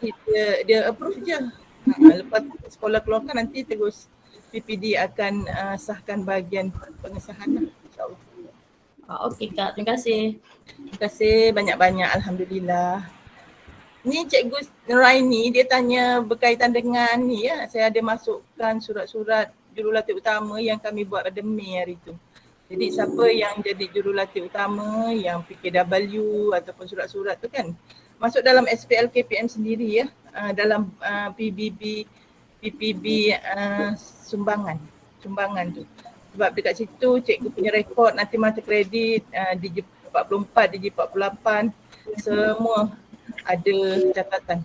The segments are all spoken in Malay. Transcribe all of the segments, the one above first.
nanti dia approve je. Lepas sekolah keluarkan nanti terus PPD akan sahkan bahagian pengesahan lah, insyaAllah. Okey Kak, terima kasih. Terima kasih banyak-banyak, Alhamdulillah. Ni Cikgu Nuraini dia tanya berkaitan dengan ni ya, saya ada masukkan surat-surat jurulatih utama yang kami buat pada Mei hari tu. Jadi siapa yang jadi jurulatih utama, yang PKW ataupun surat-surat tu kan, masuk dalam SPL KPM sendiri ya, dalam PPB sumbangan tu. Sebab dekat situ cikgu punya rekod nanti mata kredit, DG44, DG48, semua ada catatan.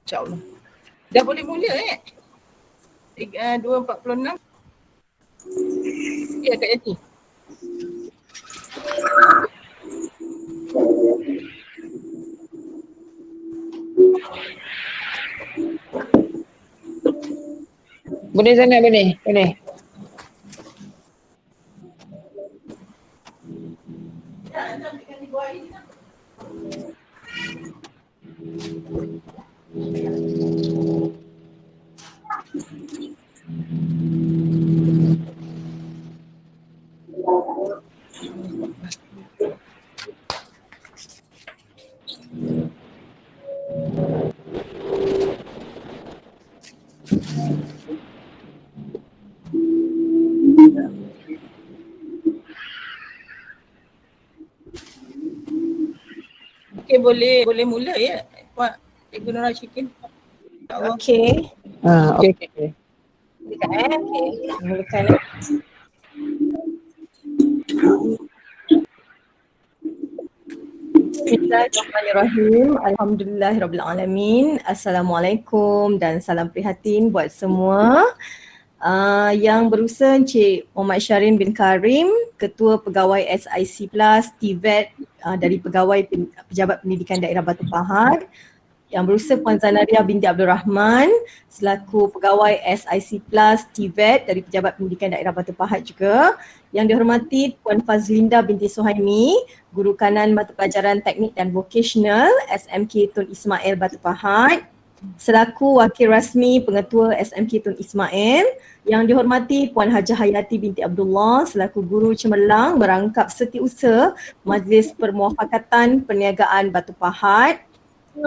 InsyaAllah. Dah boleh mula 2.46. Ya Kak Yati. Boleh Zainab, boleh. Okey, boleh mula ya Pak Cikgu Nur Rashikin. Okey. Okey. Sekejap okey. Mulakan Bismillahirrahmanirrahim. Alhamdulillahirrabbilalamin. Assalamualaikum dan salam prihatin buat semua. Yang berurusan Encik Muhammad Syarin bin Karim, Ketua Pegawai SIC Plus TVET dari Pegawai Pejabat Pendidikan Daerah Batu Pahat. Yang berurusan Puan Zanaria binti Abdul Rahman selaku Pegawai SIC Plus TVET dari Pejabat Pendidikan Daerah Batu Pahat juga. Yang dihormati Puan Fazlinda binti Suhaimi, Guru Kanan Mata Pelajaran Teknik dan Vocational SMK Tun Ismail Batu Pahat. Selaku Wakil Rasmi Pengetua SMK Tun Ismail, yang dihormati Puan Hajah Hayati binti Abdullah selaku Guru Cemerlang Merangkap Setiausaha Majlis Permuafakatan Perniagaan Batu Pahat,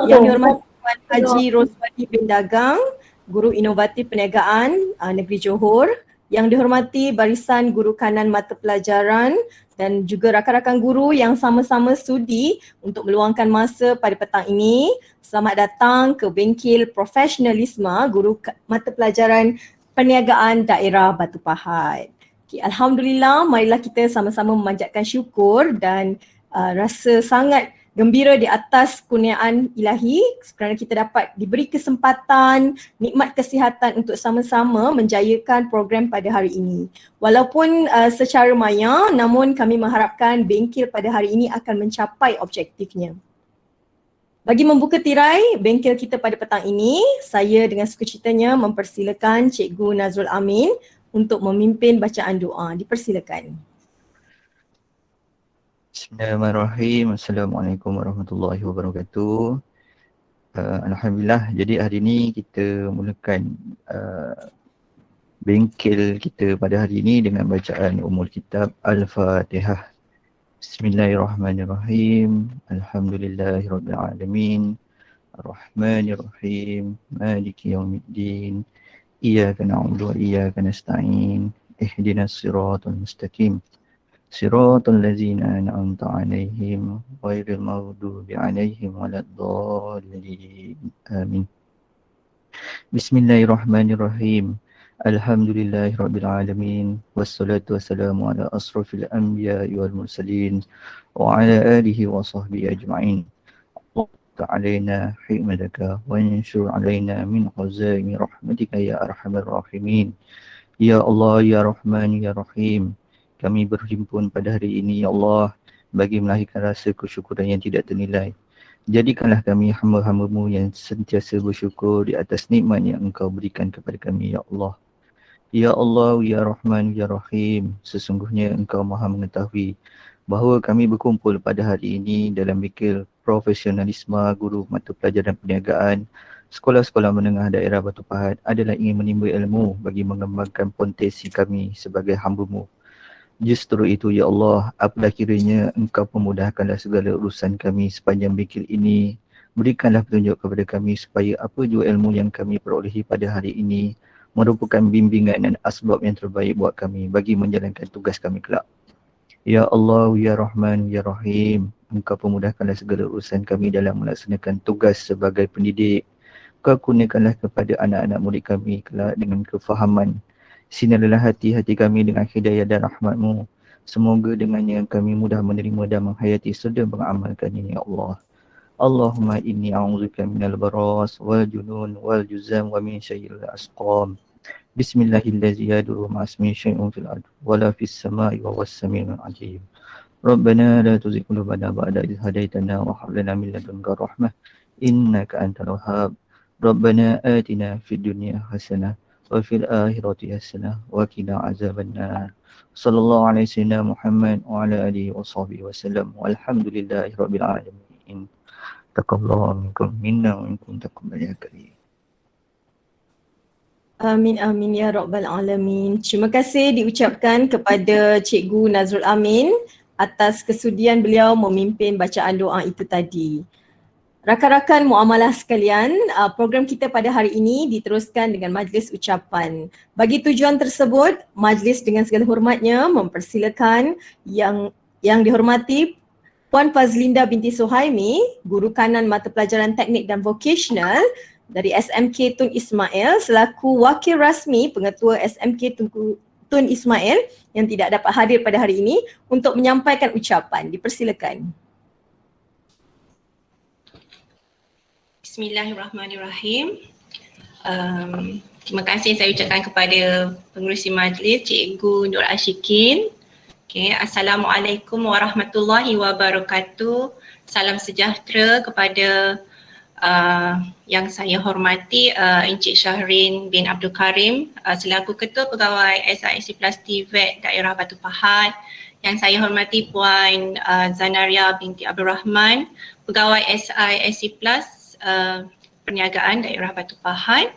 yang dihormati Puan Haji Roswati bin Dagang, Guru Inovatif Perniagaan Negeri Johor, yang dihormati Barisan Guru Kanan Mata Pelajaran dan juga rakan-rakan guru yang sama-sama sudi untuk meluangkan masa pada petang ini. Selamat datang ke Bengkel Profesionalisme Guru Mata Pelajaran Perniagaan Daerah Batu Pahat. Okay, Alhamdulillah, marilah kita sama-sama memanjatkan syukur dan rasa sangat gembira di atas kurniaan ilahi kerana kita dapat diberi kesempatan, nikmat kesihatan untuk sama-sama menjayakan program pada hari ini. Walaupun secara maya, namun kami mengharapkan bengkel pada hari ini akan mencapai objektifnya. Bagi membuka tirai bengkel kita pada petang ini, saya dengan sukacitanya mempersilakan Cikgu Nazrul Amin untuk memimpin bacaan doa. Dipersilakan. Bismillahirrahmanirrahim. Assalamualaikum warahmatullahi wabarakatuh. Alhamdulillah, jadi hari ini kita mulakan bengkel kita pada hari ini dengan bacaan Ummul Kitab Al-Fatihah. Bismillahirrahmanirrahim. Alhamdulillahirabbil alamin. Ar-Rahmanir-Rahim. Maliki yaumiddin. Iyyaka na'budu wa iyyaka nasta'in. Ihdinas siratal mustaqim. Siratal ladzina an'amta 'alaihim ghairil maghdubi 'alaihim waladdallin. Amin. Bismillahirrahmanirrahim. Alhamdulillahirabbil alamin. Wassalatu wassalamu ala asrofil anbiya'i wal mursalin wa ala alihi wa sahbihi ajma'in. Ta'alaina hikmataka wa anshur 'alaina min khazaini rahmatika ya arhamar rahimin. Ya Allah, ya Rahman, ya Rahim. Kami berhimpun pada hari ini, ya Allah, bagi melahirkan rasa kesyukuran yang tidak ternilai. Jadikanlah kami hamba-hamba-Mu yang sentiasa bersyukur di atas nikmat yang Engkau berikan kepada kami, ya Allah. Ya Allah, ya Rahman, ya Rahim. Sesungguhnya Engkau maha mengetahui bahawa kami berkumpul pada hari ini dalam bingkil profesionalisme guru mata pelajaran perniagaan sekolah-sekolah menengah daerah Batu Pahat adalah ingin menimba ilmu bagi mengembangkan potensi kami sebagai hamba-Mu. Justru itu ya Allah, apabila kiranya Engkau pemudahkanlah segala urusan kami sepanjang bingkil ini. Berikanlah petunjuk kepada kami supaya apa jua ilmu yang kami perolehi pada hari ini merupakan bimbingan dan asbab yang terbaik buat kami bagi menjalankan tugas kami kelak. Ya Allah, Ya Rahman, Ya Rahim, Engkau pemudahkanlah segala urusan kami dalam melaksanakan tugas sebagai pendidik. Kau kurniakanlah kepada anak-anak murid kami kelak dengan kefahaman. Sinarlah hati-hati kami dengan hidayah dan rahmat-Mu. Semoga dengannya kami mudah menerima dan menghayati serta mengamalkannya, ya Allah. Allahumma inni a'udzubika minal baras wal junun wal juzam wa min syarril asqam. Bismillahirrahmanirrahim. Yadurru ma'asmi syai'un fil ard wala fis sama'i wa was samiul alim. Rabbana la tuzigh qulubana ba'da idh hadaitana wa hab lana min ladunka rahmah innaka antal wahhab. Rabbana atina fid dunya hasanah wa fil akhirati hasanah wa qina azabannar. Sallallahu alaihi wasallam Muhammad wa ala alihi wa sahbihi wasallam. Walhamdulillahirabbil alamin. Taqabbalallahu minkum minna wa minkum taqabbal ya karim. Amin amin ya rabbal alamin. Terima kasih diucapkan kepada Cikgu Nazrul Amin atas kesudian beliau memimpin bacaan doa itu tadi. Rakan-rakan muamalah sekalian, program kita pada hari ini diteruskan dengan majlis ucapan. Bagi tujuan tersebut, majlis dengan segala hormatnya mempersilakan yang dihormati Puan Fazlinda binti Suhaimi, Guru Kanan Mata Pelajaran Teknik dan Vocational dari SMK Tun Ismail selaku Wakil Rasmi Pengetua SMK Tun Ismail yang tidak dapat hadir pada hari ini untuk menyampaikan ucapan. Dipersilakan. Bismillahirrahmanirrahim. Terima kasih saya ucapkan kepada pengerusi majlis Cikgu Nur Ashikin. Okay. Assalamualaikum warahmatullahi wabarakatuh. Salam sejahtera kepada yang saya hormati Encik Syahrin bin Abdul Karim selaku Ketua Pegawai SISC Plus TVET Daerah Batu Pahat. Yang saya hormati Puan Zanaria binti Abdul Rahman, Pegawai SISC Plus Perniagaan Daerah Batu Pahat,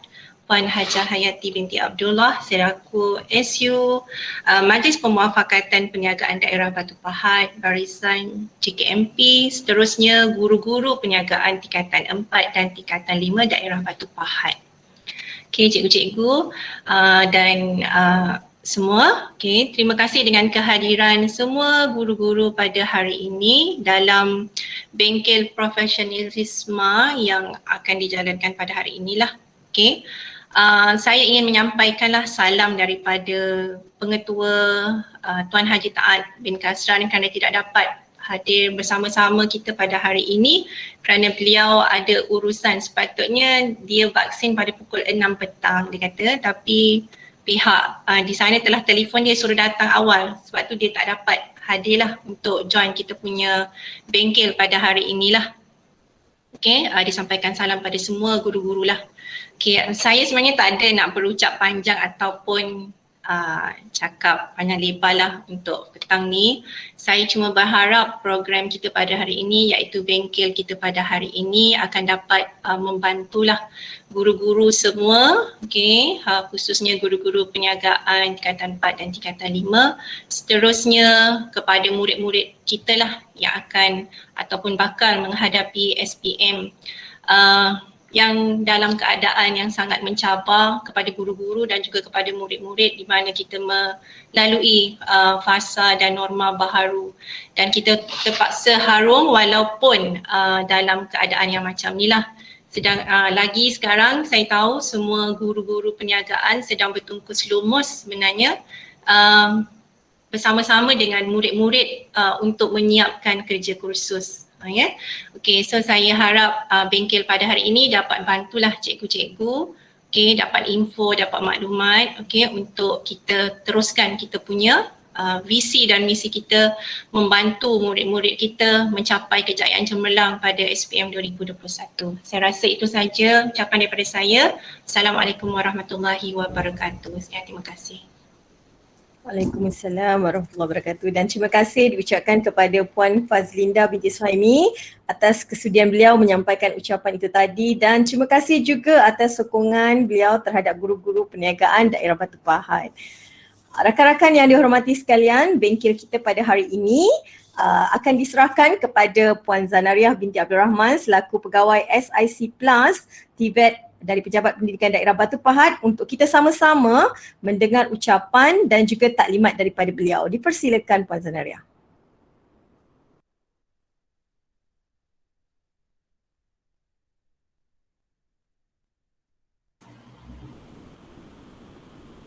Puan Hajah Hayati binti Abdullah selaku SU Majlis Pemuafakatan Perniagaan Daerah Batu Pahat, Barisan JKMP, seterusnya guru-guru perniagaan tingkatan 4 dan tingkatan 5 Daerah Batu Pahat. Okey, cikgu-cikgu dan semua, okay, terima kasih dengan kehadiran semua guru-guru pada hari ini dalam bengkel profesionalisme yang akan dijalankan pada hari inilah. Okay. Saya ingin menyampaikanlah salam daripada Pengetua Tuan Haji Taat bin Kasran kerana tidak dapat hadir bersama-sama kita pada hari ini kerana beliau ada urusan. Sepatutnya dia vaksin pada pukul 6 petang dia kata, tapi pihak di sana telah telefon dia suruh datang awal, sebab tu dia tak dapat hadirlah untuk join kita punya bengkel pada hari inilah. Okay, disampaikan salam pada semua guru-guru lah. Okay, saya sebenarnya tak ada nak berucap panjang ataupun cakap panjang lebar lah untuk petang ni. Saya cuma berharap program kita pada hari ini iaitu bengkel kita pada hari ini akan dapat membantulah guru-guru semua, okay, khususnya guru-guru perniagaan tingkatan 4 dan tingkatan 5, seterusnya kepada murid-murid kita lah yang akan ataupun bakal menghadapi SPM yang dalam keadaan yang sangat mencabar kepada guru-guru dan juga kepada murid-murid di mana kita melalui fasa dan norma baharu dan kita terpaksa harum walaupun dalam keadaan yang macam ni lah. Sedang lagi sekarang saya tahu semua guru-guru perniagaan sedang bertungkus lumus sebenarnya bersama-sama dengan murid-murid untuk menyiapkan kerja kursus. Ya. Okay, so saya harap bengkel pada hari ini dapat bantulah cikgu-cikgu, okay, dapat info, dapat maklumat, okay, untuk kita teruskan kita punya visi dan misi kita membantu murid-murid kita mencapai kejayaan cemerlang pada SPM 2021. Saya rasa itu saja ucapan daripada saya. Assalamualaikum warahmatullahi wabarakatuh. Sekian, terima kasih. Waalaikumsalam warahmatullahi wabarakatuh dan terima kasih diucapkan kepada Puan Fazlinda binti Suhaimi atas kesudian beliau menyampaikan ucapan itu tadi dan terima kasih juga atas sokongan beliau terhadap guru-guru perniagaan daerah Batu Pahat. Rakan-rakan yang dihormati sekalian, bengkel kita pada hari ini akan diserahkan kepada Puan Zanariah binti Abdul Rahman selaku pegawai SIC Plus TVET dari Pejabat Pendidikan Daerah Batu Pahat untuk kita sama-sama mendengar ucapan dan juga taklimat daripada beliau. Dipersilakan Puan Zanariah.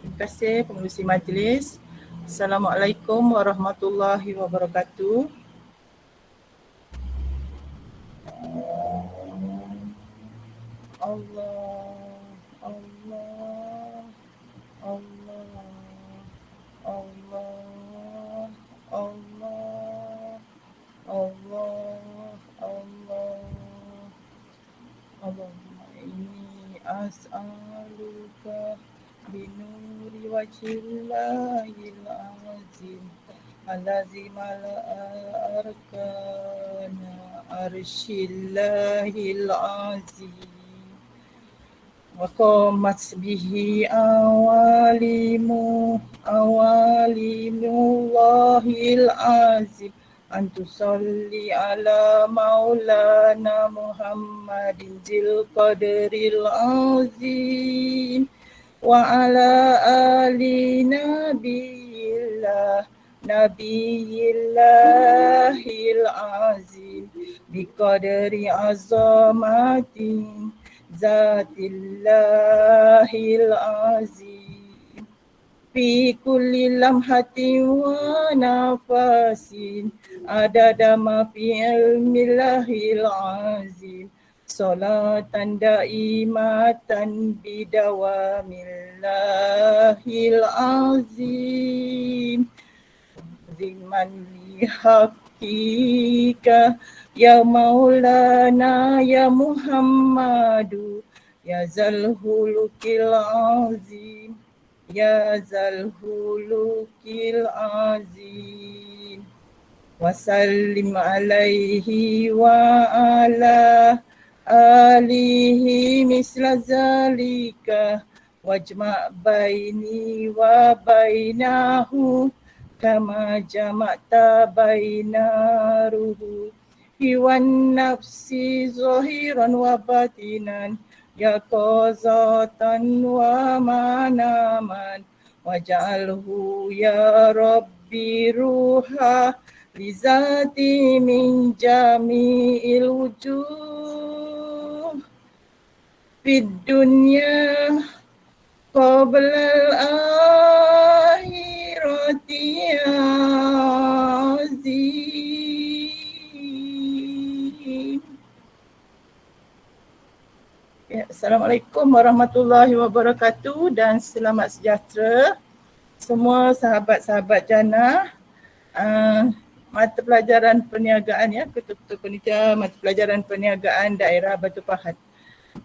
Terima kasih pengerusi majlis. Assalamualaikum warahmatullahi wabarakatuh. Allah, Allah, Allah, Allah, Allah, Allah, Allah, Allahumma inni as'aluka binuri wajhillahil azim allazi mala'a arkana arshillahil azim wa qamat bihi awalimullahil azim antusalli ala maulana Muhammadin zil qadril azim wa ala ali nabiyillahil azim biqadri azamatin zatillahil azim fi kulli lamhatin wa nafasin adada ma fi ilmillahil azim salatan daimatan bidawamillahil azim ziman lihaqika ya maulana ya Muhammadu ya zal hulukil azim ya zal hulukil azim wa sallim alaihi wa ala alihi misla zalika wajma' baini wa bainahu kama jama'ta baina ruhi wan nafsi zahiran wa batinan ya qazatan wa manaman waj'alhu ya rabbi ruha lizati min jami'il wujuh fid dunya qabla al-akhirati azim. Ya, Assalamualaikum warahmatullahi wabarakatuh dan selamat sejahtera semua sahabat-sahabat jannah. Mata pelajaran perniagaan ya, ketua-ketua panitia mata pelajaran perniagaan daerah Batu Pahat.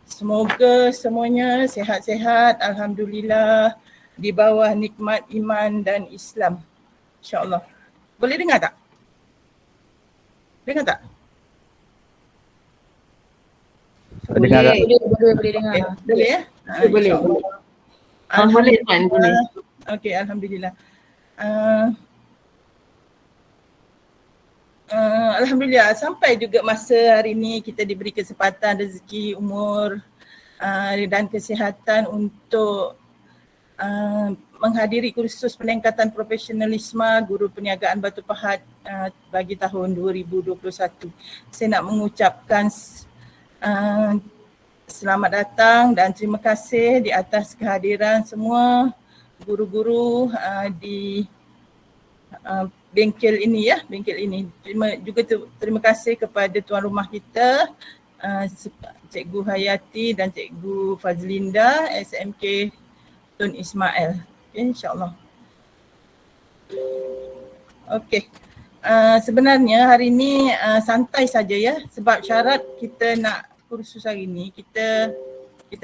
Semoga semuanya sihat-sihat, alhamdulillah, di bawah nikmat iman dan Islam. InsyaAllah. Boleh dengar tak? Dengar tak? Dengar tak? Boleh dengar. Okay. Boleh ya? Boleh. Alhamdulillah. Okey, alhamdulillah. Alhamdulillah sampai juga masa hari ini kita diberi kesempatan, rezeki, umur dan kesihatan untuk menghadiri kursus peningkatan profesionalisme guru perniagaan Batu Pahat bagi tahun 2021. Saya nak mengucapkan selamat datang dan terima kasih di atas kehadiran semua guru-guru di bengkel ini ya, bengkel ini. Terima kasih kepada tuan rumah kita, Cikgu Hayati dan Cikgu Fazlinda, SMK Tun Ismail. Okay, insyaAllah. Okey. Sebenarnya hari ini santai saja ya, sebab syarat kita nak kursus hari ini, kita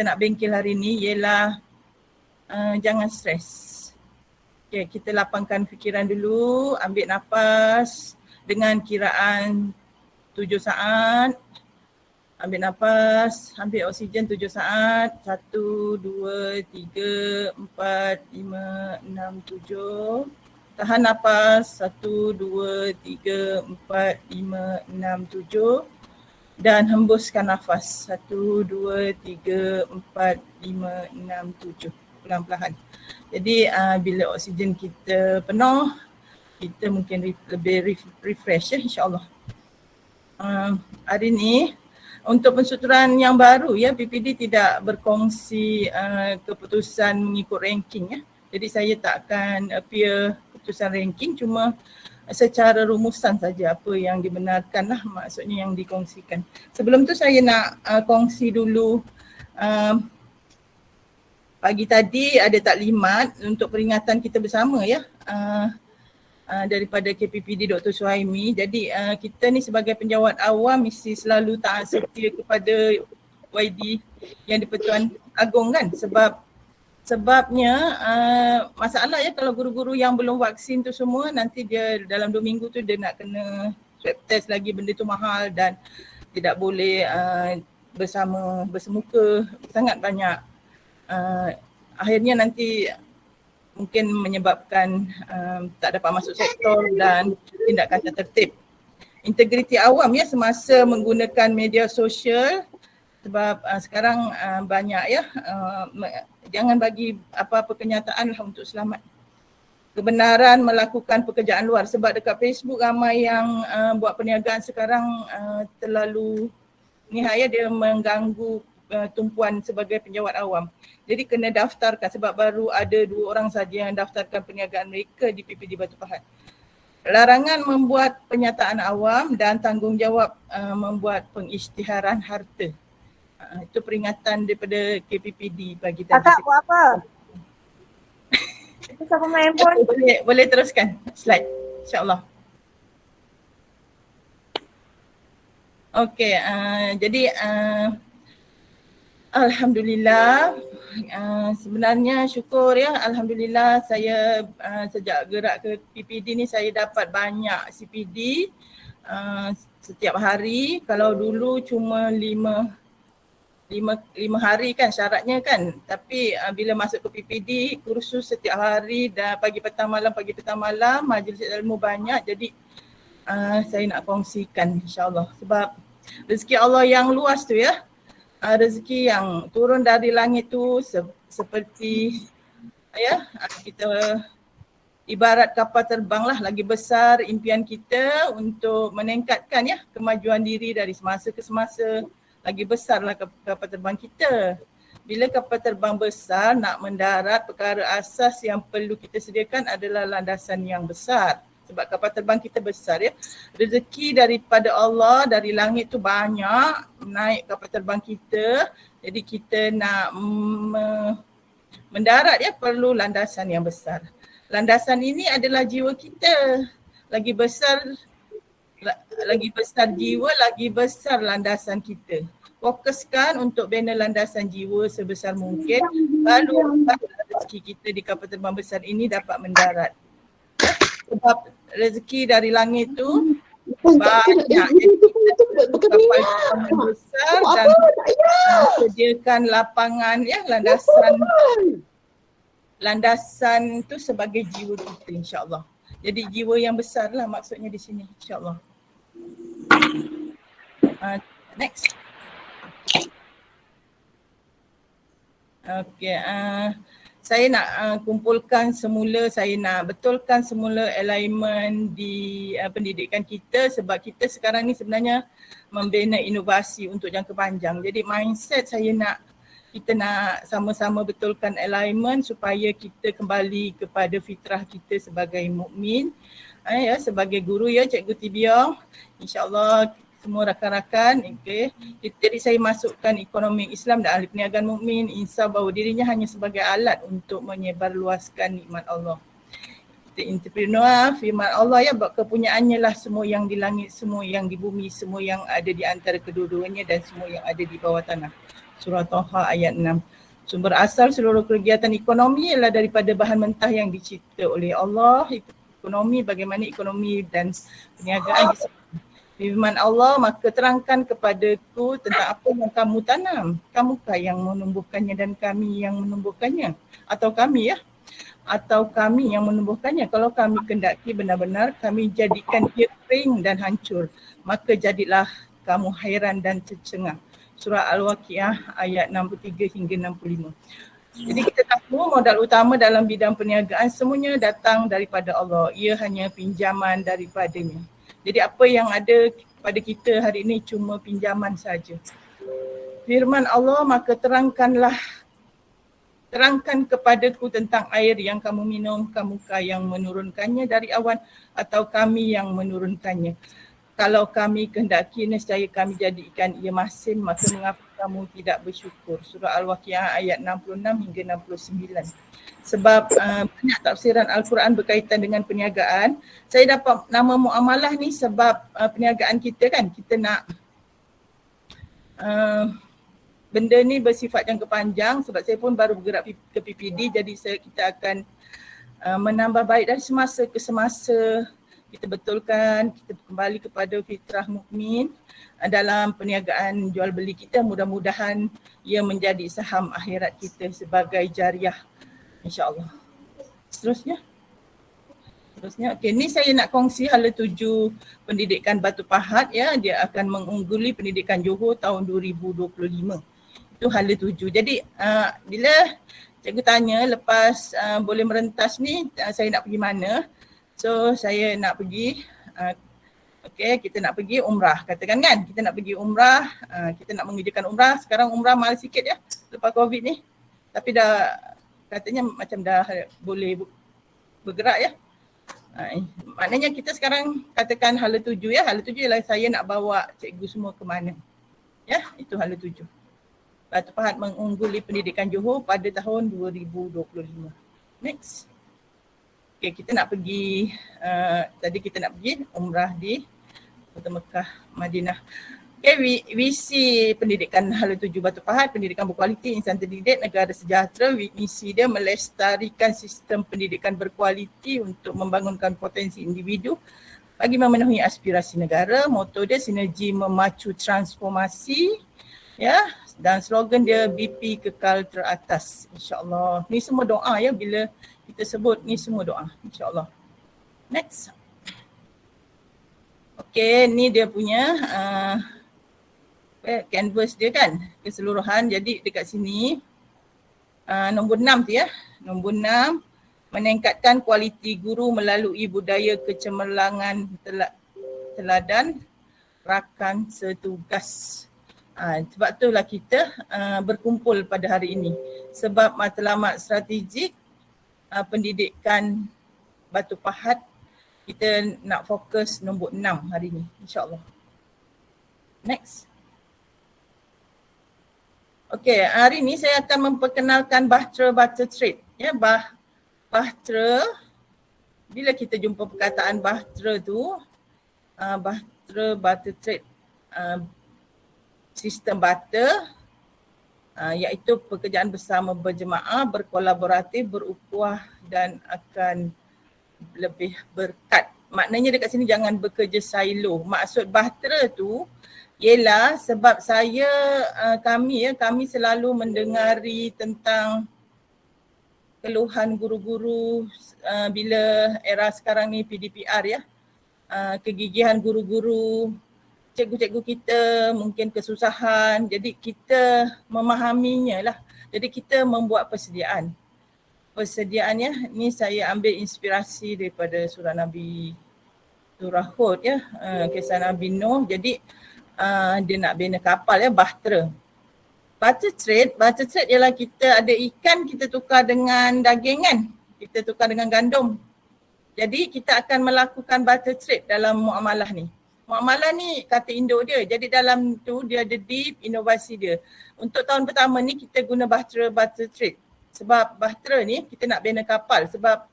nak bengkel hari ini ialah jangan stres. Okay, kita lapangkan fikiran dulu, ambil nafas dengan kiraan 7 saat. Ambil nafas, ambil oksigen 7 saat. 1, 2, 3, 4, 5, 6, 7. Tahan nafas 1, 2, 3, 4, 5, 6, 7 dan hembuskan nafas 1, 2, 3, 4, 5, 6, 7 pelan-pelan. Jadi bila oksigen kita penuh, kita mungkin lebih refresh ya, insyaAllah. Hari ni untuk pensuturan yang baru ya, PPD tidak berkongsi keputusan mengikut ranking ya. Jadi saya tak akan appear keputusan ranking, cuma secara rumusan saja apa yang dibenarkan lah, maksudnya yang dikongsikan. Sebelum tu saya nak kongsi dulu pagi tadi ada taklimat untuk peringatan kita bersama ya, daripada KPPD Dr. Suhaimi. Jadi kita ni sebagai penjawat awam mesti selalu taat setia kepada YD yang di-Pertuan Agong kan, sebabnya masalah ya kalau guru-guru yang belum vaksin tu semua nanti dia dalam 2 minggu tu dia nak kena swab test lagi, benda tu mahal dan tidak boleh bersemuka, sangat banyak. Akhirnya nanti mungkin menyebabkan tak dapat masuk sektor dan tindakan tak tertib. Integriti awam ya semasa menggunakan media sosial, sebab sekarang banyak ya, jangan bagi apa-apa kenyataan lah untuk selamat. Kebenaran melakukan pekerjaan luar, sebab dekat Facebook ramai yang buat perniagaan sekarang terlalu nihaya, dia mengganggu tumpuan sebagai penjawat awam. Jadi kena daftarkan sebab baru ada 2 orang saja yang daftarkan perniagaan mereka di PPD Batu Pahat. Larangan membuat pernyataan awam dan tanggungjawab membuat pengisytiharan harta. Itu peringatan daripada KPPD bagi tadi. Kakak buat apa? Itu siapa main handphone? Boleh teruskan slide, insyaAllah. Okey, jadi Alhamdulillah, sebenarnya syukur ya, Alhamdulillah saya sejak gerak ke PPD ni saya dapat banyak CPD setiap hari. Kalau dulu cuma 5 hari kan syaratnya kan, tapi bila masuk ke PPD kursus setiap hari dan pagi petang malam, majlis ilmu banyak. Jadi saya nak kongsikan insyaAllah sebab rezeki Allah yang luas tu ya. Rezeki yang turun dari langit tu seperti ya, kita ibarat kapal terbang lah, lagi besar impian kita untuk meningkatkan ya kemajuan diri dari semasa ke semasa, lagi besar lah kapal terbang kita. Bila kapal terbang besar nak mendarat, perkara asas yang perlu kita sediakan adalah landasan yang besar. Sebab kapal terbang kita besar ya. Rezeki daripada Allah dari langit tu banyak, naik kapal terbang kita. Jadi kita nak mendarat ya perlu landasan yang besar. Landasan ini adalah jiwa kita. Lagi besar jiwa, lagi besar landasan kita. Fokuskan untuk bina landasan jiwa sebesar mungkin, lalu rezeki kita di kapal terbang besar ini dapat mendarat. Sebab rezeki dari langit tu banyak, jadi kita perlu kapal terbang besar dan sediakan lapangan ya, landasan tu sebagai jiwa kita insyaAllah. Jadi jiwa yang besar lah maksudnya di sini insyaAllah. Next. Okay, saya nak kumpulkan semula, saya nak betulkan semula alignment di pendidikan kita sebab kita sekarang ni sebenarnya membina inovasi untuk jangka panjang. Jadi mindset kita nak sama-sama betulkan alignment supaya kita kembali kepada fitrah kita sebagai mukmin, ya, sebagai guru ya, Cikgu Tibiong. InsyaAllah semua rakan-rakan, okay. Jadi saya masukkan ekonomi Islam dan ahli perniagaan mukmin, insaf bahawa dirinya hanya sebagai alat untuk menyebarluaskan nikmat Allah. Kita entrepreneur, firman Allah ya, kepunyaannya lah semua yang di langit, semua yang di bumi, semua yang ada di antara kedua-duanya dan semua yang ada di bawah tanah. Surah Taha ayat 6. Sumber asal seluruh kegiatan ekonomi ialah daripada bahan mentah yang dicipta oleh Allah. Ekonomi, bagaimana ekonomi dan perniagaan firman Allah, maka terangkan kepadaku tentang apa yang kamu tanam. Kamukah yang menumbuhkannya dan kami yang menumbuhkannya? Atau kami ya? Atau kami yang menumbuhkannya? Kalau kami kendaki benar-benar kami jadikan dia kering dan hancur, maka jadilah kamu hairan dan tercengang. Surah Al-Waqiah ayat 63 hingga 65. Jadi kita tahu modal utama dalam bidang perniagaan semuanya datang daripada Allah. Ia hanya pinjaman daripadanya. Jadi apa yang ada pada kita hari ini cuma pinjaman saja. Firman Allah, maka terangkan kepadaku tentang air yang kamu minum, kamukah yang menurunkannya dari awan atau kami yang menurunkannya? Kalau kami kehendaki nescaya kami jadikan ia masin, maka mengapa kamu tidak bersyukur? Surah Al-Waqiah ayat 66 hingga 69. Sebab banyak tafsiran Al-Quran berkaitan dengan perniagaan. Saya dapat nama muamalah ni sebab perniagaan kita kan, kita nak benda ni bersifat jangka panjang. Sebab saya pun baru bergerak ke PPD, jadi kita akan menambah baik dari semasa ke semasa. Kita betulkan, kita kembali kepada fitrah mukmin dalam perniagaan jual beli kita. Mudah-mudahan ia menjadi saham akhirat kita sebagai jariah, insya-Allah. Seterusnya, okey, ni saya nak kongsi hala 7 pendidikan Batu Pahat ya. Dia akan mengungguli pendidikan Johor tahun 2025. Itu hala 7. Jadi bila cikgu tanya lepas boleh merentas ni saya nak pergi mana? So saya nak pergi, kita nak pergi umrah, katakan kan, kita nak pergi umrah, kita nak mengerjakan umrah. Sekarang umrah mahal sikit ya lepas COVID ni, tapi dah katanya macam dah boleh bergerak ya. Maknanya kita sekarang katakan hala 7 ya, hala 7 ialah saya nak bawa cikgu semua ke mana ya, itu hala 7. Batu Pahat mengungguli pendidikan Johor pada tahun 2025. Next. Okay, kita nak pergi, tadi kita nak pergi umrah di Kota Mekah, Madinah. Okay, visi pendidikan hala 7 Batu Pahat, pendidikan berkualiti, insan terdidik, negara sejahtera. Misi dia melestarikan sistem pendidikan berkualiti untuk membangunkan potensi individu bagi memenuhi aspirasi negara. Moto dia sinergi memacu transformasi ya, dan slogan dia BP kekal teratas, insya-Allah. Ni semua doa ya, bila kita sebut ni semua doa, insya-Allah. Next. Okey, ni dia punya canvas dia kan, keseluruhan. Jadi dekat sini nombor 6 tu ya. Nombor 6, meningkatkan kualiti guru melalui budaya kecemerlangan teladan rakan setugas. Sebab itulah kita berkumpul pada hari ini. Sebab matlamat strategik pendidikan Batu Pahat, kita nak fokus nombor 6 hari ni, insya-Allah. Next. Okey, hari ni saya akan memperkenalkan Bahtera Barter Trade. Ya, Bahtera, bila kita jumpa perkataan Bahtera tu, Bahtera Barter Trade, sistem barter, iaitu pekerjaan bersama berjemaah, berkolaboratif, berukhuwah dan akan lebih berkat. Maknanya dekat sini jangan bekerja silo. Maksud bahtera tu ialah sebab kami selalu mendengari tentang keluhan guru-guru bila era sekarang ni PDPR ya. Kegigihan guru-guru, cikgu-cikgu kita mungkin kesusahan, jadi kita memahaminya lah. Jadi kita membuat persediaan. Persediaannya ni saya ambil inspirasi daripada surah Nabi, surah Hud ya, kisah Nabi Nuh. Jadi dia nak bina kapal ya, bahtera. Barter trade ialah kita ada ikan, kita tukar dengan daging kan, kita tukar dengan gandum. Jadi kita akan melakukan barter trade dalam muamalah ni. Muamalah ni kata Indo dia, jadi dalam tu dia ada deep inovasi dia. Untuk tahun pertama ni kita guna bahtera barter trade. Sebab bahtera ni kita nak bina kapal, sebab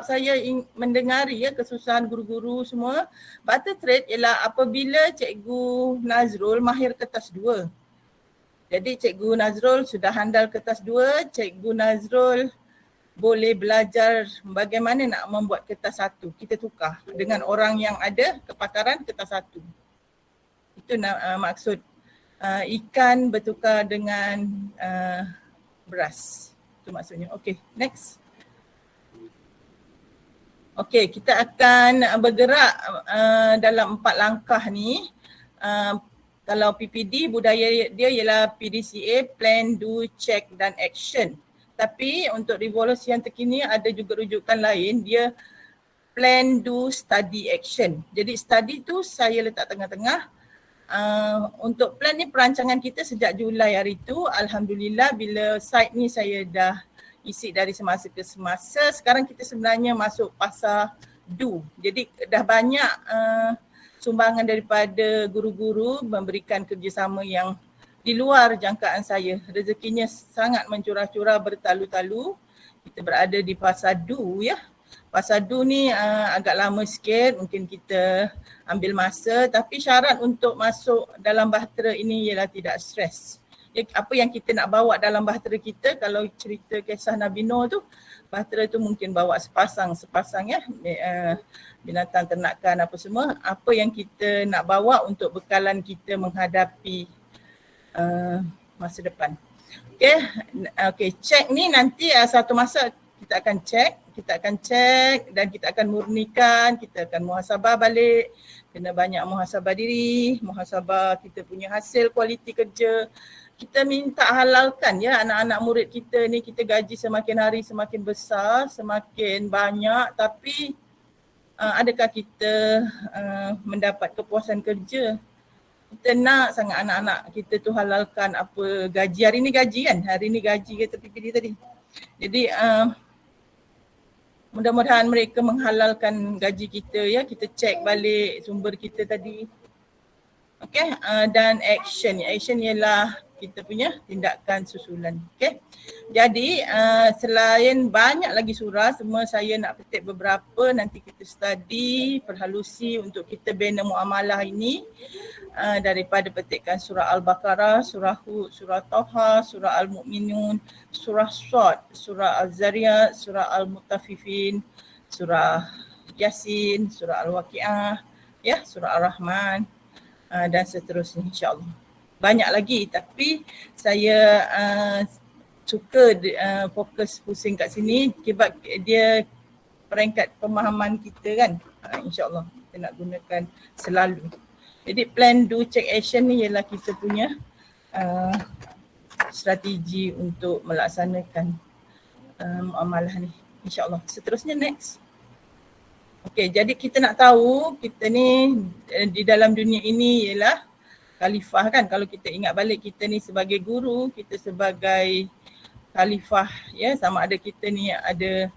saya mendengari ya kesusahan guru-guru semua. Barter trade ialah apabila Cikgu Nazrul mahir kertas 2. Jadi Cikgu Nazrul sudah handal kertas 2, Cikgu Nazrul boleh belajar bagaimana nak membuat kertas 1. Kita tukar dengan orang yang ada kepakaran kertas 1. Itu maksud ikan bertukar dengan beras. Itu maksudnya. Okay, next. Okay, kita akan bergerak dalam 4 langkah ni. Kalau PPD, budaya dia ialah PDCA, Plan, Do, Check dan Action. Tapi untuk revolusi yang terkini ada juga rujukan lain, dia Plan, Do, Study, Action. Jadi study tu saya letak tengah-tengah. Untuk plan ni perancangan kita sejak Julai hari tu. Alhamdulillah bila site ni saya dah isi dari semasa ke semasa. Sekarang kita sebenarnya masuk fasa Do. Jadi dah banyak sumbangan daripada guru-guru memberikan kerjasama yang di luar jangkaan saya. Rezekinya sangat mencurah-curah bertalu-talu. Kita berada di fasa Do ya. Fasa Do ni agak lama sikit, mungkin kita ambil masa, tapi syarat untuk masuk dalam bahtera ini ialah tidak stres. Ya, apa yang kita nak bawa dalam bahtera kita, kalau cerita kisah Nabi Nuh tu, bahtera tu mungkin bawa sepasang ya, binatang ternakan apa semua. Apa yang kita nak bawa untuk bekalan kita menghadapi masa depan. Okay, check ni nanti satu masa kita akan cek dan kita akan murnikan, kita akan muhasabah balik, kena banyak muhasabah diri, muhasabah kita punya hasil kualiti kerja. Kita minta halalkan ya anak-anak murid kita ni, kita gaji semakin hari semakin besar, semakin banyak, tapi adakah kita mendapat kepuasan kerja? Kita nak sangat anak-anak kita tu halalkan apa gaji. Hari ni gaji kan? Hari ni gaji kata PPD tadi. Jadi mudah-mudahan mereka menghalalkan gaji kita ya. Kita cek balik sumber kita tadi. Okay, dan action. Action ialah kita punya tindakan susulan. Okay. Jadi selain banyak lagi surah, semua saya nak petik beberapa, nanti kita study, perhalusi untuk kita bina muamalah ini daripada petikan surah Al-Baqarah, surah Hud, surah Taha, surah Al-Mu'minun, surah Shad, surah Al-Zariyat, surah Al-Mutaffifin, surah Yasin, surah Al-Waqi'ah, ya, surah Ar-Rahman dan seterusnya insya-Allah. Banyak lagi tapi saya suka fokus pusing kat sini sebab dia peringkat pemahaman kita kan. InsyaAllah kita nak gunakan selalu. Jadi plan, do, check, action ni ialah kita punya strategi untuk melaksanakan muamalah ni. InsyaAllah. Seterusnya next. Okay, jadi kita nak tahu kita ni di dalam dunia ini ialah khalifah kan. Kalau kita ingat balik kita ni sebagai guru, kita sebagai khalifah ya, sama ada kita ni ada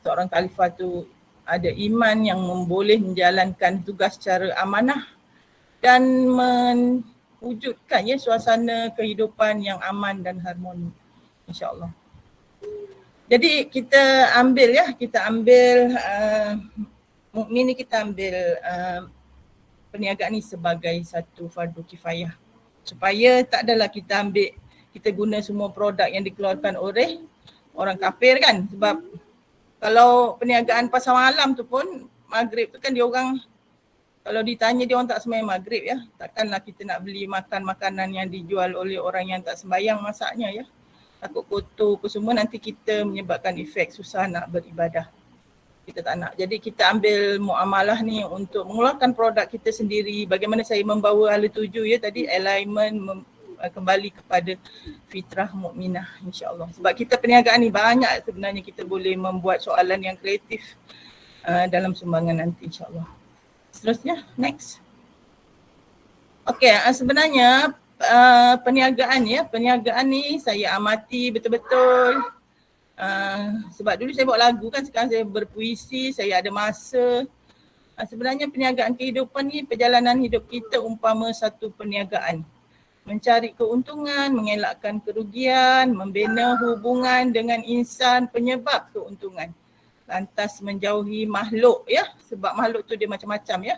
seorang khalifah tu ada iman yang boleh menjalankan tugas secara amanah dan mewujudkan ya suasana kehidupan yang aman dan harmoni insya-Allah. Jadi kita ambil mukmin ni kita ambil perniagaan ni sebagai satu fardu kifayah supaya tak adalah kita guna semua produk yang dikeluarkan oleh orang kafir kan. Sebab kalau perniagaan pasar malam tu pun maghrib tu kan dia orang, kalau ditanya dia orang tak sembahyang maghrib ya. Takkanlah kita nak beli makan makanan yang dijual oleh orang yang tak sembahyang masaknya ya. Takut kotor apa semua, nanti kita menyebabkan efek susah nak beribadah. Kita tak nak. Jadi kita ambil muamalah ni untuk mengeluarkan produk kita sendiri. Bagaimana saya membawa hala 7 ya tadi, alignment kembali kepada fitrah mukminah insya-Allah. Sebab kita perniagaan ni banyak sebenarnya kita boleh membuat soalan yang kreatif dalam sumbangan nanti insya-Allah. Seterusnya next. Okey, sebenarnya perniagaan ni saya amati betul-betul. Sebab dulu saya buat lagu kan, sekarang saya berpuisi, saya ada masa. Sebenarnya perniagaan kehidupan ni, perjalanan hidup kita umpama satu perniagaan. Mencari keuntungan, mengelakkan kerugian, membina hubungan dengan insan penyebab keuntungan. Lantas menjauhi makhluk ya, sebab makhluk tu dia macam-macam ya.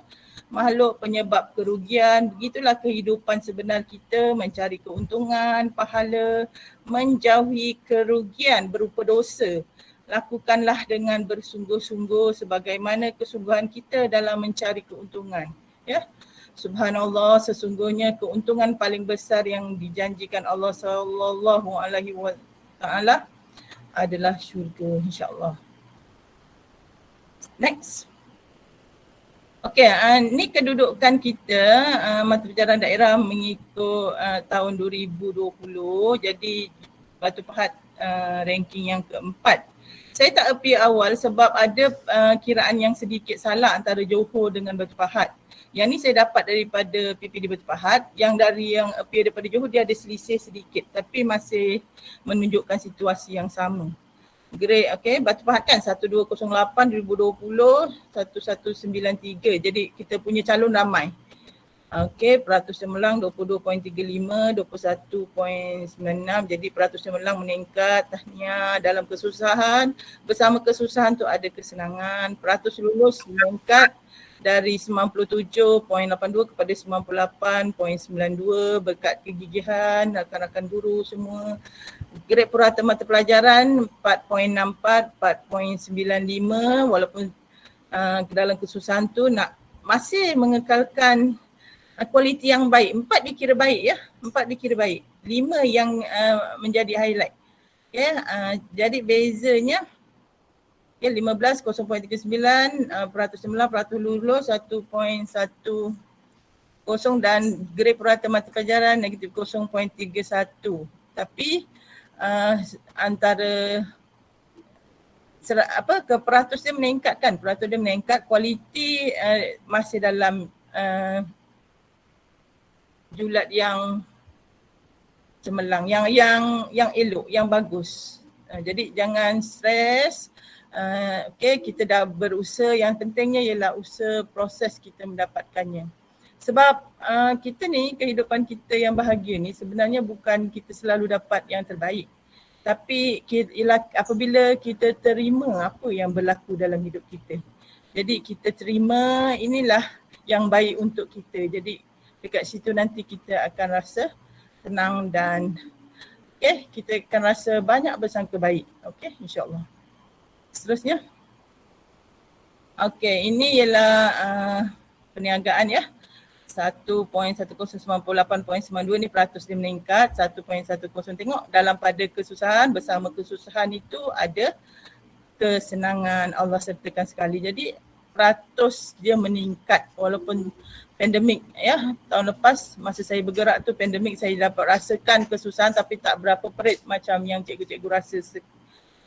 makhluk penyebab kerugian. Begitulah kehidupan sebenar kita, mencari keuntungan, pahala, menjauhi kerugian berupa dosa. Lakukanlah dengan bersungguh-sungguh sebagaimana kesungguhan kita dalam mencari keuntungan. Ya. Subhanallah, sesungguhnya keuntungan paling besar yang dijanjikan Allah sallallahu alaihi wasallam adalah syurga, insya-Allah. Next. Okey, ni kedudukan kita mata pelajaran daerah mengikut tahun 2020. Jadi Batu Pahat ranking yang keempat. Saya tak appear awal sebab ada kiraan yang sedikit salah antara Johor dengan Batu Pahat. Yang ni saya dapat daripada PPD Batu Pahat. Yang dari yang appear daripada Johor dia ada selisih sedikit tapi masih menunjukkan situasi yang sama. Grade, okay, Batu Pahat kan 1208 2020 1193. Jadi kita punya calon ramai. Okey, peratus cemerlang 22.35, 21.96. Jadi peratus cemerlang meningkat. Tahniah, dalam kesusahan, bersama kesusahan tu ada kesenangan. Peratus lulus meningkat dari 97.82 kepada 98.92 berkat kegigihan rakan-rakan guru semua. Grade purata mata pelajaran 4.64, 4.95 walaupun dalam kesusahan tu nak masih mengekalkan kualiti yang baik. 4 dikira baik ya, 4 dikira baik. 5 yang menjadi highlight. Okay, jadi bezanya 15, 0.39, peratus 9, peratus lulus 1.10 dan grade purata mata pelajaran negatif 0.31. Tapi antara peratus dia meningkat kan, peratus dia meningkat, kualiti masih dalam julat yang cemerlang, yang elok, yang bagus. Jadi jangan stres. Okay, kita dah berusaha, yang pentingnya ialah usaha proses kita mendapatkannya. Sebab kita ni, kehidupan kita yang bahagia ni sebenarnya bukan kita selalu dapat yang terbaik. Tapi apabila kita terima apa yang berlaku dalam hidup kita. Jadi kita terima inilah yang baik untuk kita. Jadi dekat situ nanti kita akan rasa tenang dan kita akan rasa banyak bersangka baik. InsyaAllah. Seterusnya. Ini ialah perniagaan ya. 1.1098.92 ni peratus dia meningkat, 1.10 tengok dalam pada kesusahan, bersama kesusahan itu ada kesenangan, Allah sertakan sekali. Jadi peratus dia meningkat walaupun pandemik ya. Tahun lepas masa saya bergerak tu pandemik, saya dapat rasakan kesusahan tapi tak berapa perit macam yang cikgu-cikgu rasa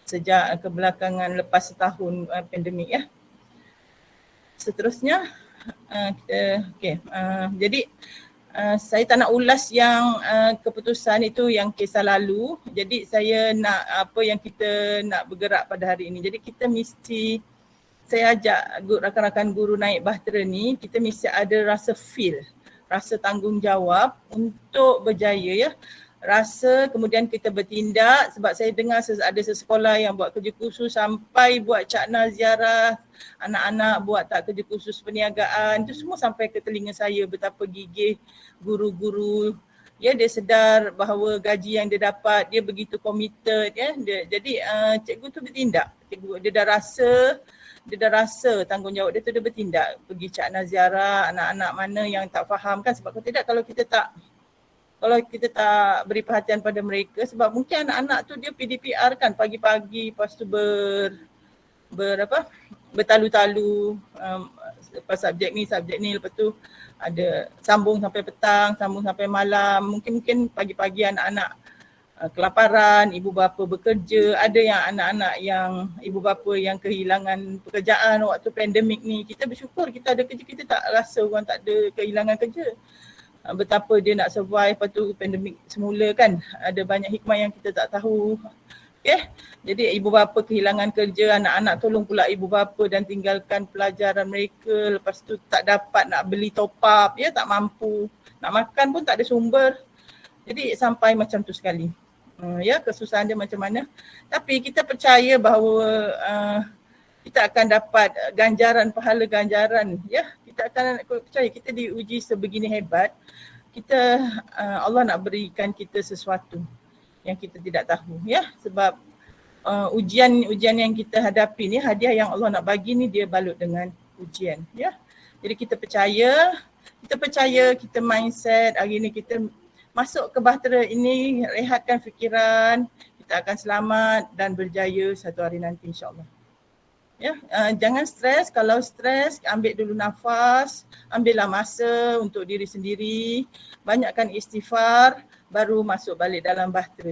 sejak kebelakangan lepas setahun pandemik ya. Seterusnya jadi saya tak nak ulas yang keputusan itu yang kisah lalu. Jadi saya nak apa yang kita nak bergerak pada hari ini. Jadi kita mesti, saya ajak rakan-rakan guru naik bahtera ni, kita mesti ada rasa feel, rasa tanggungjawab untuk berjaya ya. Rasa kemudian kita bertindak, sebab saya dengar ada sesekolah yang buat kerja khusus sampai buat cakna ziarah anak-anak, buat tak kerja khusus perniagaan, itu semua sampai ke telinga saya betapa gigih guru-guru ya. Dia sedar bahawa gaji yang dia dapat, dia begitu committed ya. Jadi cikgu tu bertindak, dia dah rasa tanggungjawab dia tu, dia bertindak, pergi cakna ziarah anak-anak mana yang tak faham kan. Sebab kalau tidak, kalau kita tak beri perhatian pada mereka, sebab mungkin anak-anak tu dia PDPR kan pagi-pagi, lepas tu bertalu-talu lepas subjek ni, lepas tu ada sambung sampai petang, sambung sampai malam. Mungkin pagi-pagi anak-anak kelaparan, ibu bapa bekerja, ada yang anak-anak yang ibu bapa yang kehilangan pekerjaan waktu pandemik ni. Kita bersyukur kita ada kerja, kita tak rasa orang tak ada kehilangan kerja. Betapa dia nak survive, lepas tu pandemik semula kan, ada banyak hikmah yang kita tak tahu. Jadi ibu bapa kehilangan kerja, anak-anak tolong pula ibu bapa dan tinggalkan pelajaran mereka, lepas tu tak dapat nak beli top up ya, tak mampu, nak makan pun tak ada sumber. Jadi sampai macam tu sekali ya, kesusahan dia macam mana. Tapi kita percaya bahawa kita akan dapat ganjaran, pahala ganjaran ya. Kita kita akan percaya kita diuji sebegini hebat. Kita Allah nak berikan kita sesuatu yang kita tidak tahu ya, sebab ujian yang kita hadapi ni, hadiah yang Allah nak bagi ni dia balut dengan ujian ya. Jadi kita percaya, kita mindset hari ni kita masuk ke bahtera ini, rehatkan fikiran, kita akan selamat dan berjaya satu hari nanti insya-Allah. Ya, jangan stres. Kalau stres, ambil dulu nafas, ambillah masa untuk diri sendiri, banyakkan istighfar, baru masuk balik dalam bahtera.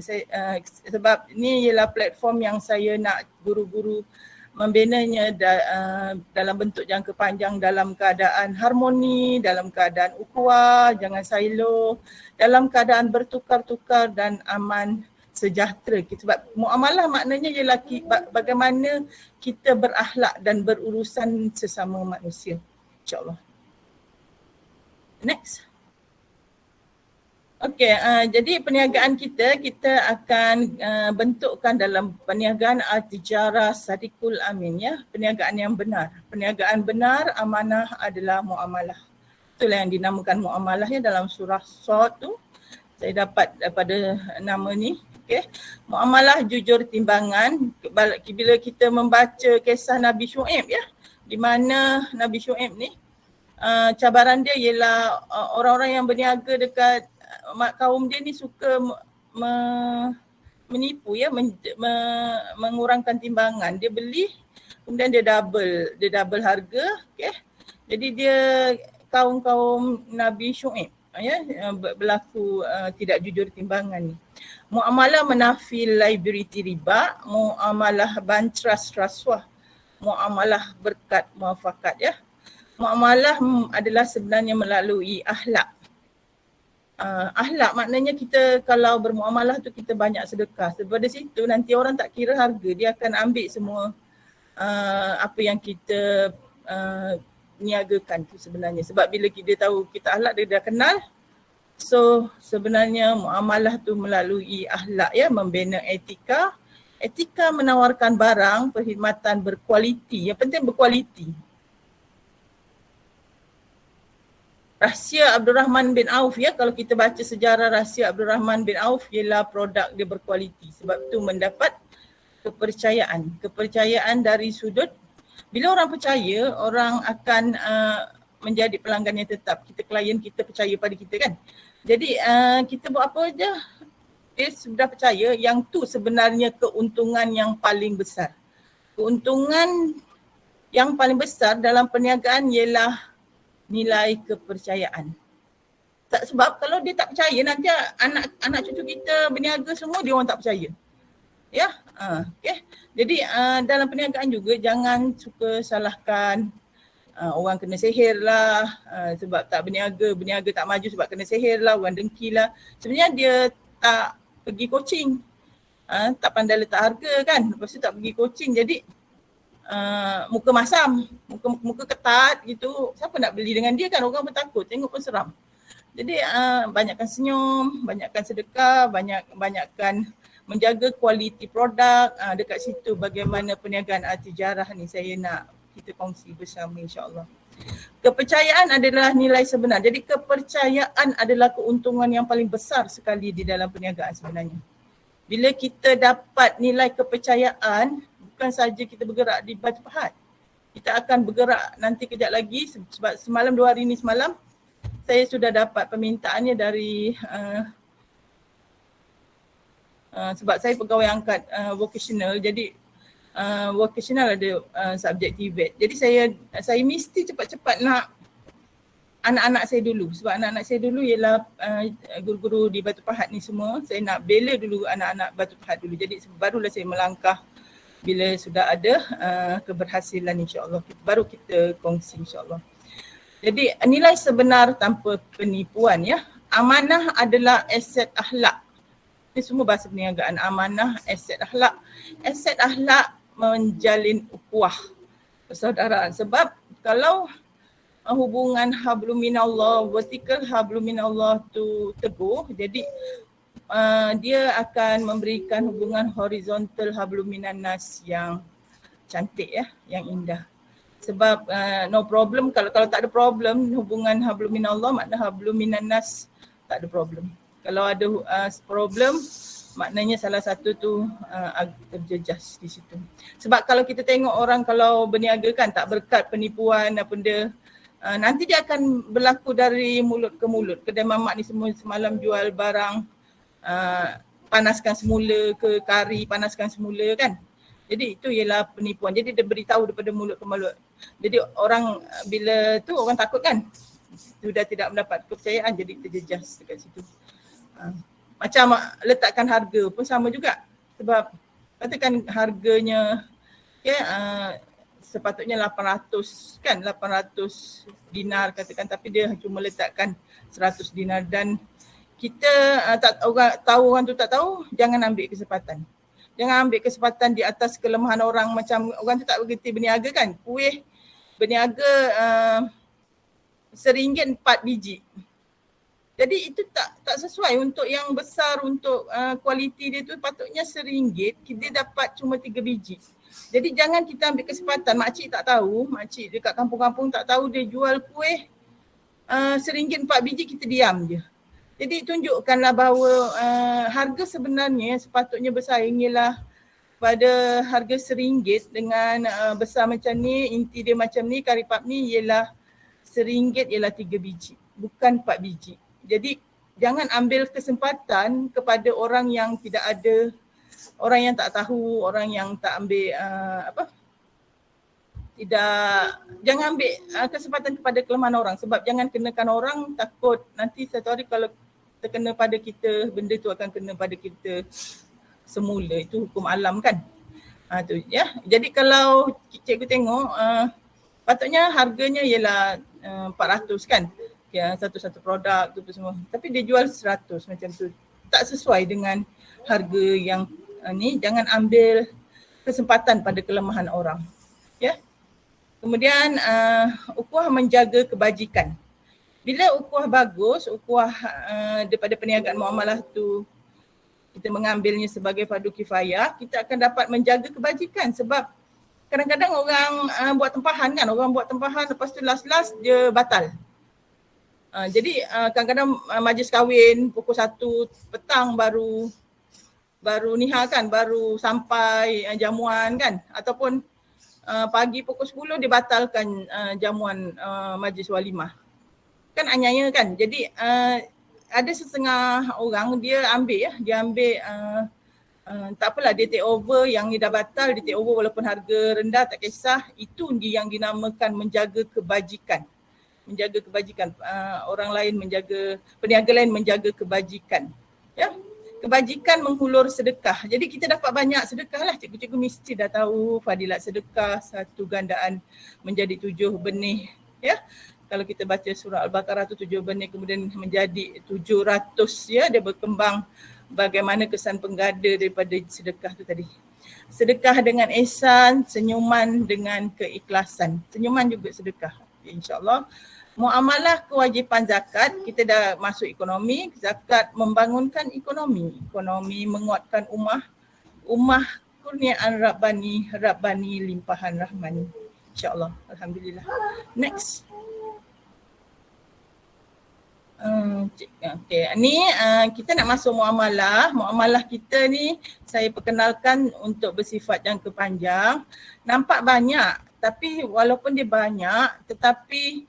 Sebab ni ialah platform yang saya nak guru-guru membinanya dalam bentuk jangka panjang, dalam keadaan harmoni, dalam keadaan ukhuwah, jangan silo, dalam keadaan bertukar-tukar dan aman sejahtera. Sebab muamalah maknanya ialah bagaimana kita berakhlak dan berurusan sesama manusia. InsyaAllah. Next. Okey, jadi perniagaan kita akan bentukkan dalam perniagaan Al-Tijarah Sadiqul Amin ya, perniagaan yang benar. Perniagaan benar, amanah adalah muamalah. Itulah yang dinamakan muamalah ya dalam surah Shad tu. Saya dapat daripada nama ni. Okay. Muamalah jujur timbangan. Bila kita membaca kisah Nabi Syuaib ya, di mana Nabi Syuaib ni cabaran dia ialah orang-orang yang berniaga dekat kaum dia ni suka menipu ya, mengurangkan timbangan. Dia beli kemudian dia double harga, okey. Jadi dia kaum Nabi Syuaib ya berlaku tidak jujur timbangan ni. Muamalah menafi liability riba, muamalah bancras rasuah, muamalah berkat muafakat ya. Muamalah adalah sebenarnya melalui akhlak. Akhlak maknanya kita kalau bermuamalah tu kita banyak sedekah. Sebab dari situ nanti orang tak kira harga, dia akan ambil semua apa yang kita niagakan tu sebenarnya. Sebab bila dia tahu kita akhlak, dia dah kenal. So sebenarnya muamalah tu melalui akhlak ya, membina etika. Etika menawarkan barang perkhidmatan berkualiti, yang penting berkualiti. Rahsia Abdul Rahman bin Auf ya, kalau kita baca sejarah Rahsia Abdul Rahman bin Auf ialah produk dia berkualiti. Sebab tu mendapat kepercayaan dari sudut, bila orang percaya, orang akan menjadi pelanggan yang tetap. Klien kita percaya pada kita kan. Jadi kita buat apa aja, dia sudah percaya. Yang tu sebenarnya keuntungan yang paling besar. Keuntungan yang paling besar dalam perniagaan ialah nilai kepercayaan. Sebab kalau dia tak percaya, nanti anak cucu kita berniaga semua dia orang tak percaya. Ya, okay. Jadi dalam perniagaan juga jangan suka salahkan orang kena sihir lah, sebab tak berniaga tak maju sebab kena sihir lah, orang dengki lah. Sebenarnya dia tak pergi coaching, tak pandai letak harga kan, lepas tu tak pergi coaching, jadi muka masam, muka ketat gitu, siapa nak beli dengan dia kan, orang pun takut, tengok pun seram. Jadi banyakkan senyum, banyakkan sedekah, banyakkan menjaga kualiti produk. Dekat situ bagaimana perniagaan Al-Tijarah ni saya nak kita kongsi bersama insya-Allah. Kepercayaan adalah nilai sebenar. Jadi kepercayaan adalah keuntungan yang paling besar sekali di dalam perniagaan sebenarnya. Bila kita dapat nilai kepercayaan, bukan saja kita bergerak di Batu Pahat. Kita akan bergerak nanti kejap lagi, sebab semalam 2 hari ni semalam saya sudah dapat permintaannya dari sebab saya pegawai angkat vocational, jadi vocational ada subjek TVET. Jadi saya mesti cepat-cepat nak anak-anak saya dulu, sebab anak-anak saya dulu ialah guru-guru di Batu Pahat ni semua. Saya nak bela dulu anak-anak Batu Pahat dulu. Jadi barulah saya melangkah bila sudah ada keberhasilan insya-Allah, baru kita kongsi insya-Allah. Jadi nilai sebenar tanpa penipuan ya. Amanah adalah aset akhlak. Ini semua bahasa perniagaan. Amanah, aset akhlak. Aset akhlak menjalin ukhuwah persaudaraan. Sebab kalau hubungan hablum minallah, vertikal hablum minallah tu teguh, jadi dia akan memberikan hubungan horizontal hablum minannas yang cantik ya, yang indah. Sebab no problem, kalau tak ada problem hubungan hablum minallah makna hablum minannas, tak ada problem. Kalau ada problem maknanya salah satu tu terjejas di situ. Sebab kalau kita tengok orang kalau berniaga kan tak berkat penipuan apa benda, nanti dia akan berlaku dari mulut ke mulut. Kedai mamak ni semua semalam jual barang panaskan semula ke kari, panaskan semula kan. Jadi itu ialah penipuan. Jadi dia beritahu daripada mulut ke mulut. Jadi orang bila tu orang takut kan. Sudah tidak mendapat kepercayaan jadi terjejas dekat situ. Macam letakkan harga pun sama juga. Sebab katakan harganya sepatutnya 800 kan, 800 dinar katakan, tapi dia cuma letakkan 100 dinar dan kita orang tu tak tahu, jangan ambil kesempatan. Jangan ambil kesempatan di atas kelemahan orang, macam orang tu tak bergerti berniaga kan. Kuih berniaga RM1 4 biji. Jadi itu tak sesuai untuk yang besar, untuk kualiti dia tu patutnya RM1, kita dapat cuma 3 biji. Jadi jangan kita ambil kesempatan. Makcik tak tahu, makcik dekat kampung-kampung tak tahu dia jual kuih RM1 4 biji, kita diam je. Jadi tunjukkanlah bahawa harga sebenarnya sepatutnya bersaing ialah pada harga RM1 dengan besar macam ni, inti dia macam ni, kari pap ni ialah RM1 ialah 3 biji, bukan 4 biji. Jadi jangan ambil kesempatan kepada orang yang tidak ada, orang yang tak tahu, orang yang tak ambil jangan ambil kesempatan kepada kelemahan orang, sebab jangan kenakan orang, takut nanti satu hari kalau terkena pada kita, benda tu akan kena pada kita semula. Itu hukum alam kan. Tu ya. Jadi kalau cikgu tengok patutnya harganya ialah 400 kan. Ya, satu-satu produk tu semua. Tapi dia jual 100 macam tu. Tak sesuai dengan harga yang ni. Jangan ambil kesempatan pada kelemahan orang. Ya. Kemudian ukhuwah menjaga kebajikan. Bila ukhuwah bagus, ukhuwah daripada perniagaan muamalah tu kita mengambilnya sebagai fardu kifayah, kita akan dapat menjaga kebajikan. Sebab kadang-kadang orang buat tempahan kan, orang buat tempahan lepas tu last dia batal. Jadi kadang-kadang majlis kahwin pukul 1 petang baru nihah kan, baru sampai jamuan kan, ataupun pagi pukul 10 dibatalkan jamuan majlis walimah. Kan anyaya kan. Jadi ada setengah orang dia ambil tak apalah, dia take over, yang ni dah batal dia take over walaupun harga rendah tak kisah. Itu yang dinamakan menjaga kebajikan. Menjaga kebajikan, orang lain menjaga, peniaga lain menjaga kebajikan. Ya. Kebajikan menghulur sedekah. Jadi kita dapat banyak sedekah lah. Cikgu-cikgu mesti dah tahu fadilat sedekah, 1 gandaan menjadi 7 benih. Ya. Kalau kita baca surah Al-Baqarah tu 7 benih kemudian menjadi 700, ya, dia berkembang bagaimana kesan penggada daripada sedekah tu tadi. Sedekah dengan ihsan, senyuman dengan keikhlasan. Senyuman juga sedekah, insya-Allah. Muamalah kewajipan zakat, kita dah masuk ekonomi, zakat membangunkan ekonomi menguatkan ummah kurniaan Rabbani limpahan rahmani. Insya-Allah, alhamdulillah. Next. Okay. Ni kita nak masuk muamalah. Muamalah kita ni saya perkenalkan untuk bersifat jangka panjang. Nampak banyak, tapi walaupun dia banyak tetapi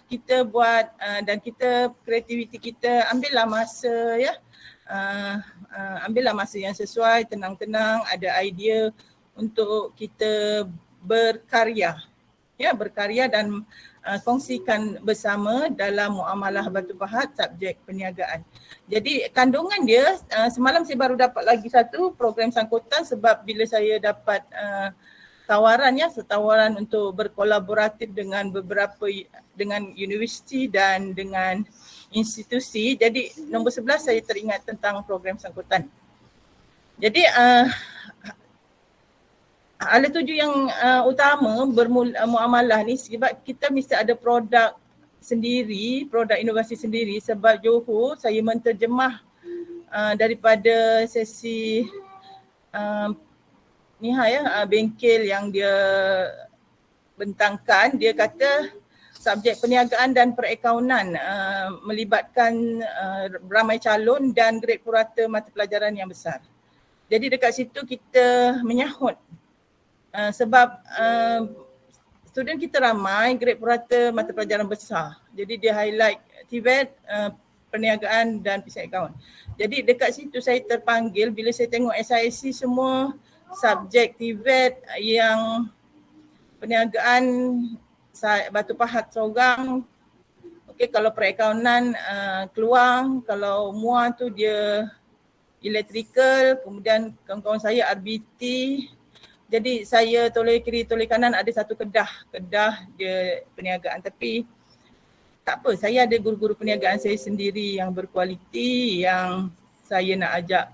kita buat dan kita kreativiti kita, ambillah masa ya. Ambillah masa yang sesuai, tenang-tenang, ada idea untuk kita berkarya. Ya, berkarya dan kongsikan bersama dalam muamalah batu pahat subjek perniagaan. Jadi kandungan dia, semalam saya baru dapat lagi satu program sangkutan sebab bila saya dapat tawaran untuk berkolaboratif dengan dengan universiti dan dengan institusi. Jadi nombor 11 saya teringat tentang program sangkutan. Jadi alat tuju yang utama muamalah ni sebab kita mesti ada produk sendiri, produk inovasi sendiri. Sebab Johor saya menterjemah daripada sesi bengkel yang dia bentangkan, dia kata subjek perniagaan dan perakaunan melibatkan ramai calon dan grade purata mata pelajaran yang besar. Jadi dekat situ kita menyahut sebab student kita ramai, grade purata mata pelajaran besar. Jadi dia highlight TVET, perniagaan dan pisang akaun. Jadi dekat situ saya terpanggil bila saya tengok SIC semua subjek TVET yang perniagaan Batu Pahat seorang. Okey, kalau perakaunan Keluang, kalau MUA tu dia electrical, kemudian kawan-kawan saya RBT. Jadi saya toleh kiri toleh kanan ada satu kedah dia perniagaan, tapi tak apa, saya ada guru-guru perniagaan saya sendiri yang berkualiti yang saya nak ajak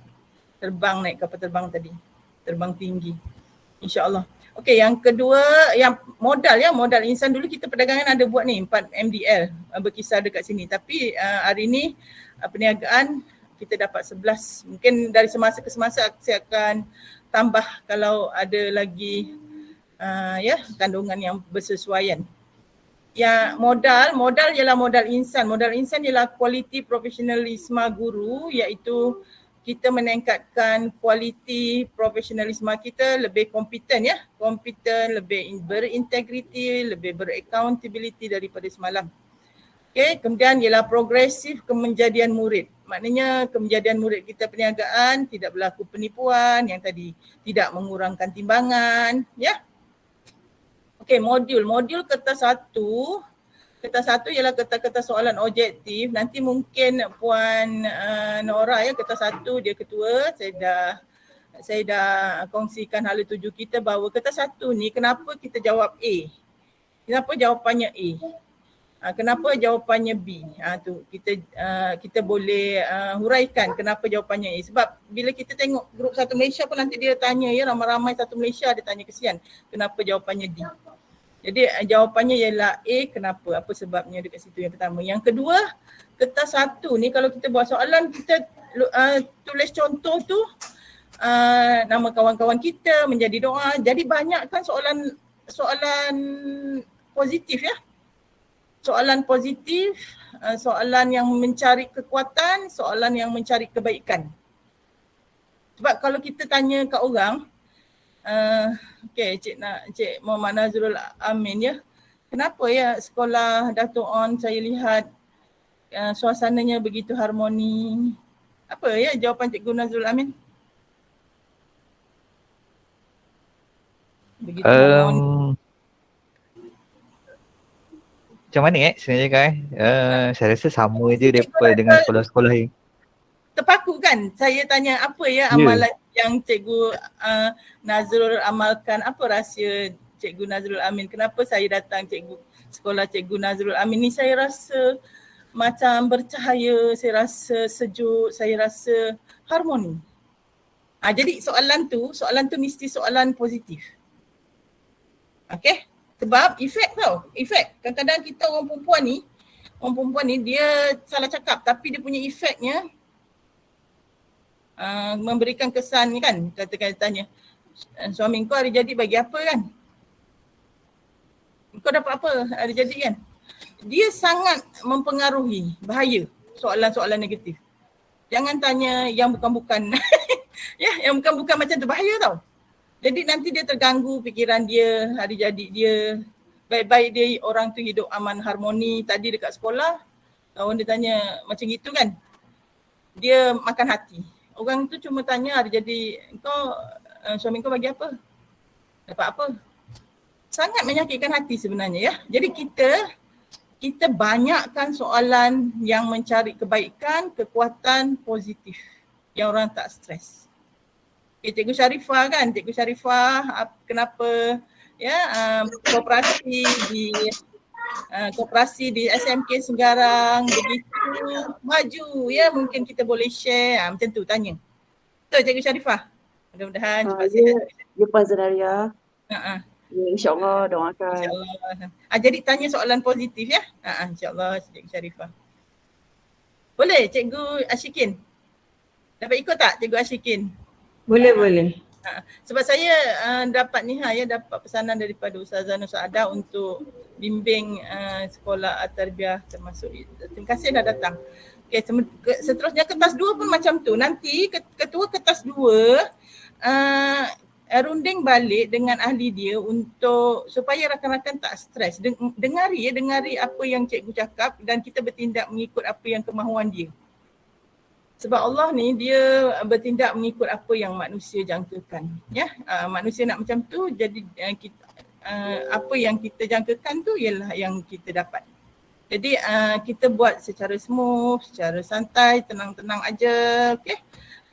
terbang naik kapal terbang tadi, terbang tinggi. InsyaAllah. Okey, yang kedua yang modal insan dulu kita perdagangan ada buat ni 4 MDL berkisar dekat sini, tapi hari ni perniagaan kita dapat 11. Mungkin dari semasa ke semasa saya akan tambah kalau ada lagi kandungan yang bersesuaian. Ya, modal ialah modal insan. Modal insan ialah kualiti profesionalisme guru, iaitu kita meningkatkan kualiti profesionalisme kita lebih kompeten lebih berintegriti, lebih beraccountability daripada semalam. Okay, kemudian ialah progresif kemenjadian murid. Maknanya kemenjadian murid kita perniagaan tidak berlaku penipuan yang tadi, tidak mengurangkan timbangan, ya. Okey, modul kertas satu ialah kertas soalan objektif. Nanti mungkin Puan Nora kertas satu dia ketua, saya dah kongsikan hala tuju kita bahawa kertas satu ni kenapa kita jawab A? Kenapa jawapannya A? Kenapa jawapannya B? Tu kita boleh huraikan kenapa jawapannya A. Sebab bila kita tengok grup Satu Malaysia pun nanti dia tanya ramai-ramai Satu Malaysia dia tanya kesian kenapa jawapannya D. Jadi jawapannya ialah A, kenapa? Apa sebabnya dekat situ yang pertama. Yang kedua, kertas satu ni kalau kita buat soalan kita tulis contoh tu nama kawan-kawan kita, menjadi doa. Jadi banyakkan soalan positif ya. Soalan positif, soalan yang mencari kekuatan, soalan yang mencari kebaikan. Sebab kalau kita tanya kat orang, Cik Muhammad Nazrul Amin ya, kenapa ya sekolah Dato' On saya lihat suasananya begitu harmoni? Apa ya jawapan Cikgu Nazrul Amin? Begitu harmoni. Macam mana sebenarnya kan? Saya rasa sama je daripada dengan sekolah-sekolah lain. Terpaku kan? Saya tanya apa ya amalan yang Cikgu Nazrul amalkan, apa rahsia Cikgu Nazrul Amin? Kenapa saya datang sekolah Cikgu Nazrul Amin ni saya rasa macam bercahaya, saya rasa sejuk, saya rasa harmoni. Jadi soalan tu mesti soalan positif. Okey? Sebab efek tau, efek. Kadang-kadang kita orang perempuan ni dia salah cakap tapi dia punya efeknya memberikan kesan ni kan, katakan tanya suami kau hari jadi bagi apa kan, kau dapat apa hari jadi kan, dia sangat mempengaruhi, bahaya soalan-soalan negatif. Jangan tanya yang bukan-bukan ya, yang bukan-bukan macam tu bahaya tau. Jadi nanti dia terganggu fikiran dia, hari jadi dia, baik-baik dia orang tu hidup aman harmoni. Tadi dekat sekolah kawan dia tanya macam gitu kan, dia makan hati. Orang tu cuma tanya hari jadi kau, suami kau bagi apa? Dapat apa? Sangat menyakitkan hati sebenarnya ya. Jadi kita banyakkan soalan yang mencari kebaikan, kekuatan positif yang orang tak stres. Cikgu Sharifah kan, Cikgu Sharifah kenapa ya koperasi di SMK Senggarang begitu maju ya, mungkin kita boleh share macam tu tanya. Betul Cikgu Sharifah? Mudah-mudahan cepat sihat. Ya Puan Zanaria. Ya, InsyaAllah doakan. InsyaAllah. Jadi tanya soalan positif ya. InsyaAllah Cikgu Sharifah. Boleh Cikgu Ashikin? Dapat ikut tak Cikgu Ashikin? Boleh. Sebab saya dapat dapat pesanan daripada Ustazah Nur Saadah untuk bimbing sekolah At-Tarbiyah termasuk. Terima kasih dah datang. Okay, seterusnya kertas 2 pun macam tu. Nanti ketua kertas 2 runding balik dengan ahli dia untuk supaya rakan-rakan tak stres. Dengari apa yang cikgu cakap dan kita bertindak mengikut apa yang kemahuan dia. Sebab Allah ni dia bertindak mengikut apa yang manusia jangkakan. Ya, manusia nak macam tu, jadi apa yang kita jangkakan tu ialah yang kita dapat. Jadi kita buat secara smooth, secara santai, tenang-tenang aja, okey.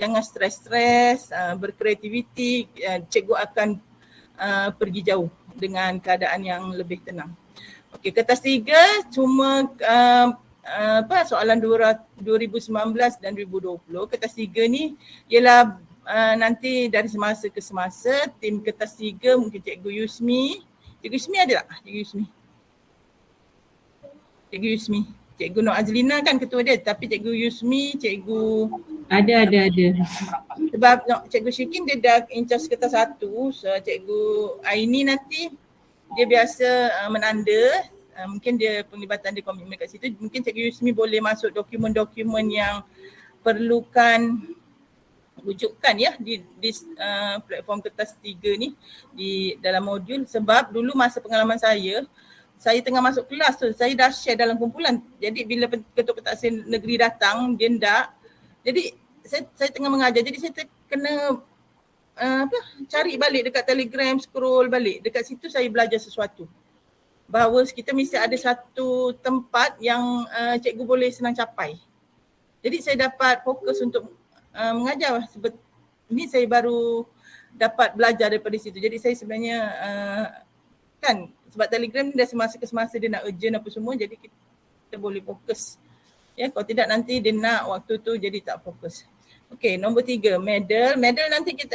Jangan stres-stres, berkreativiti, cikgu akan pergi jauh dengan keadaan yang lebih tenang. Okey, kertas 3 cuma soalan 2019 dan 2020. Kertas 3 ni ialah nanti dari semasa ke semasa, tim kertas 3 mungkin Cikgu Yusmi. Cikgu Yusmi ada tak? Cikgu Yusmi. Cikgu Nur Azlina kan ketua dia, tapi Cikgu Yusmi, Cikgu ada. Sebab Cikgu Syikin dia dah in charge kertas 1, so Cikgu Aini nanti dia biasa menanda. Mungkin dia penglibatan dia komitmen kat situ. Mungkin Cikgu Yusmi boleh masuk dokumen-dokumen yang perlukan rujukan ya di platform kertas 3 ni di dalam modul. Sebab dulu masa pengalaman saya tengah masuk kelas tu, saya dah share dalam kumpulan. Jadi bila ketua pentadbiran negeri datang, dia ndak. Jadi saya tengah mengajar, jadi saya kena cari balik dekat Telegram, scroll balik. Dekat situ saya belajar sesuatu. Bahawa kita mesti ada satu tempat yang cikgu boleh senang capai. Jadi saya dapat fokus untuk mengajar. Sebab ni saya baru dapat belajar daripada situ. Jadi saya sebenarnya kan sebab Telegram ni dah semasa ke semasa dia nak urgent apa semua, jadi kita boleh fokus. Ya, kalau tidak nanti dia nak waktu tu jadi tak fokus. Okey, nombor 3, medal. Medal nanti kita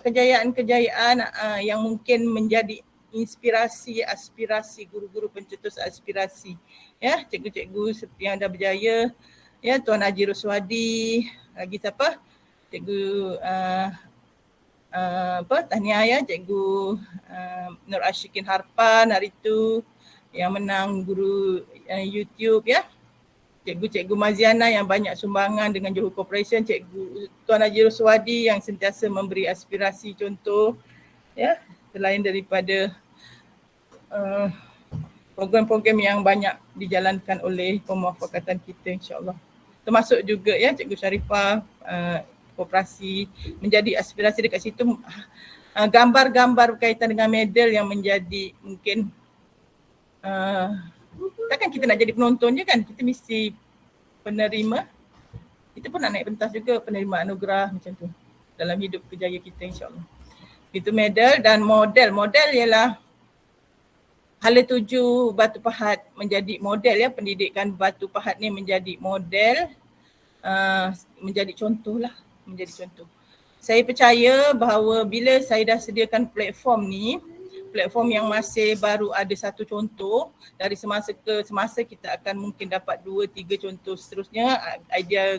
kejayaan-kejayaan yang mungkin menjadi inspirasi, aspirasi guru-guru pencetus aspirasi. Ya, cikgu-cikgu yang dah berjaya. Ya, Tuan Haji Roswadi, lagi siapa? Cikgu tahniah ya, Cikgu Nur Ashikin Harpan hari tu yang menang guru YouTube ya. Cikgu-cikgu Maziana yang banyak sumbangan dengan Johor Corporation, Cikgu Tuan Haji Roswadi yang sentiasa memberi aspirasi contoh ya. Selain daripada program-program yang banyak dijalankan oleh pemuafakatan kita insya-Allah. Termasuk juga ya Cikgu Sharifah koperasi menjadi aspirasi dekat situ, gambar-gambar berkaitan dengan medal yang menjadi mungkin takkan kita nak jadi penonton je kan, kita mesti penerima. Kita pun nak naik pentas juga, penerima anugerah macam tu dalam hidup kerjaya kita insya-Allah. Itu medal. Dan model. Model ialah Hala Tuju Batu Pahat menjadi model ya, pendidikan Batu Pahat ni menjadi model, menjadi contoh lah, menjadi contoh. Saya percaya bahawa bila saya dah sediakan platform ni, platform yang masih baru ada satu contoh, dari semasa ke semasa kita akan mungkin dapat 2-3 contoh seterusnya. Idea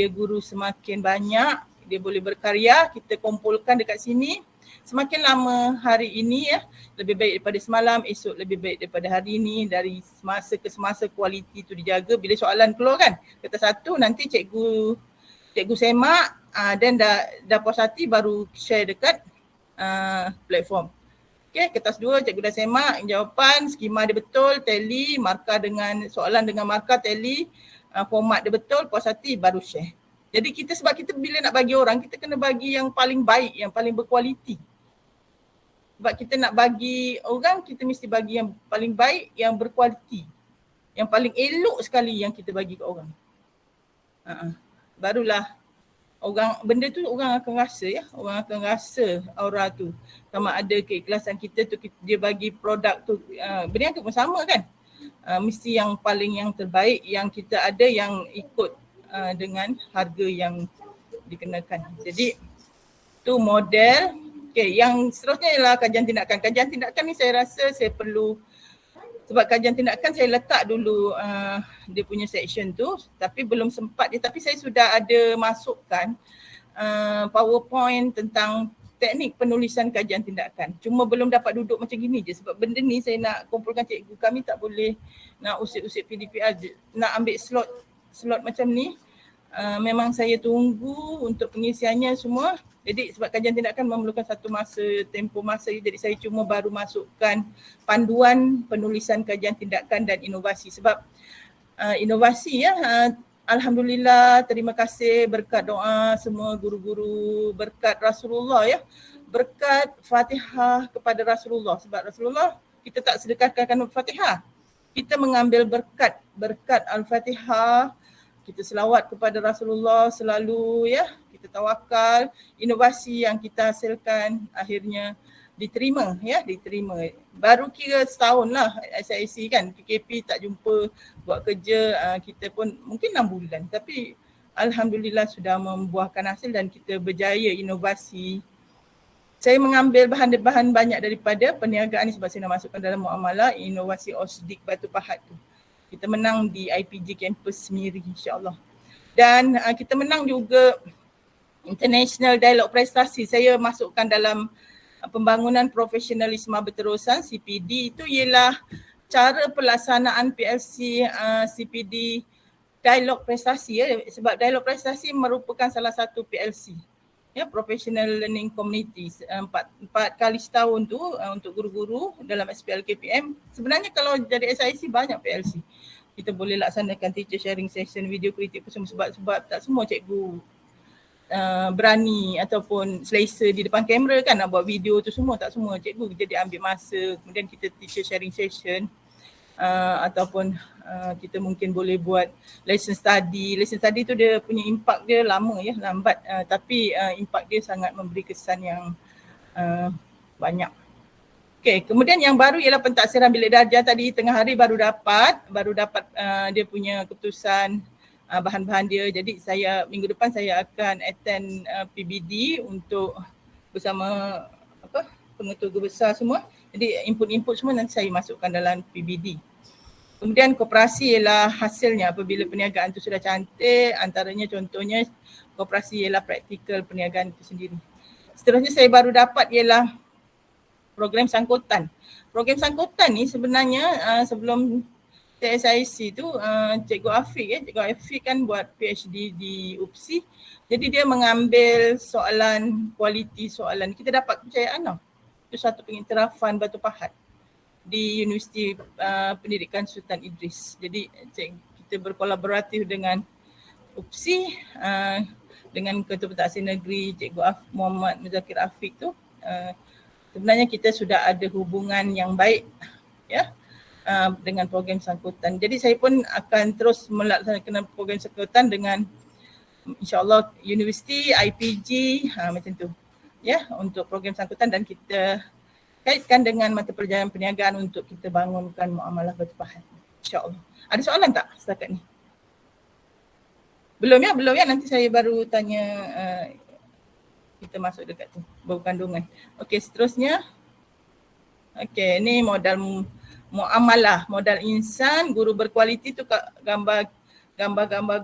guru semakin banyak, dia boleh berkarya, kita kumpulkan dekat sini. Semakin lama hari ini ya, lebih baik daripada semalam, esok lebih baik daripada hari ini. Dari semasa ke semasa kualiti tu dijaga. Bila soalan keluar kan, kertas 1 nanti cikgu semak dan dah puas hati baru share dekat platform. Okay, kertas 2 cikgu dah semak jawapan, skema dia betul, tally, markah dengan soalan dengan markah, tally, format dia betul, puas hati baru share. Jadi sebab kita bila nak bagi orang, kita kena bagi yang paling baik, yang paling berkualiti. Sebab kita nak bagi orang, kita mesti bagi yang paling baik, yang berkualiti. Yang paling elok sekali yang kita bagi ke orang. Barulah benda tu orang akan rasa ya, orang akan rasa aura tu. Sama ada keikhlasan kita tu, dia bagi produk tu, berniaga pun sama kan. Mesti yang paling yang terbaik yang kita ada, yang ikut dengan harga yang dikenakan. Jadi tu model. Okay, yang seterusnya ialah kajian tindakan. Kajian tindakan ni saya rasa saya perlu, sebab kajian tindakan saya letak dulu dia punya section tu, tapi belum sempat dia, tapi saya sudah ada masukkan PowerPoint tentang teknik penulisan kajian tindakan. Cuma belum dapat duduk macam gini je sebab benda ni saya nak kumpulkan cikgu. Kami tak boleh nak usik-usik PDPR je. Nak ambil slot macam ni. Memang saya tunggu untuk pengisiannya semua. Jadi sebab kajian tindakan memerlukan satu tempoh masa, jadi saya cuma baru masukkan panduan penulisan kajian tindakan dan inovasi. Sebab inovasi ya, alhamdulillah, terima kasih berkat doa semua guru-guru, berkat Rasulullah ya. Berkat Fatihah kepada Rasulullah. Sebab Rasulullah kita tak sedekahkan Fatihah. Kita mengambil berkat Al-Fatihah. Kita selawat kepada Rasulullah selalu ya, kita tawakal, inovasi yang kita hasilkan akhirnya diterima. Baru kira setahun lah SIC kan, PKP tak jumpa buat kerja, kita pun mungkin 6 bulan tapi alhamdulillah sudah membuahkan hasil dan kita berjaya inovasi. Saya mengambil bahan-bahan banyak daripada perniagaan ni sebab saya nak masukkan dalam muamalah inovasi OSDIK Batu Pahat tu. Kita menang di IPG Campus Semiri insyaAllah. Dan kita menang juga International Dialog Prestasi. Saya masukkan dalam pembangunan profesionalisme berterusan CPD, itu ialah cara pelaksanaan PLC CPD Dialog Prestasi ya. Sebab Dialog Prestasi merupakan salah satu PLC. Ya, Professional Learning Communities, 4 kali setahun tu untuk guru-guru dalam SPL KPM. Sebenarnya kalau jadi SIC banyak PLC. Kita boleh laksanakan teacher sharing session, video kritik apa semua sebab tak semua cikgu berani ataupun selesa di depan kamera kan nak buat video tu semua, tak semua cikgu jadi ambil masa, kemudian kita teacher sharing session. Ataupun kita mungkin boleh buat lesson study tu dia punya impak dia lama ya, lambat tapi impak dia sangat memberi kesan yang banyak. Okay, kemudian yang baru ialah pentaksiran bilik darjah tadi tengah hari baru dapat dia punya keputusan bahan-bahan dia. Jadi saya minggu depan saya akan attend PBD untuk bersama pengetua besar semua. Jadi input-input semua nanti saya masukkan dalam PBD. Kemudian koperasi ialah hasilnya apabila perniagaan itu sudah cantik, antaranya contohnya koperasi ialah praktikal perniagaan itu sendiri. Seterusnya saya baru dapat ialah program sangkutan. Program sangkutan ni sebenarnya sebelum TSIC tu Cikgu Afiq kan buat PhD di UPSI. Jadi dia mengambil soalan, kualiti soalan. Kita dapat kepercayaan tau. Itu satu pengiktirafan Batu Pahat di Universiti Pendidikan Sultan Idris. Jadi kita berkolaboratif dengan UPSI, dengan Ketua Pentaksir Negeri Cikgu Muhammad Muzakir Afiq tu. Sebenarnya kita sudah ada hubungan yang baik ya dengan program sangkutan. Jadi saya pun akan terus melaksanakan program sangkutan dengan insyaAllah universiti, IPG macam tu. Ya, untuk program sangkutan dan kita kaitkan dengan mata pelajaran perniagaan untuk kita bangunkan muamalah Batu Pahat. InsyaAllah. Ada soalan tak setakat ni? Belum ya, nanti saya baru tanya kita masuk dekat tu, bau kandungan. Okey, seterusnya. Okey, ni modal muamalah, modal insan, guru berkualiti tu gambar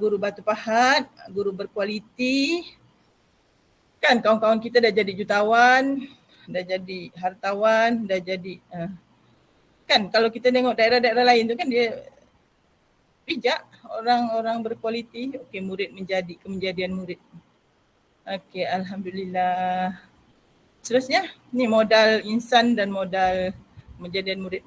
guru Batu Pahat, guru berkualiti. Kan kawan-kawan kita dah jadi jutawan, dah jadi hartawan, dah jadi kan kalau kita tengok daerah-daerah lain tu kan dia bijak, orang-orang berkualiti. Okey, murid kemenjadian murid. Okey, alhamdulillah. Seterusnya ni modal insan dan modal kemenjadian murid,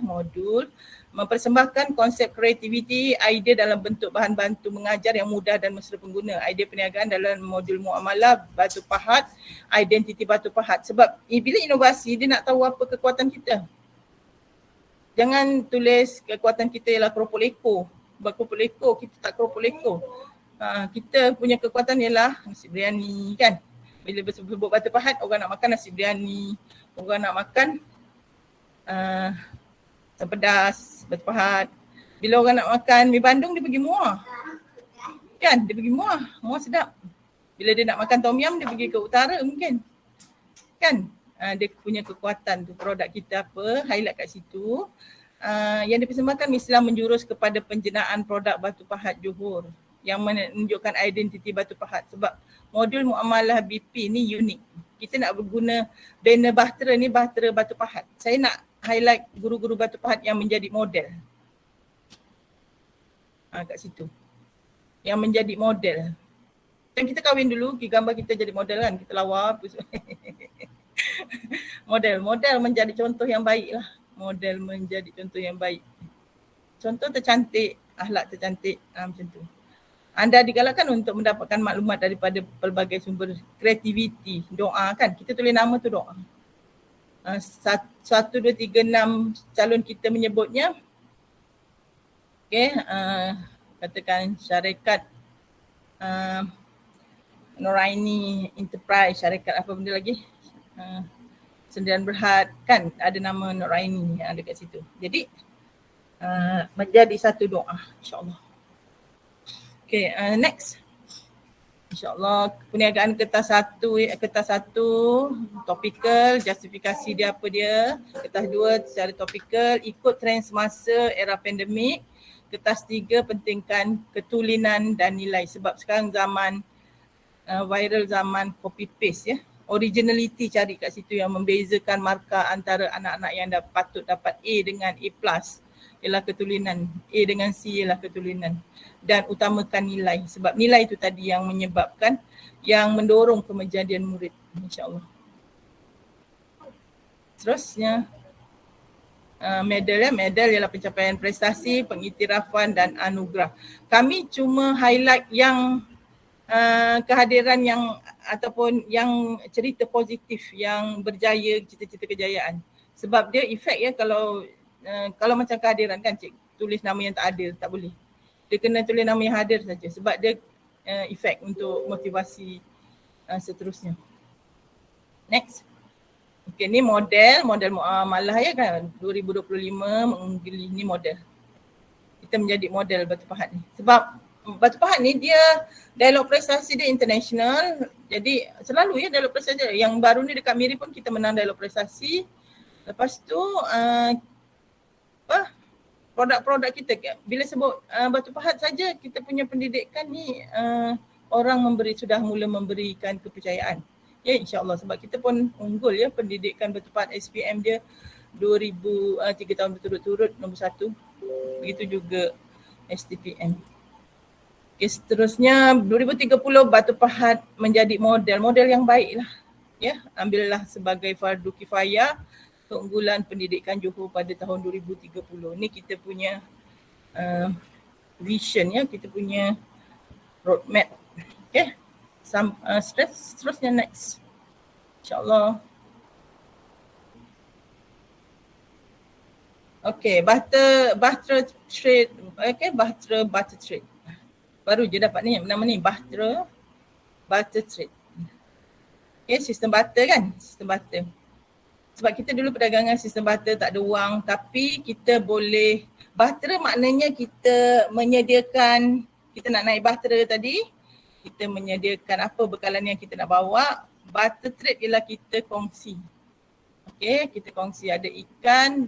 modul mempersembahkan konsep kreativiti, idea dalam bentuk bahan bantu mengajar yang mudah dan mesra pengguna. Idea perniagaan dalam modul muamalah Batu Pahat, identiti Batu Pahat. Sebab bila inovasi dia nak tahu apa kekuatan kita. Jangan tulis kekuatan kita ialah keropok leko. Sebab keropok leko kita tak keropok leko. Kita punya kekuatan ialah nasi biryani kan. Bila bersebut Batu Pahat, orang nak makan nasi biryani, orang nak makan pedas, Batu Pahat. Bila orang nak makan mi Bandung dia pergi Muar. Kan, dia pergi Muar sedap. Bila dia nak makan tom yum dia pergi ke utara mungkin. Kan, dia punya kekuatan tu, produk kita apa, highlight kat situ. Yang dipersembahkan Islam menjurus kepada penjenaan produk Batu Pahat Johor. yang menunjukkan identiti Batu Pahat sebab modul muamalah BP ni unik. Kita nak berguna banner bahtera ni bahtera Batu Pahat. Saya nak highlight guru-guru Batu Pahat yang menjadi model. Kat situ. Yang menjadi model. Dan kita kahwin dulu, gambar kita jadi model kan. Kita lawa apa model menjadi contoh yang baik lah. Model menjadi contoh yang baik. Contoh tercantik, akhlak tercantik, macam tu. Anda digalakkan untuk mendapatkan maklumat daripada pelbagai sumber kreativiti, doa kan. Kita tulis nama tu doa. 1, 2, 3, 6 calon kita menyebutnya. Okay, katakan syarikat Nuraini Enterprise, syarikat apa benda lagi? Sendirian Berhad kan ada nama Nuraini yang ada kat situ. Jadi menjadi satu doa insya-Allah. Okay, next. InsyaAllah perniagaan kertas satu, topikal, justifikasi dia apa dia. Kertas 2 secara topikal, ikut trend semasa era pandemik. Kertas 3, pentingkan ketulinan dan nilai sebab sekarang zaman viral, zaman copy paste ya. Originality cari kat situ yang membezakan markah antara anak-anak yang patut dapat A dengan A+. Ialah ketulinan, A dengan C ialah ketulinan dan utamakan nilai sebab nilai itu tadi yang menyebabkan, yang mendorong kemejadian murid insya-Allah. Terusnya medal ialah pencapaian prestasi, pengiktirafan dan anugerah. Kami cuma highlight yang kehadiran yang ataupun yang cerita positif yang berjaya, cita-cita kejayaan. Sebab dia efek ya, kalau macam kehadiran kan cik tulis nama yang tak ada, tak boleh. Dia kena tulis nama yang hadir saja sebab dia efek untuk motivasi seterusnya. Next. Okay, ni model muamalah ya kan 2025 mengungguli ni model. Kita menjadi model Batu Pahat ni. Sebab Batu Pahat ni dia dialog prestasi dia international. Jadi selalu ya dialog prestasi dia. Yang baru ni dekat Miri pun kita menang dialog prestasi. Lepas tu produk-produk kita bila sebut Batu Pahat saja kita punya pendidikan ni orang sudah mula memberikan kepercayaan. Ya insya-Allah sebab kita pun unggul ya pendidikan Batu Pahat SPM dia 3 tahun berturut-turut nombor 1. Begitu juga STPM. Okay, seterusnya 2030 Batu Pahat menjadi model yang baiklah. Ya, ambillah sebagai fardu kifayah keunggulan pendidikan Johor pada tahun 2030. Ni kita punya vision ya, kita punya roadmap. Okay. Seterusnya next. InsyaAllah. Okay, Bahtera Trade. Okay, Bahtera Barter Trade. Baru je dapat ni, nama ni Bahtera Barter Trade. Okay, sistem barter kan? Sistem barter. Sebab kita dulu perdagangan sistem barter tak ada wang tapi kita boleh, barter maknanya kita menyediakan, kita nak naik barter tadi, kita menyediakan apa bekalan yang kita nak bawa. Barter trade ialah kita kongsi. Okay, kita kongsi ada ikan,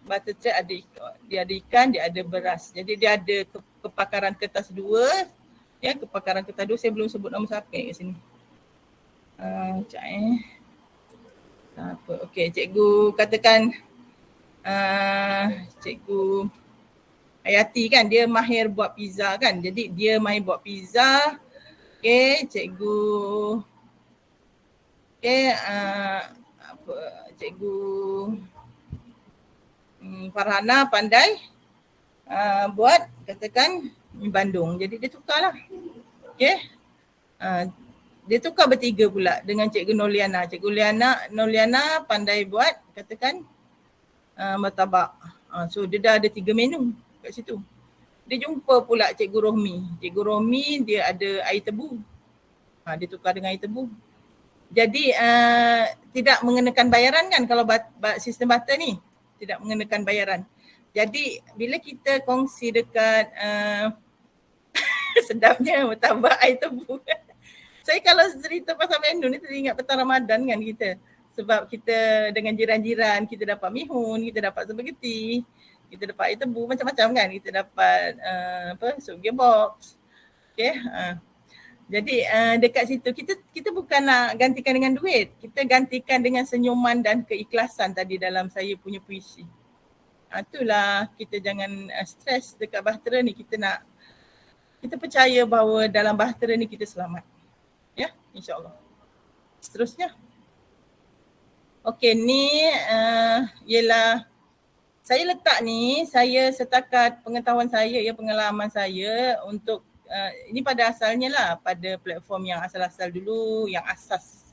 barter trade dia ada ikan, dia ada beras. Jadi dia ada kepakaran kertas 2, ya kepakaran kertas 2, saya belum sebut nama siapa kat sini. Apa? Okey, cikgu katakan cikgu Hayati kan dia mahir buat pizza kan. Jadi dia mahir buat pizza. Okey, cikgu cikgu Farhana pandai buat katakan mi Bandung. Jadi dia tukarlah. Okey. Dia tukar bertiga pula dengan Cikgu Noliana. Cikgu Noliana pandai buat katakan martabak. So dia dah ada 3 menu kat situ. Dia jumpa pula Cikgu Rohmi. Cikgu Rohmi dia ada air tebu. Dia tukar dengan air tebu. Jadi tidak mengenakan bayaran kan kalau sistem barter ni. Tidak mengenakan bayaran. Jadi bila kita kongsi dekat sedapnya martabak air tebu. Saya kalau cerita pasal menu ni teringat petang Ramadan kan kita. Sebab kita dengan jiran-jiran, kita dapat mihun, kita dapat spaghetti, kita dapat air tebu, macam-macam kan. Kita dapat sup gearbox. Okay. Jadi dekat situ kita bukan nak gantikan dengan duit. Kita gantikan dengan senyuman dan keikhlasan tadi dalam saya punya puisi. Itulah kita jangan stres dekat bahtera ni. Kita percaya bahawa dalam bahtera ni kita selamat. Ya, insyaAllah. Seterusnya. Okey, ni ialah saya letak ni, saya setakat pengetahuan saya, pengalaman saya untuk ini pada asalnya lah, pada platform yang asal-asal dulu, yang asas.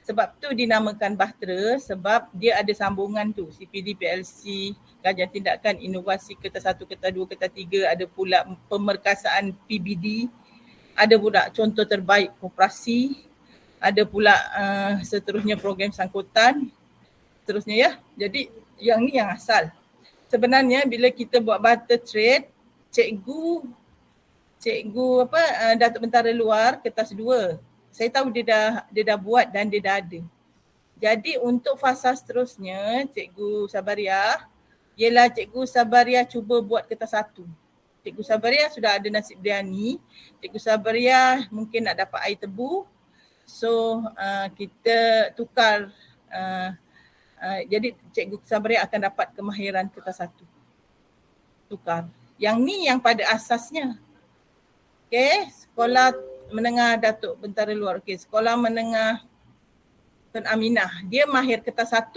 Sebab tu dinamakan bahtera sebab dia ada sambungan tu, CPD, PLC, kajian tindakan, inovasi kertas 1, kertas 2, kertas 3, ada pula pemerkasaan PBD, ada pula contoh terbaik koperasi, ada pula seterusnya program sangkutan, seterusnya ya. Jadi yang ni yang asal. Sebenarnya bila kita buat barter trade, cikgu Datuk Bentara Luar kertas 2. Saya tahu dia dah buat dan dia dah ada. Jadi untuk fasa seterusnya Cikgu Sabaria ialah Cikgu Sabaria cuba buat kertas 1. Cikgu Sabaria sudah ada nasi biryani. Cikgu Sabaria mungkin nak dapat air tebu. So kita tukar jadi Cikgu Sabaria akan dapat kemahiran kertas 1. Tukar. Yang ni yang pada asasnya. Okay, sekolah menengah Datuk Bentara Luar. Okay, sekolah menengah Tun Aminah. Dia mahir kertas 1.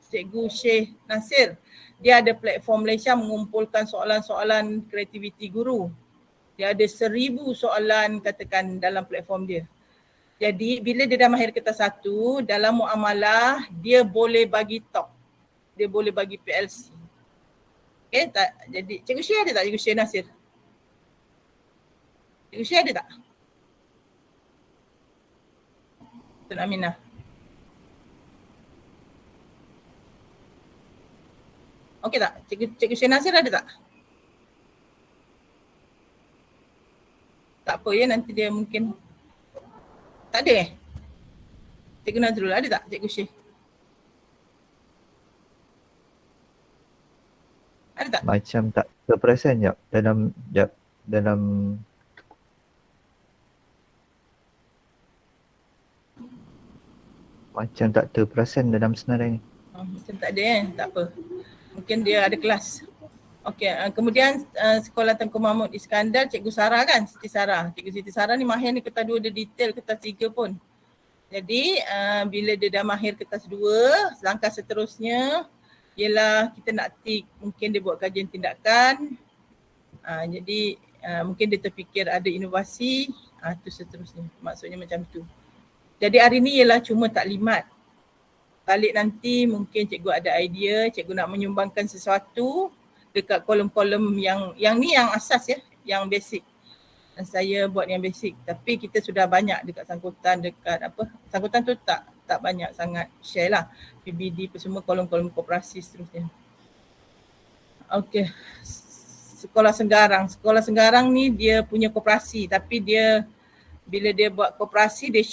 Cikgu Syekh Nasir. Dia ada platform Malaysia mengumpulkan soalan-soalan kreativiti guru. Dia ada 1000 soalan katakan dalam platform dia. Jadi bila dia dah mahir kertas 1, dalam muamalah dia boleh bagi top. Dia boleh bagi PLC. Okay, tak? Jadi Cikgu Syekh ada tak Cikgu Syekh Nasir? Cikgu Syekh ada tak? Tun Aminah. Okey tak? Cikgu Syekh Nasir ada tak? Tak apa ya, nanti dia mungkin tak ada Cikgu Nazrul ada tak Cikgu Syekh? Ada tak? Macam tak terperasan jap dalam macam tak terperasan dalam senarai ni. Macam tak ada tak apa. Mungkin dia ada kelas. Okey, kemudian sekolah Tengku Mahmud Iskandar, Cikgu Sarah kan, Siti Sarah. Cikgu Siti Sarah ni mahir ni kertas 2 dia detail, kertas 3 pun. Jadi bila dia dah mahir kertas 2, langkah seterusnya ialah kita nak tik, mungkin dia buat kajian tindakan. Jadi mungkin dia terfikir ada inovasi, tu seterusnya. Maksudnya macam tu. Jadi hari ni ialah cuma taklimat. Balik nanti mungkin cikgu ada idea, cikgu nak menyumbangkan sesuatu dekat kolom-kolom yang ni yang asas ya, yang basic. Dan saya buat yang basic, tapi kita sudah banyak dekat sangkutan, dekat apa, sangkutan tu tak banyak sangat share lah. PBD semua kolom-kolom koperasi seterusnya. Okey. Sekolah Senggarang ni dia punya koperasi, tapi dia bila dia buat koperasi dia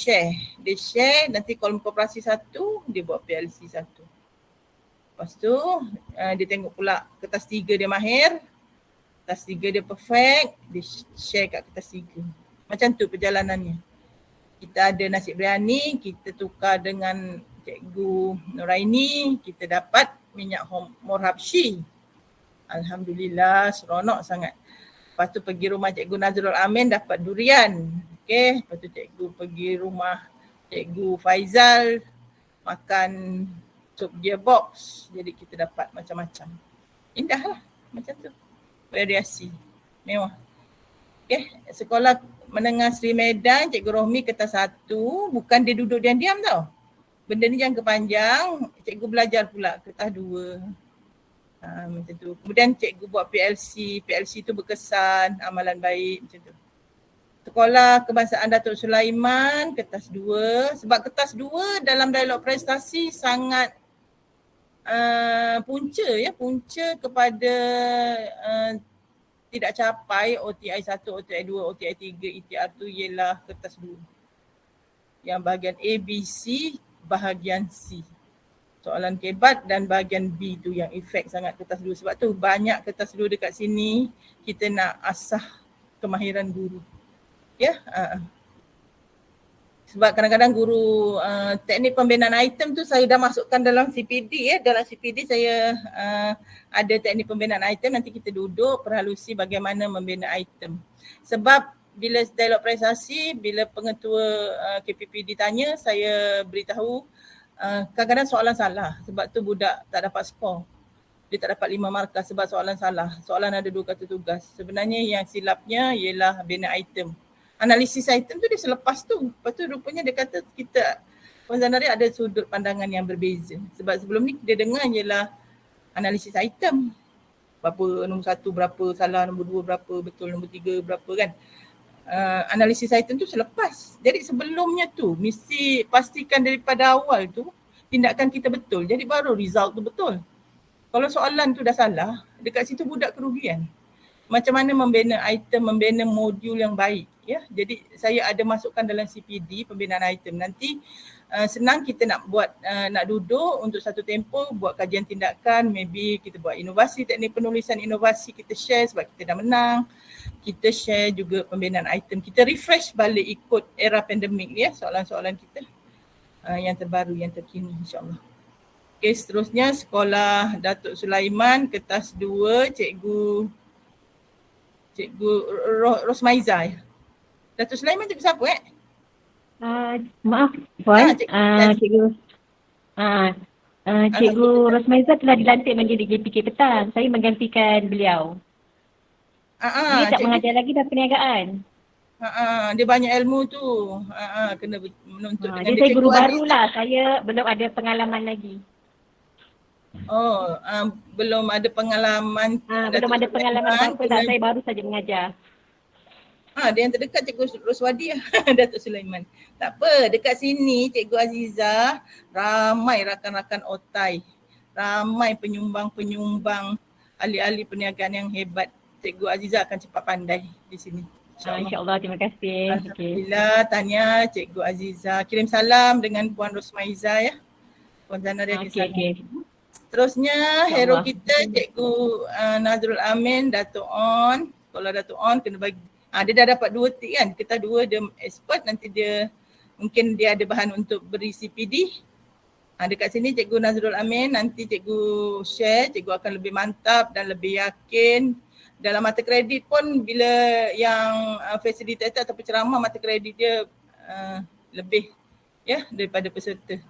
share nanti kolom koperasi 1 dia buat PLC 1. Lepas tu dia tengok pula kertas 3 dia mahir, kertas 3 dia perfect, dia share kat kertas 3. Macam tu perjalanannya. Kita ada nasi biryani, kita tukar dengan Cikgu Nuraini, kita dapat minyak Morhabshi. Alhamdulillah, seronok sangat. Lepas tu pergi rumah Cikgu Nazrul Amin dapat durian. Okay, lepas tu cikgu pergi rumah Cikgu Faizal makan sup gearbox. Jadi kita dapat macam-macam. Indah lah macam tu. Variasi. Mewah. Okay, sekolah menengah Sri Medan, Cikgu Rohmi kertas 1. Bukan dia duduk diam-diam tau. Benda ni jangka panjang. Cikgu belajar pula kertas 2. Macam tu. Kemudian cikgu buat PLC. PLC tu berkesan, amalan baik macam tu. Sekolah Kebangsaan Datuk Sulaiman, kertas 2. Sebab kertas 2 dalam dialog prestasi sangat punca kepada tidak capai OTI 1, OTI 2, OTI 3, ETR tu ialah kertas 2. Yang bahagian A, B, C, bahagian C. Soalan kebat dan bahagian B tu yang efek sangat kertas 2. Sebab tu banyak kertas 2 dekat sini kita nak asah kemahiran guru. Ya, sebab kadang-kadang guru teknik pembinaan item tu saya dah masukkan dalam CPD ya. Dalam CPD saya ada teknik pembinaan item, nanti kita duduk perhalusi bagaimana membina item. Sebab bila dialog prestasi, bila pengetua KPP ditanya, saya beritahu kadang-kadang soalan salah sebab tu budak tak dapat skor. Dia tak dapat 5 markah sebab soalan salah. Soalan ada 2 kata tugas. Sebenarnya yang silapnya ialah bina item. Analisis item tu dia selepas tu. Lepas tu rupanya dia kata kita Puan Zanaria ada sudut pandangan yang berbeza. Sebab sebelum ni dia dengar ialah analisis item. Berapa nombor 1 berapa salah, nombor 2 berapa betul, nombor 3 berapa kan. Analisis item tu selepas. Jadi sebelumnya tu mesti pastikan daripada awal tu tindakan kita betul. Jadi baru result tu betul. Kalau soalan tu dah salah, dekat situ budak kerugian. Macam mana membina item, membina modul yang baik. Ya, jadi saya ada masukkan dalam CPD pembinaan item. Nanti senang kita nak buat, nak duduk untuk satu tempoh, buat kajian tindakan, maybe kita buat inovasi, teknik penulisan inovasi kita share sebab kita dah menang. Kita share juga pembinaan item. Kita refresh balik ikut era pandemik ni ya, soalan-soalan kita yang terbaru, yang terkini insyaAllah. Okey, seterusnya sekolah Datuk Sulaiman, kertas 2, Cikgu Rosmaiza ya. Datuk Sulaiman cikgu siapa Maaf Puan, Cikgu Cikgu Rosmaiza telah dilantik menjadi JPK petang. Saya menggantikan beliau. Dia tak mengajar lagi dah perniagaan. Dia banyak ilmu tu. Kena menuntut dengan dia. Saya guru baru lah. Saya belum ada pengalaman lagi. Belum ada pengalaman. Belum ada pengalaman apa-apa dah. Saya baru saja mengajar. Dia yang terdekat Cikgu Roswadi Datuk Sulaiman. Tak apa, dekat sini Cikgu Aziza ramai rakan-rakan otai. Ramai penyumbang-penyumbang ahli-ahli perniagaan yang hebat. Cikgu Aziza akan cepat pandai di sini. InsyaAllah, terima kasih. Alhamdulillah, tanya Cikgu Aziza. Kirim salam dengan Puan Rosmaiza ya. Puan Zanaria okay. Terusnya hero kita Cikgu Nazrul Amin, Datuk On. Kalau Datuk On kena bagi, dia dah dapat 2 tik kan. Kita 2 dia expert, nanti dia mungkin dia ada bahan untuk beri CPD. Dekat sini Cikgu Nazrul Amin, nanti Cikgu share, Cikgu akan lebih mantap dan lebih yakin. Dalam mata kredit pun bila yang fasilitator atau penceramah, mata kredit dia lebih ya daripada peserta.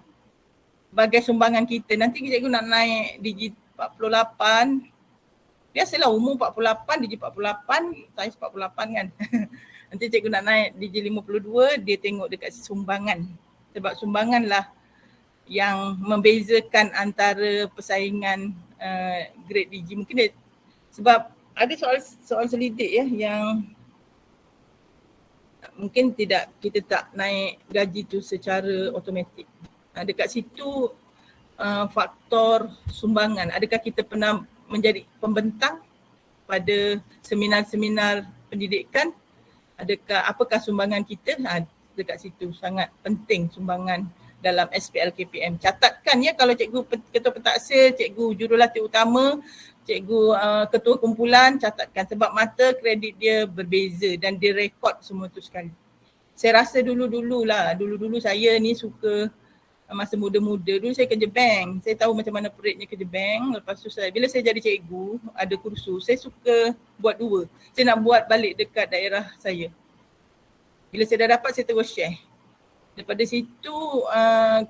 Sebagai sumbangan kita, nanti cikgu nak naik Digi 48. Biasalah umur 48, Digi 48, saiz 48 kan. Nanti cikgu nak naik Digi 52, dia tengok dekat sumbangan. Sebab sumbangan lah yang membezakan antara persaingan grade Digi. Mungkin dia, sebab ada soal selidik ya yang mungkin tidak, kita tak naik gaji tu secara automatik. Dekat situ faktor sumbangan. Adakah kita pernah menjadi pembentang pada seminar-seminar pendidikan? Apakah sumbangan kita? Dekat situ sangat penting sumbangan dalam SPL KPM. Catatkan ya, kalau cikgu ketua pentaksir, cikgu jurulatih utama, cikgu ketua kumpulan, catatkan sebab mata kredit dia berbeza dan dia rekod semua tu sekali. Saya rasa dulu-dulu saya ni suka masa muda-muda. Dulu saya kerja bank. Saya tahu macam mana peritnya kerja bank. Lepas tu bila saya jadi cikgu, ada kursus, saya suka buat 2. Saya nak buat balik dekat daerah saya. Bila saya dah dapat, saya terus share. Daripada situ,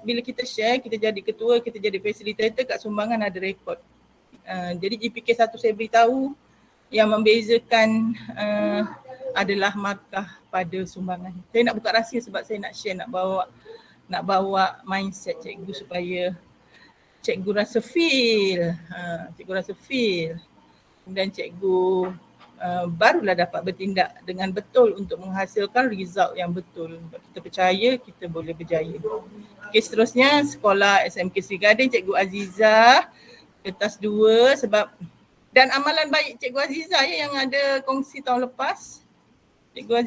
bila kita share, kita jadi ketua, kita jadi facilitator, kat sumbangan ada rekod. Jadi GPK 1 saya beritahu yang membezakan adalah markah pada sumbangan. Saya nak buka rahsia sebab saya nak share, nak bawa mindset cikgu supaya cikgu rasa feel. Cikgu rasa feel. Kemudian cikgu barulah dapat bertindak dengan betul untuk menghasilkan result yang betul. Kita percaya kita boleh berjaya. Okey, seterusnya sekolah SMK Sri Gading, Cikgu Aziza, kertas 2 sebab dan amalan baik Cikgu Aziza ya yang ada kongsi tahun lepas. Cikgu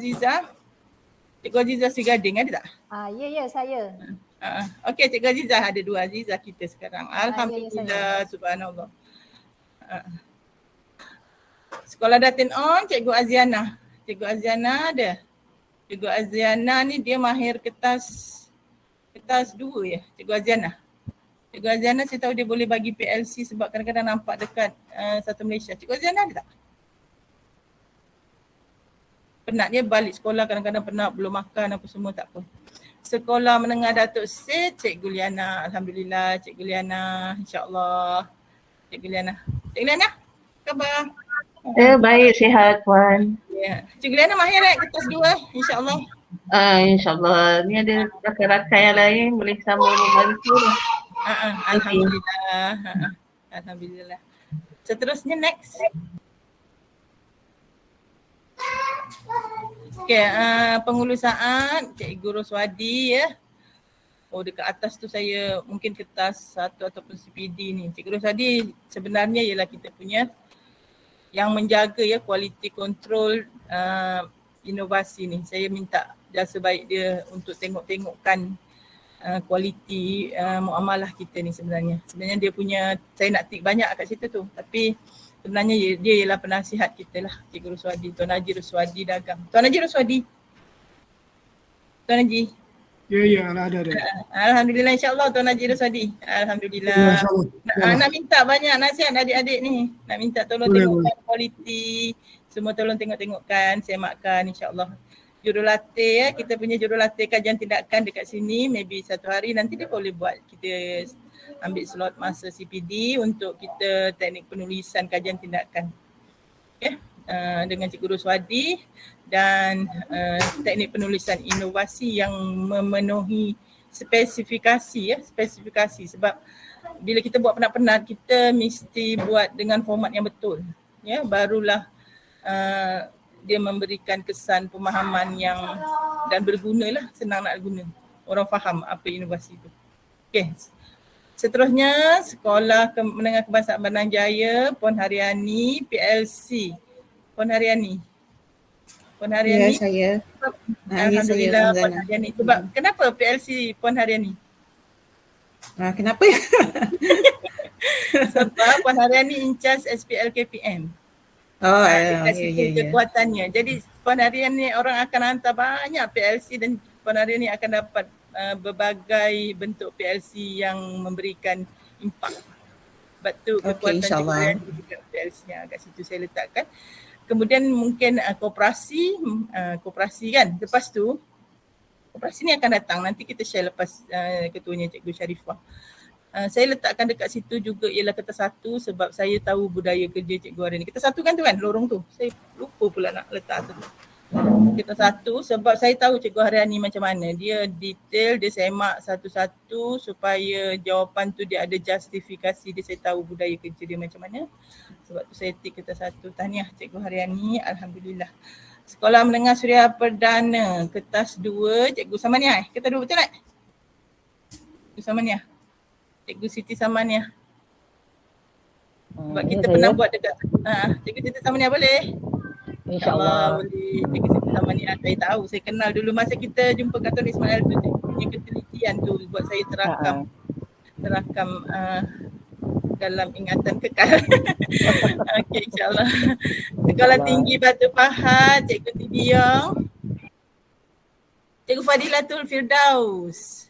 Aziza Sri Gading ada tak? Ya saya. Okey, Cikgu Aziza ada 2 Aziza kita sekarang. Alhamdulillah, subhanallah. Sekolah Datin On, Cikgu Aziana. Cikgu Aziana ada. Cikgu Aziana ni dia mahir kertas 2 ya, Cikgu Aziana. Cikgu Aziana saya tahu dia boleh bagi PLC sebab kadang-kadang nampak dekat Satu Malaysia. Cikgu Aziana ada tak? Penat dia balik sekolah, kadang-kadang penat, belum makan apa semua, tak apa. Sekolah Menengah Datuk Syed, Cikgu Liana. Alhamdulillah, Cikgu Liana. InsyaAllah. Cikgu Liana. Cikgu Liana, khabar? Baik, sihat Puan. Ya. Cikgu Liana mahir kertas 2 insyaAllah. InsyaAllah. Ni ada rakan-rakan yang lain boleh sama membantu. Alhamdulillah. Alhamdulillah. Seterusnya next. Okay, pengulusaan Cikgu Roswadi ya. Oh, dekat atas tu saya mungkin kertas 1 ataupun CPD ni. Cikgu Roswadi sebenarnya ialah kita punya yang menjaga ya quality control inovasi ni. Saya minta jasa baik dia untuk tengok-tengokkan kualiti muamalah kita ni sebenarnya. Sebenarnya dia punya, saya nak tik banyak kat situ tu. Tapi sebenarnya dia ialah penasihat kita lah, Cikgu Roswadi, Tuan Haji Roswadi Dagang. Tuan Haji Roswadi. Tuan Haji. Ya, ada. Alhamdulillah, insyaAllah Tuan Haji Roswadi. Alhamdulillah. Nak minta banyak nasihat adik-adik ni. Nak minta tolong tengokkan kualiti. Semua tolong tengokkan, semakkan insyaAllah. Jurulatih ya, kita punya jurulatih kajian tindakan dekat sini. Maybe satu hari nanti dia boleh buat. Kita ambil slot masa CPD untuk kita teknik penulisan kajian tindakan. Okay. Dengan Cikgu Roswadi dan teknik penulisan inovasi yang memenuhi spesifikasi sebab bila kita buat penat-penat kita mesti buat dengan format yang betul ya, barulah dia memberikan kesan pemahaman yang dan bergunalah, senang nak guna, orang faham apa inovasi itu. Okey. Seterusnya Sekolah Menengah Kebangsaan Bandar Jaya, Puan Haryani PLC. Puan Haryani. Ya, saya. Alhamdulillah Puan Haryani. Sebab kenapa PLC Puan Haryani? Kenapa? Sebab Puan Haryani in charge SPL KPM. Kekuatannya. Jadi Puan Haryani orang akan hantar banyak PLC dan Puan Haryani akan dapat berbagai bentuk PLC yang memberikan impak. Sebab tu kekuatan PLC-nya kat situ saya letakkan. Kemudian mungkin koperasi kan. Lepas tu koperasi ni akan datang. Nanti kita share lepas ketuanya Cikgu Sharifah. Saya letakkan dekat situ juga ialah kertas 1 sebab saya tahu budaya kerja Cikgu hari ni. Kertas 1 kan tu kan, lorong tu. Saya lupa pula nak letak tu. Kertas 1 sebab saya tahu Cikgu Haryani macam mana. Dia detail, dia semak satu-satu supaya jawapan tu dia ada justifikasi dia. Saya tahu budaya kerja dia macam mana. Sebab tu saya tik kertas 1. Tahniah Cikgu Haryani, alhamdulillah. Sekolah Menengah Suria Perdana, kertas 2, Cikgu Samaniah. Kertas 2 betul tak? Cikgu Samaniah. Cikgu Siti Samaniah. Sebab kita pernah buat dekat Cikgu Siti Samaniah boleh? InsyaAllah boleh. Cikgu Siti Samaniah saya tahu, saya kenal dulu masa kita jumpa kat Tuan Ismail tu. Punya ketelitian tu buat saya terakam dalam ingatan kekal. Okey, insyaAllah. Sekolah Tinggi Batu Pahat, Cikgu Tibiong. Cikgu Fadilatul Firdaus.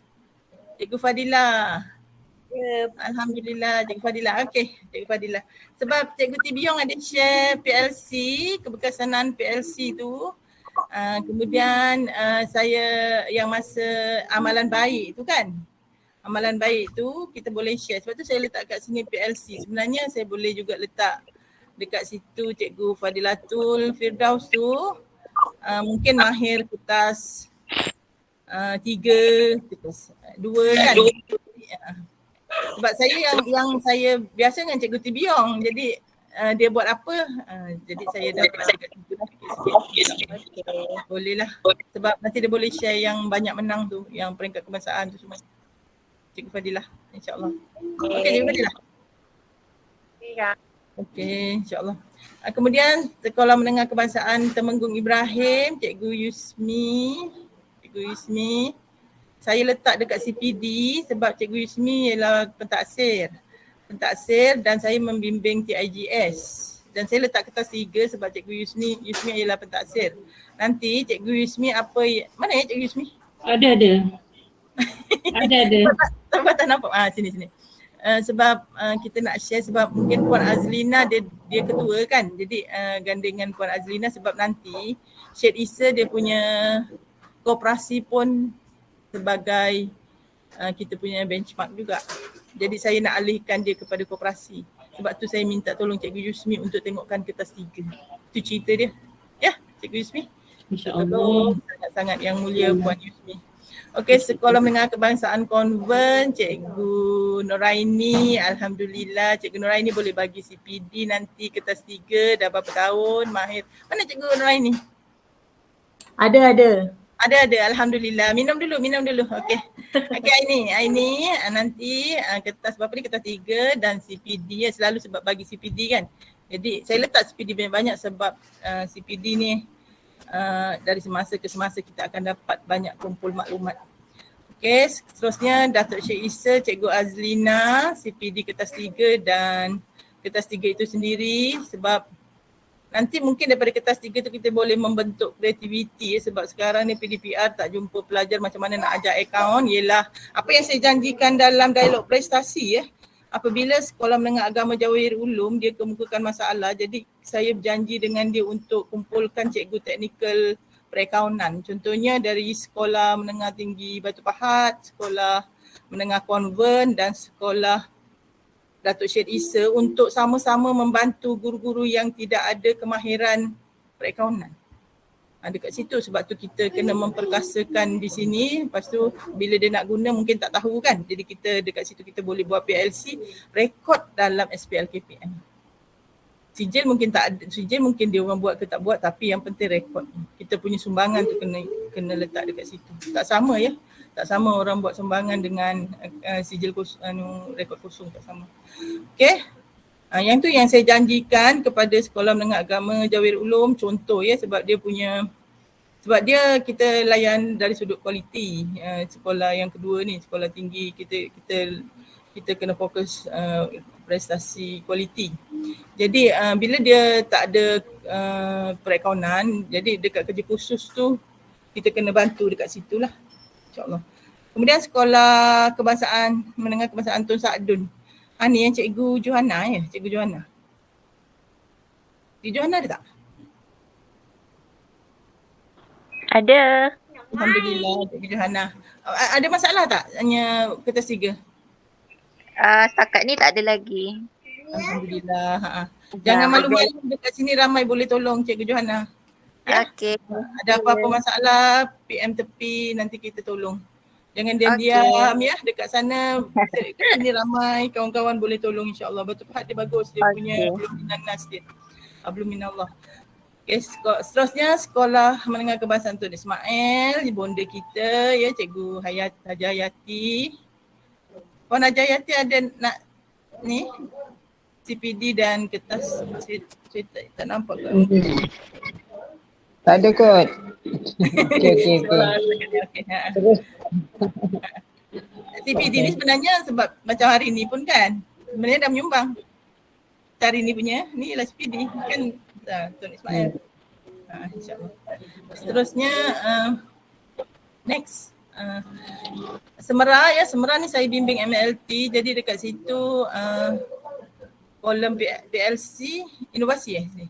Cikgu Fadilah. Alhamdulillah Cikgu Fadilah. Okey, Cikgu Fadilah. Sebab Cikgu Tibiong ada share PLC, keberkesanan PLC tu. Kemudian saya yang masa amalan baik tu kan. Amalan baik tu kita boleh share. Sebab tu saya letak kat sini PLC. Sebenarnya saya boleh juga letak dekat situ Cikgu Fadilatul Firdaus tu. Mungkin mahir kertas 3, kertas 2 kan. Sebab saya yang saya biasa dengan Cikgu Tibiong. Jadi dia buat apa, jadi saya dapat sikit-sikit. Boleh lah. Sebab nanti dia boleh share yang banyak menang tu, yang peringkat kebangsaan tu semua. Cikgu Fadilah, insyaAllah. Okey, Cikgu Fadilah. Okey, insyaAllah. Kemudian Sekolah Menengah Kebangsaan Temenggung Ibrahim, Cikgu Yusmi. Saya letak dekat CPD sebab Cikgu Yusmi ialah pentaksir dan saya membimbing TIGS. Dan saya letak kertas 3 sebab Cikgu Yusmi ialah pentaksir. nanti Cikgu Yusmi mana ya Cikgu Yusmi? Ada. Ada. Sebab tak nampak. Sini. Sebab kita nak share sebab mungkin Puan Azlina dia ketua kan. Jadi gandengan Puan Azlina sebab nanti Syed Issa dia punya koperasi pun sebagai kita punya benchmark juga. Jadi saya nak alihkan dia kepada koperasi. Sebab tu saya minta tolong Cikgu Yusmi untuk tengokkan kertas 3. Itu cerita dia. Ya, Cikgu Yusmi. InsyaAllah. Sangat-sangat yang mulia Puan Yusmi. Okey, Sekolah Menengah Kebangsaan Konvent, Cikgu Noraini, Alhamdulillah. Cikgu Noraini boleh bagi CPD nanti kertas 3, dah berapa tahun, mahir. Mana Cikgu Noraini? Ada. Alhamdulillah. Minum dulu. Okey. Okey, Aini nanti kertas berapa ni? Kertas 3 dan CPD ya, selalu sebab bagi CPD kan. Jadi saya letak CPD banyak-banyak sebab CPD ni dari semasa ke semasa kita akan dapat banyak kumpul maklumat. Okey, seterusnya Datuk Syed Issa, Cikgu Azlina, CPD kertas 3 dan kertas 3 itu sendiri sebab nanti mungkin daripada kertas 3 tu kita boleh membentuk kreativiti sebab sekarang ni PDPR tak jumpa pelajar macam mana nak ajar akaun. Yelah apa yang saya janjikan dalam dialog prestasi apabila Sekolah Menengah Agama Jawahir Ulum dia kemukakan masalah, jadi saya berjanji dengan dia untuk kumpulkan cikgu teknikal perakaunan. Contohnya dari Sekolah Menengah Tinggi Batu Pahat, Sekolah Menengah Konvent dan Sekolah Datuk Syed Issa untuk sama-sama membantu guru-guru yang tidak ada kemahiran perakaunan. Dekat situ sebab tu kita kena memperkasakan di sini. Lepas tu bila dia nak guna mungkin tak tahu kan. Jadi kita dekat situ kita boleh buat PLC, rekod dalam SPL KPM. Sijil mungkin tak ada, sijil mungkin dia orang buat ke tak buat tapi yang penting rekod. Kita punya sumbangan tu kena letak dekat situ. Tak sama ya. Tak sama orang buat sumbangan dengan sijil rekod kosong, tak sama. Okey. Yang tu yang saya janjikan kepada Sekolah Menengah Agama Jawahir Ulum, contoh ya, sebab dia kita layan dari sudut kualiti. Sekolah yang kedua ni, sekolah tinggi, kita kena fokus prestasi kualiti. Jadi bila dia tak ada perakaunan, jadi dekat kerja khusus tu kita kena bantu dekat situlah. InsyaAllah. Kemudian Sekolah Kebangsaan Menengah Kebangsaan Tun Saadun. Ni yang Cikgu Johanna ya, Cikgu Johanna. Cikgu Johanna ada tak? Ada. Alhamdulillah Cikgu Johanna. Ada masalah tak hanya kertas 3? Setakat ni tak ada lagi. Alhamdulillah. Jangan malu-malu, dekat sini ramai boleh tolong Cikgu Johanna. Ya? Okey. Ada apa-apa masalah, PM tepi, nanti kita tolong. Jangan diam-diam ya, dekat sana, dekat sini ramai kawan-kawan boleh tolong insyaAllah. Batu Pahat dia bagus, dia punya belum minanas dia. Belum minallah. Okay, seterusnya Sekolah Menengah Kebangsaan Tun Ismail, bonda kita ya, Cikgu Haja Hayati. Puan Haja Hayati ada nak ni CPD dan kertas, saya tak nampak ke? Tak ada kot. Okey. Terus. CPD ni sebenarnya sebab macam hari ni pun kan, sebenarnya dah menyumbang. Hari ni punya, ni ialah CPD kan Tun Ismail. InsyaAllah. Seterusnya next. Semera ya, Semera ni saya bimbing MLT, jadi dekat situ kolom PLC inovasi ni.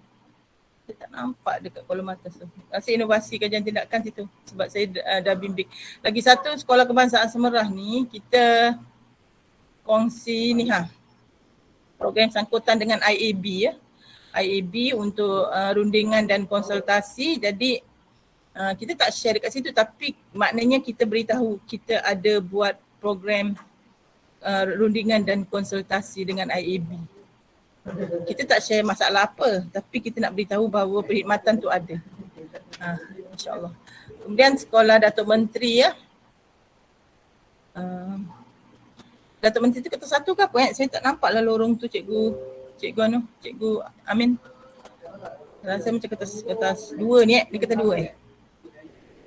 Saya tak nampak dekat kolom atas tu. Rasa inovasi kajian tindakan situ sebab saya dah bimbing. Lagi satu Sekolah Kebangsaan Semerah ni kita kongsi ni program sangkutan dengan IAB ya. IAB untuk rundingan dan konsultasi. Jadi kita tak share dekat situ tapi maknanya kita beritahu kita ada buat program rundingan dan konsultasi dengan IAB. Kita tak share masalah apa tapi kita nak beritahu bahawa perkhidmatan tu ada. InsyaAllah. Kemudian Sekolah Datuk Menteri ya. Datuk Menteri tu kertas 1 ke apa? Saya tak nampak lah lorong tu Cikgu Amin. Rasa macam kertas 2 ni Ni kertas 2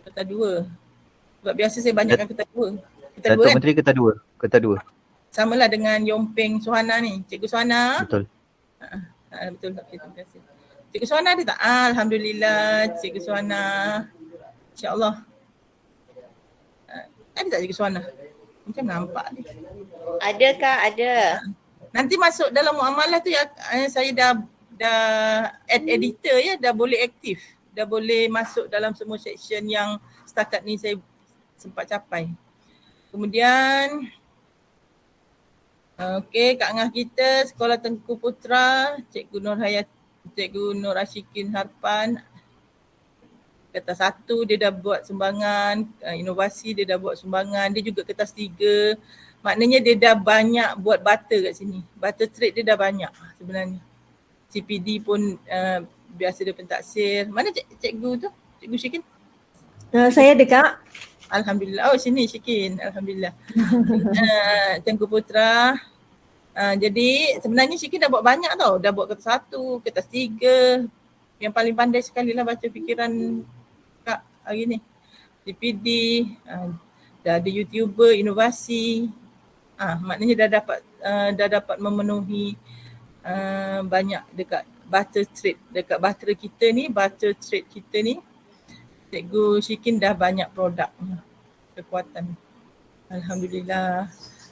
Kertas 2. Sebab biasa saya banyakkan kertas 2. Datuk Menteri kertas 2. Samalah dengan Yompeng Suhana ni. Cikgu Suhana. Betul. Betul. Okay, terima kasih. Cikgu Suhana ada tak? Alhamdulillah Cikgu Suhana. InsyaAllah. Ada tak Cikgu Suhana? Macam nampak ni. Ada Kak, ada. Nanti masuk dalam muamalah tu ya, saya dah add editor ya, dah boleh aktif. Dah boleh masuk dalam semua section yang setakat ni saya sempat capai. Kemudian okey, Kak Ngah kita Sekolah Tengku Putra, Cikgu Nur Ashikin Harpan. Kertas 1 dia dah buat sumbangan, inovasi dia dah buat sumbangan, dia juga kertas 3. Maknanya dia dah banyak buat butter kat sini. Butter trade dia dah banyak sebenarnya. CPD pun biasa dia pentaksir. Mana cikgu tu? Cikgu Syikin? Saya ada Kak. Alhamdulillah. Oh sini Syikin. Alhamdulillah. Tengku Putra. Jadi sebenarnya Syikin dah buat banyak tau. Dah buat kertas 1, kertas 3. Yang paling pandai sekali lah baca fikiran Kak hari ni. CPD, dah ada YouTuber, inovasi. Maknanya dah dapat memenuhi banyak dekat butter trade. Dekat butter kita ni, butter trade kita ni, Cikgu Syikin dah banyak produk kekuatan. Alhamdulillah.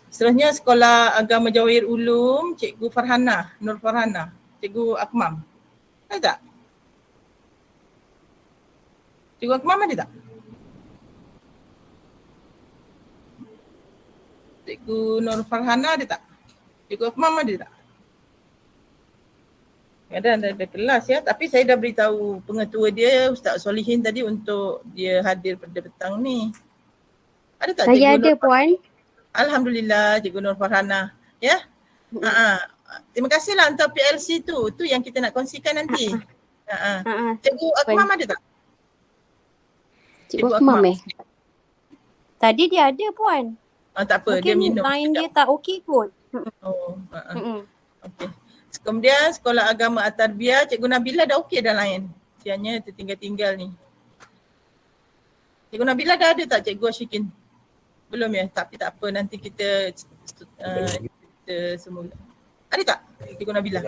Seterusnya Sekolah Agama Jawahir Ulum, Cikgu Farhana, Nur Farhana, Cikgu Akmam. Ada tak? Cikgu Akmam ada tak? Cikgu Nur Farhana ada tak? Cikgu Akmam ada tak? Ada kelas ya, tapi saya dah beritahu pengetua dia Ustaz Solihin tadi untuk dia hadir pada petang ni. Ada tak Saya Cikgu ada Nur Puan. Alhamdulillah Cikgu Nur Farhana ya. Terima kasihlah untuk PLC tu yang kita nak kongsikan nanti. Cikgu Akmam ada tak? Cikgu Akmam Tadi dia ada Puan. Tak apa, mungkin dia minum. Mungkin line dia tak okey kot. Okey. Kemudian Sekolah Agama At-Tarbiyah, Cikgu Nabila dah okey dah lain. Sianya tertinggal-tinggal ni. Cikgu Nabila dah ada tak Cikgu Ashikin? Belum ya? Tapi tak apa, nanti kita semula. Ada tak Cikgu Nabila?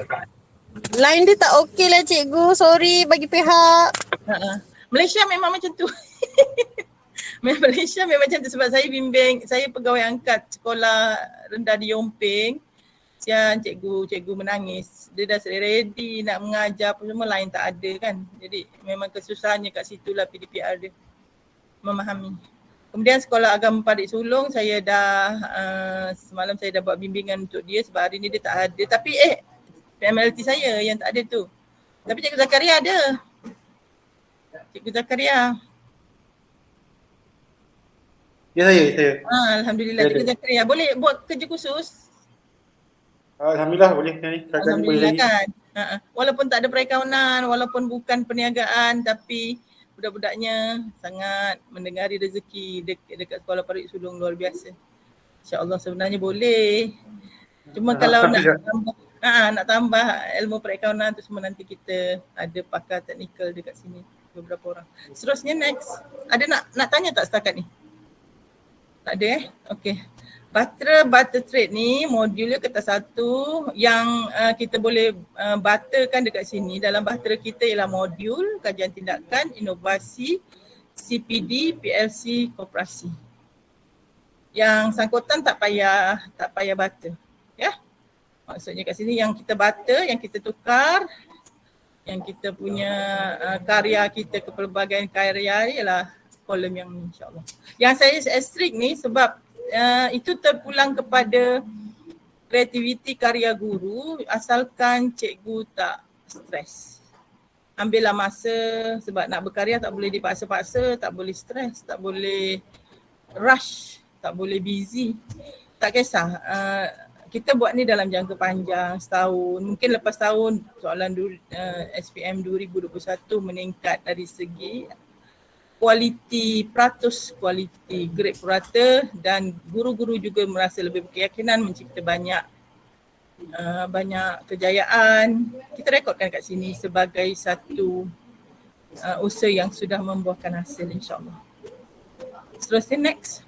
Line dia tak okey lah Cikgu, sorry bagi pihak. Malaysia memang macam tu. Malaysia memang macam tu sebab saya bimbing, saya pegawai angkat sekolah rendah di Yomping. Sian cikgu menangis. Dia dah ready nak mengajar apa semua, lain tak ada kan. Jadi memang kesusahannya kat situlah PDPR dia memahami. Kemudian Sekolah Agama Padik Sulong, saya dah semalam saya dah buat bimbingan untuk dia sebab hari ni dia tak ada. Tapi PMLT saya yang tak ada tu. Tapi Cikgu Zakaria ada. Cikgu Zakaria. Ya saya. Alhamdulillah Cikgu Zakaria. Boleh buat kerja khusus? Alhamdulillah boleh. Alhamdulillah kan. Walaupun tak ada perakaunan, walaupun bukan perniagaan, tapi budak-budaknya sangat mendengari rezeki dekat Sekolah Padik Sulong luar biasa. InsyaAllah sebenarnya boleh. Cuma kalau nak tambah ilmu perakaunan tu semua, nanti kita ada pakar teknikal dekat sini beberapa orang. Seterusnya next. Ada nak tanya tak setakat ni? Tak ada okey. Butter trade ni modulnya kertas 1 yang kita boleh butterkan dekat sini. Dalam butter kita ialah modul, kajian tindakan, inovasi, CPD, PLC, koperasi. Yang sangkutan tak payah butter. Ya. Maksudnya kat sini yang kita butter, yang kita tukar, yang kita punya karya kita ke pelbagai karya ialah kolom yang ni insyaAllah. Yang saya asterisk ni sebab itu terpulang kepada kreativiti karya guru asalkan cikgu tak stres. Ambillah masa sebab nak berkarya tak boleh dipaksa-paksa, tak boleh stres, tak boleh rush, tak boleh busy. Tak kisah. Kita buat ni dalam jangka panjang, setahun. Mungkin lepas tahun soalan SPM 2021 meningkat dari segi kualiti peratus, kualiti grade purata, dan guru-guru juga merasa lebih berkeyakinan mencipta banyak kejayaan. Kita rekodkan kat sini sebagai satu usaha yang sudah membuahkan hasil insyaAllah. Seterusnya next.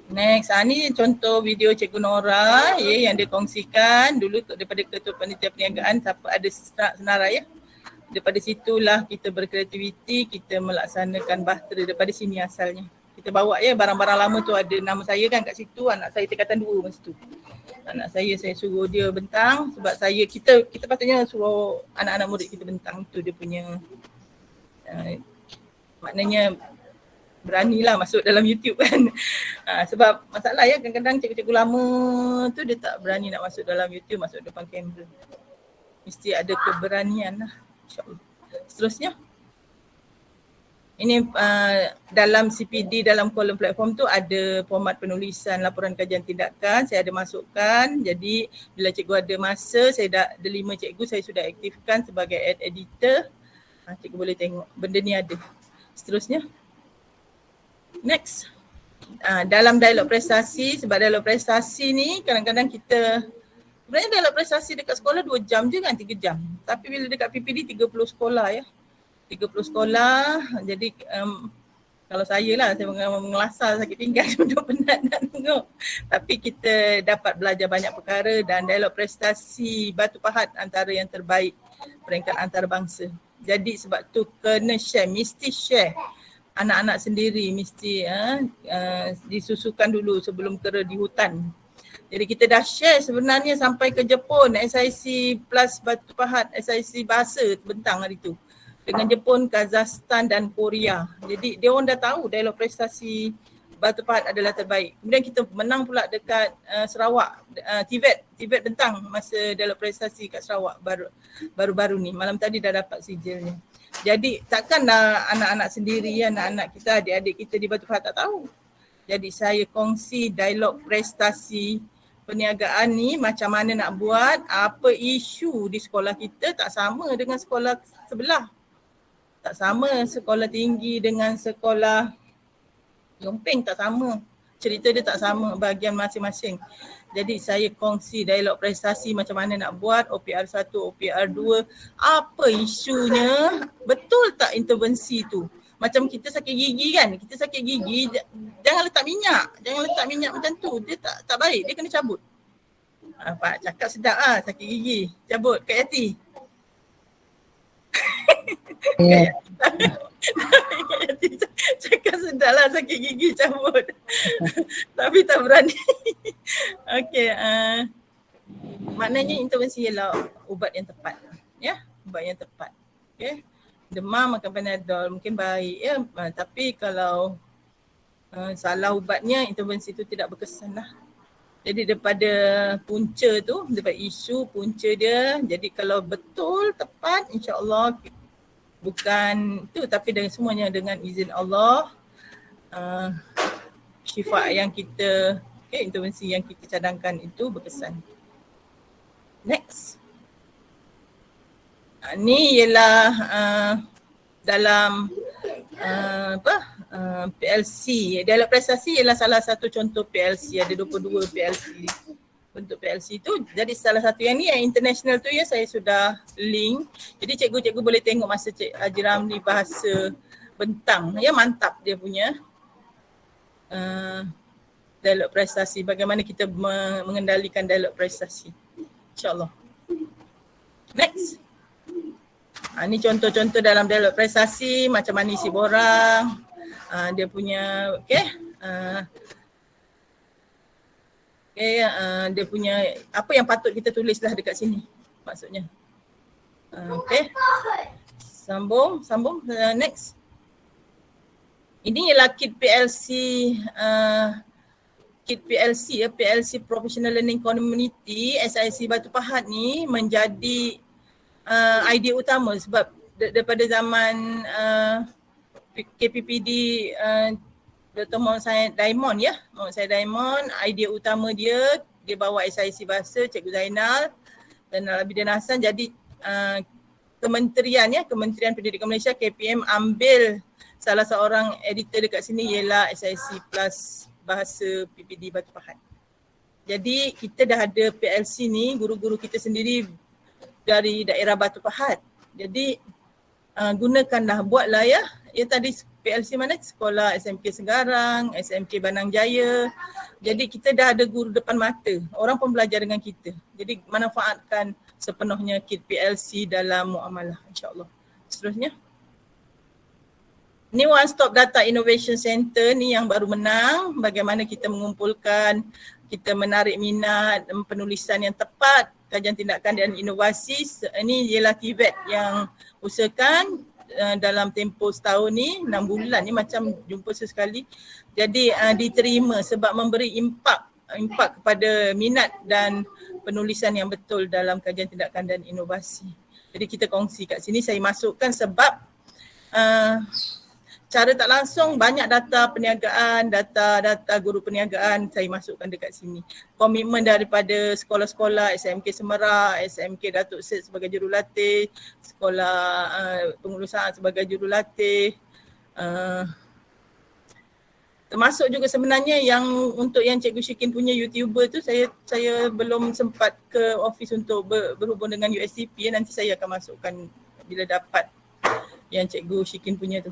Next, ni contoh video Cikgu Nora yang dia kongsikan dulu daripada Ketua Panitia Perniagaan siapa ada senarai ya. Daripada situlah kita berkreativiti, kita melaksanakan bahtera daripada sini asalnya. Kita bawa ya barang-barang lama tu ada nama saya kan kat situ, anak saya tingkatan 2 masa tu. Anak saya suruh dia bentang sebab kita patutnya suruh anak-anak murid kita bentang, tu dia punya maknanya beranilah masuk dalam YouTube kan. Sebab masalah ya kadang-kadang cikgu-cikgu lama tu dia tak berani nak masuk dalam YouTube, masuk depan kamera. Mesti ada keberanian lah, insyaAllah. Seterusnya. Ini dalam CPD, dalam kolom platform tu ada format penulisan laporan kajian tindakan. Saya ada masukkan. Jadi bila cikgu ada masa, ada 5 cikgu saya sudah aktifkan sebagai ad editor. Cikgu boleh tengok benda ni ada. Seterusnya. Next. Dalam dialog prestasi, sebab dialog prestasi ni kadang-kadang kita sebenarnya dialog prestasi dekat sekolah 2 jam je kan, 3 jam. Tapi bila dekat PPD 30 sekolah ya. 30 sekolah, jadi kalau saya lah, saya mengelasar sakit pinggang duduk penat nak tengok. Tapi kita dapat belajar banyak perkara dan dialog prestasi Batu Pahat antara yang terbaik peringkat antarabangsa. Jadi sebab tu kena share, mesti share. Anak-anak sendiri mesti disusukan dulu sebelum kera di hutan. Jadi kita dah share sebenarnya sampai ke Jepun, SIC plus Batu Pahat, SIC bahasa bentang hari tu. Dengan Jepun, Kazakhstan dan Korea. Jadi dia orang dah tahu dialog prestasi Batu Pahat adalah terbaik. Kemudian kita menang pula dekat Sarawak, TVET bentang masa dialog prestasi kat Sarawak baru-baru ni. Malam tadi dah dapat sijilnya. Jadi takkanlah anak-anak sendiri, anak-anak kita, adik-adik kita di Batu Pahat tak tahu. Jadi saya kongsi dialog prestasi perniagaan ni macam mana nak buat, apa isu di sekolah kita tak sama dengan sekolah sebelah. Tak sama sekolah tinggi dengan sekolah Yomping, tak sama. Cerita dia tak sama bahagian masing-masing. Jadi saya kongsi dialog prestasi macam mana nak buat, OPR 1, OPR 2, apa isunya, betul tak intervensi tu. Macam kita sakit gigi kan, kita sakit gigi, jangan letak minyak macam tu, dia tak baik, dia kena cabut. Pak cakap sedap sakit gigi, cabut Kak Yati. Ya. Cakap sedap lah sakit gigi cabut. Tapi tak berani. Okey, maknanya intervensi ialah ubat yang tepat. Ya, ubat yang tepat. Okey. Demam makan Panadol mungkin baik ya, tapi kalau salah ubatnya intervensi itu tidak berkesan lah. Jadi daripada punca tu, daripada isu punca dia, jadi kalau betul tepat insya-Allah bukan tu tapi dengan semuanya dengan izin Allah syifa yang kita intervensi yang kita cadangkan itu berkesan. Next. Ni ialah dalam PLC. Dialog prestasi ialah salah satu contoh PLC. Ada 22 PLC. Bentuk PLC tu. Jadi salah satu yang ni yang international tu ya saya sudah link. Jadi cikgu-cikgu boleh tengok masa Cik Haji Ramli bahasa bentang. Ya mantap dia punya dialog prestasi. Bagaimana kita mengendalikan dialog prestasi. InsyaAllah. Next. Ni contoh-contoh dalam dialog prestasi macam mana isi borang. Dia punya dia punya apa yang patut kita tulislah dekat sini maksudnya. Sambung next. Ini ialah kit PLC PLC Professional Learning Community SIC Batu Pahat ni menjadi idea utama sebab daripada zaman KPPD Dr. Muhammad Syed Diamond ya. Muhammad Syed Diamond, idea utama dia bawa SIC Bahasa, Cikgu Zainal dan Abidin Hassan. Jadi Kementerian Pendidikan Malaysia KPM ambil salah seorang editor dekat sini ialah SIC Plus Bahasa PPD Batu Pahat. Jadi kita dah ada PLC ni, guru-guru kita sendiri dari daerah Batu Pahat. Jadi gunakanlah, buatlah ya. Ya tadi PLC mana? Sekolah SMK Segarang, SMK Banang Jaya. Jadi kita dah ada guru depan mata. Orang pun belajar dengan kita. Jadi manfaatkan sepenuhnya kit PLC dalam muamalah, insya-Allah. Seterusnya. Ni One Stop Data Innovation Center ni yang baru menang. Bagaimana kita mengumpulkan, kita menarik minat, penulisan yang tepat, kajian tindakan dan inovasi. Ini ialah TVET yang usahakan dalam tempoh setahun ni, 6 bulan ni macam jumpa sesekali. Jadi diterima sebab memberi impak kepada minat dan penulisan yang betul dalam kajian tindakan dan inovasi. Jadi kita kongsi kat sini, saya masukkan sebab cara tak langsung banyak data perniagaan, data guru perniagaan saya masukkan dekat sini. Komitmen daripada sekolah-sekolah SMK Semerak, SMK Datuk Seri sebagai jurulatih, sekolah pengurusan sebagai jurulatih. Termasuk juga sebenarnya yang untuk yang Cikgu Syikin punya YouTuber tu saya belum sempat ke office untuk berhubung dengan USCP. Nanti saya akan masukkan bila dapat yang Cikgu Syikin punya tu.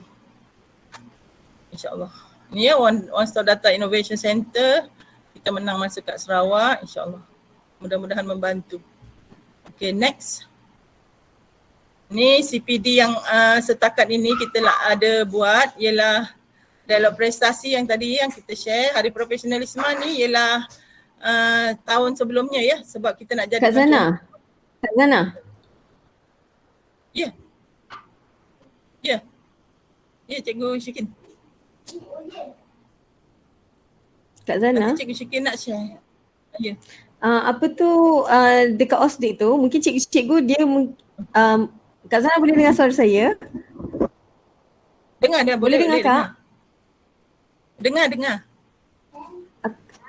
InsyaAllah. Ni ya One Stop Data Innovation Center. Kita menang masa kat Sarawak, insyaAllah. Mudah-mudahan membantu. Okay, next. Ni CPD yang setakat ini kita ada buat ialah dialog prestasi yang tadi yang kita share. Hari Profesionalisme ni ialah tahun sebelumnya ya, sebab kita nak jadi Kak Zana. Kak Zana. Ya. Ya. Ya, Cikgu Syikin. Kak Zana. Nanti Cikgu Syikin nak share. Ya. Apa tu dekat OSDIK tu, mungkin cikgu dia Kak Zana boleh dengar suara saya? Dengar dia, boleh dengar Kak? Dengar.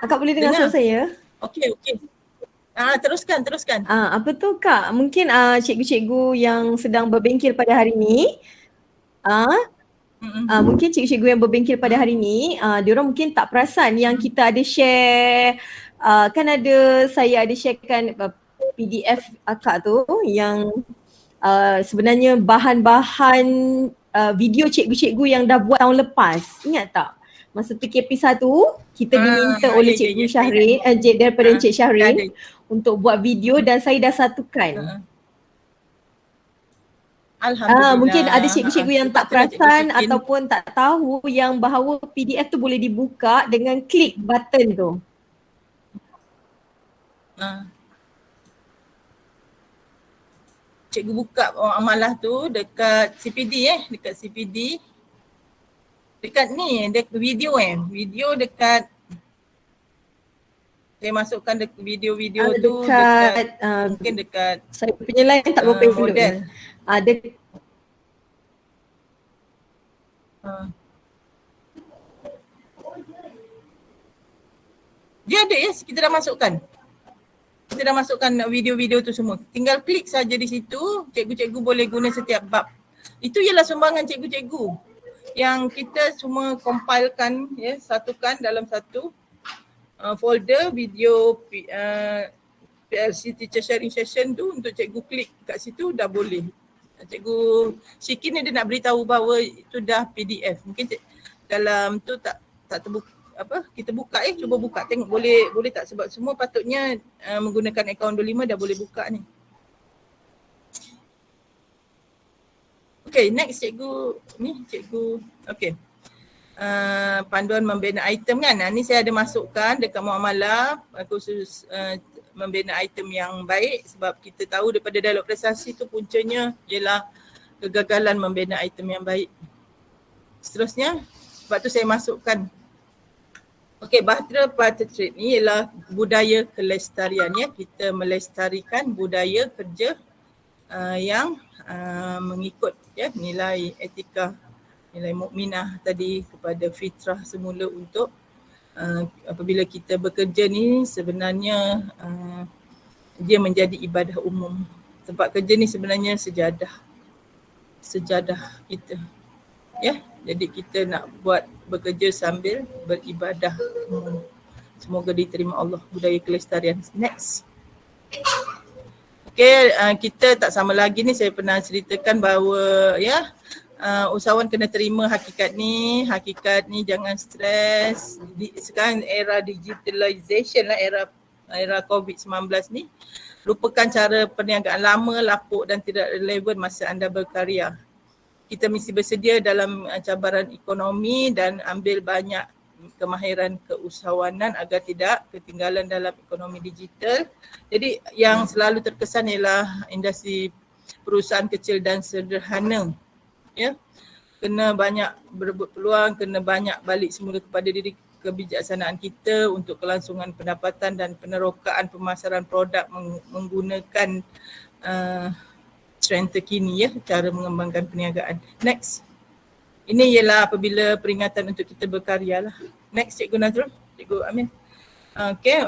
Akak boleh dengar suara saya? Okey. Teruskan. Apa tu Kak, mungkin cikgu-cikgu yang sedang berbengkel pada hari ni, mungkin cikgu-cikgu yang berbengkel pada hari ni, diorang mungkin tak perasan yang kita ada share, kan saya ada sharekan PDF akak tu yang sebenarnya bahan-bahan video cikgu-cikgu yang dah buat tahun lepas. Ingat tak? Masa PKP1 kita diminta oleh Cikgu Syahrin, daripada Encik Syahrin untuk buat video dan saya dah satukan. Alhamdulillah. Mungkin ada cikgu-cikgu yang tak perasan ataupun tak tahu yang bahawa PDF tu boleh dibuka dengan klik button tu. Cikgu buka amalah tu dekat CPD dekat CPD. Dekat ni, dekat video video dekat saya masukkan video-video tu dekat mungkin dekat saya punya line tak berapa model. Ada dia ada ya, kita dah masukkan. Kita dah masukkan video-video tu semua. Tinggal klik saja di situ, cikgu-cikgu boleh guna setiap bab. Itu ialah sumbangan cikgu-cikgu yang kita semua compilekan ya, satukan dalam satu folder video PLC Teacher Sharing Session tu. Untuk cikgu klik kat situ dah boleh. Cikgu Syikin ni dia nak beritahu bahawa itu dah PDF. Mungkin dalam tu tak terbuka, kita buka cuba buka tengok boleh tak, sebab semua patutnya menggunakan akaun 25 dah boleh buka ni. Okay, next cikgu okay. Panduan membina item kan. Ni saya ada masukkan dekat muamalah khusus membina item yang baik, sebab kita tahu daripada dialog prestasi tu puncanya ialah kegagalan membina item yang baik. Seterusnya, sebab tu saya masukkan. Okey, Bahtera Patriot ni ialah budaya kelestarian ya. Kita melestarikan budaya kerja yang mengikut ya nilai etika, nilai mukminah tadi kepada fitrah semula untuk apabila kita bekerja ni sebenarnya dia menjadi ibadah umum. Sebab kerja ni sebenarnya sejadah kita. Ya, jadi kita nak buat bekerja sambil beribadah. Semoga diterima Allah budaya kelestarian. Next. Okey, kita tak sama lagi ni, saya pernah ceritakan bahawa ya usahawan kena terima hakikat ni jangan stres. Sekarang era digitalization lah, era COVID-19 ni. Lupakan cara perniagaan lama, lapuk dan tidak relevan masa anda berkarya. Kita mesti bersedia dalam cabaran ekonomi dan ambil banyak kemahiran keusahawanan agar tidak ketinggalan dalam ekonomi digital. Jadi yang selalu terkesan ialah industri perusahaan kecil dan sederhana. Ya. Kena banyak berebut peluang, kena banyak balik semula kepada diri kebijaksanaan kita untuk kelangsungan pendapatan dan penerokaan pemasaran produk menggunakan trend terkini ya, cara mengembangkan perniagaan. Next. Ini ialah apabila peringatan untuk kita berkarya lah. Next, Cikgu Nazrul, Cikgu Amin. Okay,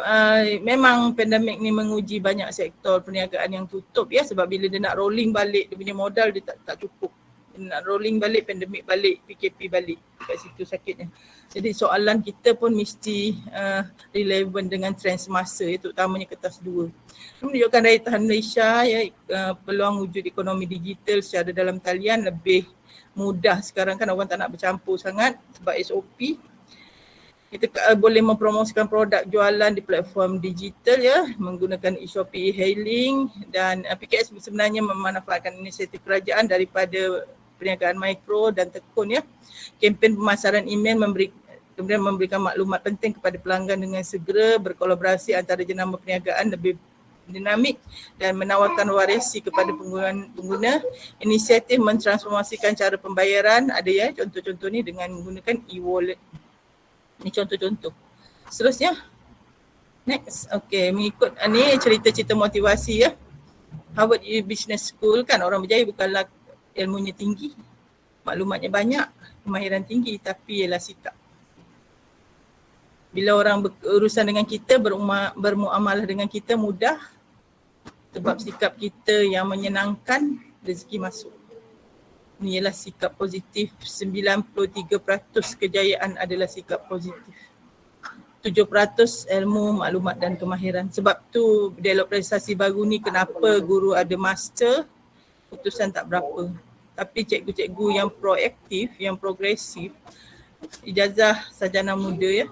memang pandemik ni menguji banyak sektor perniagaan yang tutup ya, sebab bila dia nak rolling balik dia punya modal dia tak cukup. Dia nak rolling balik, pandemik balik, PKP balik, kat situ sakitnya. Jadi soalan kita pun mesti relevan dengan trend semasa ya, terutamanya kertas 2. Menunjukkan daya tahan Malaysia ya, peluang wujud ekonomi digital secara dalam talian lebih mudah sekarang kan, orang tak nak bercampur sangat sebab SOP. Kita boleh mempromosikan produk jualan di platform digital ya, menggunakan e-shopping, e-hailing dan PKS sebenarnya memanfaatkan inisiatif kerajaan daripada perniagaan mikro dan tekun ya. Kempen pemasaran email kemudian memberikan maklumat penting kepada pelanggan dengan segera, berkolaborasi antara jenama perniagaan lebih dinamik dan menawarkan variasi kepada pengguna. Inisiatif mentransformasikan cara pembayaran ada ya, contoh-contoh ni dengan menggunakan e-wallet. Ni contoh-contoh. Seterusnya. Next. Okay, mengikut ni cerita-cerita motivasi ya. Harvard Business School kan, orang berjaya bukanlah ilmunya tinggi, maklumatnya banyak, kemahiran tinggi, tapi ialah sikap. Bila orang berurusan dengan kita, bermuamalah dengan kita mudah sebab sikap kita yang menyenangkan, rezeki masuk. Ini ialah sikap positif. 93% kejayaan adalah sikap positif. 7% ilmu, maklumat dan kemahiran. Sebab tu develop prestasi baru ni kenapa guru ada master, putusan tak berapa. Tapi cikgu-cikgu yang proaktif, yang progresif, ijazah sarjana muda ya,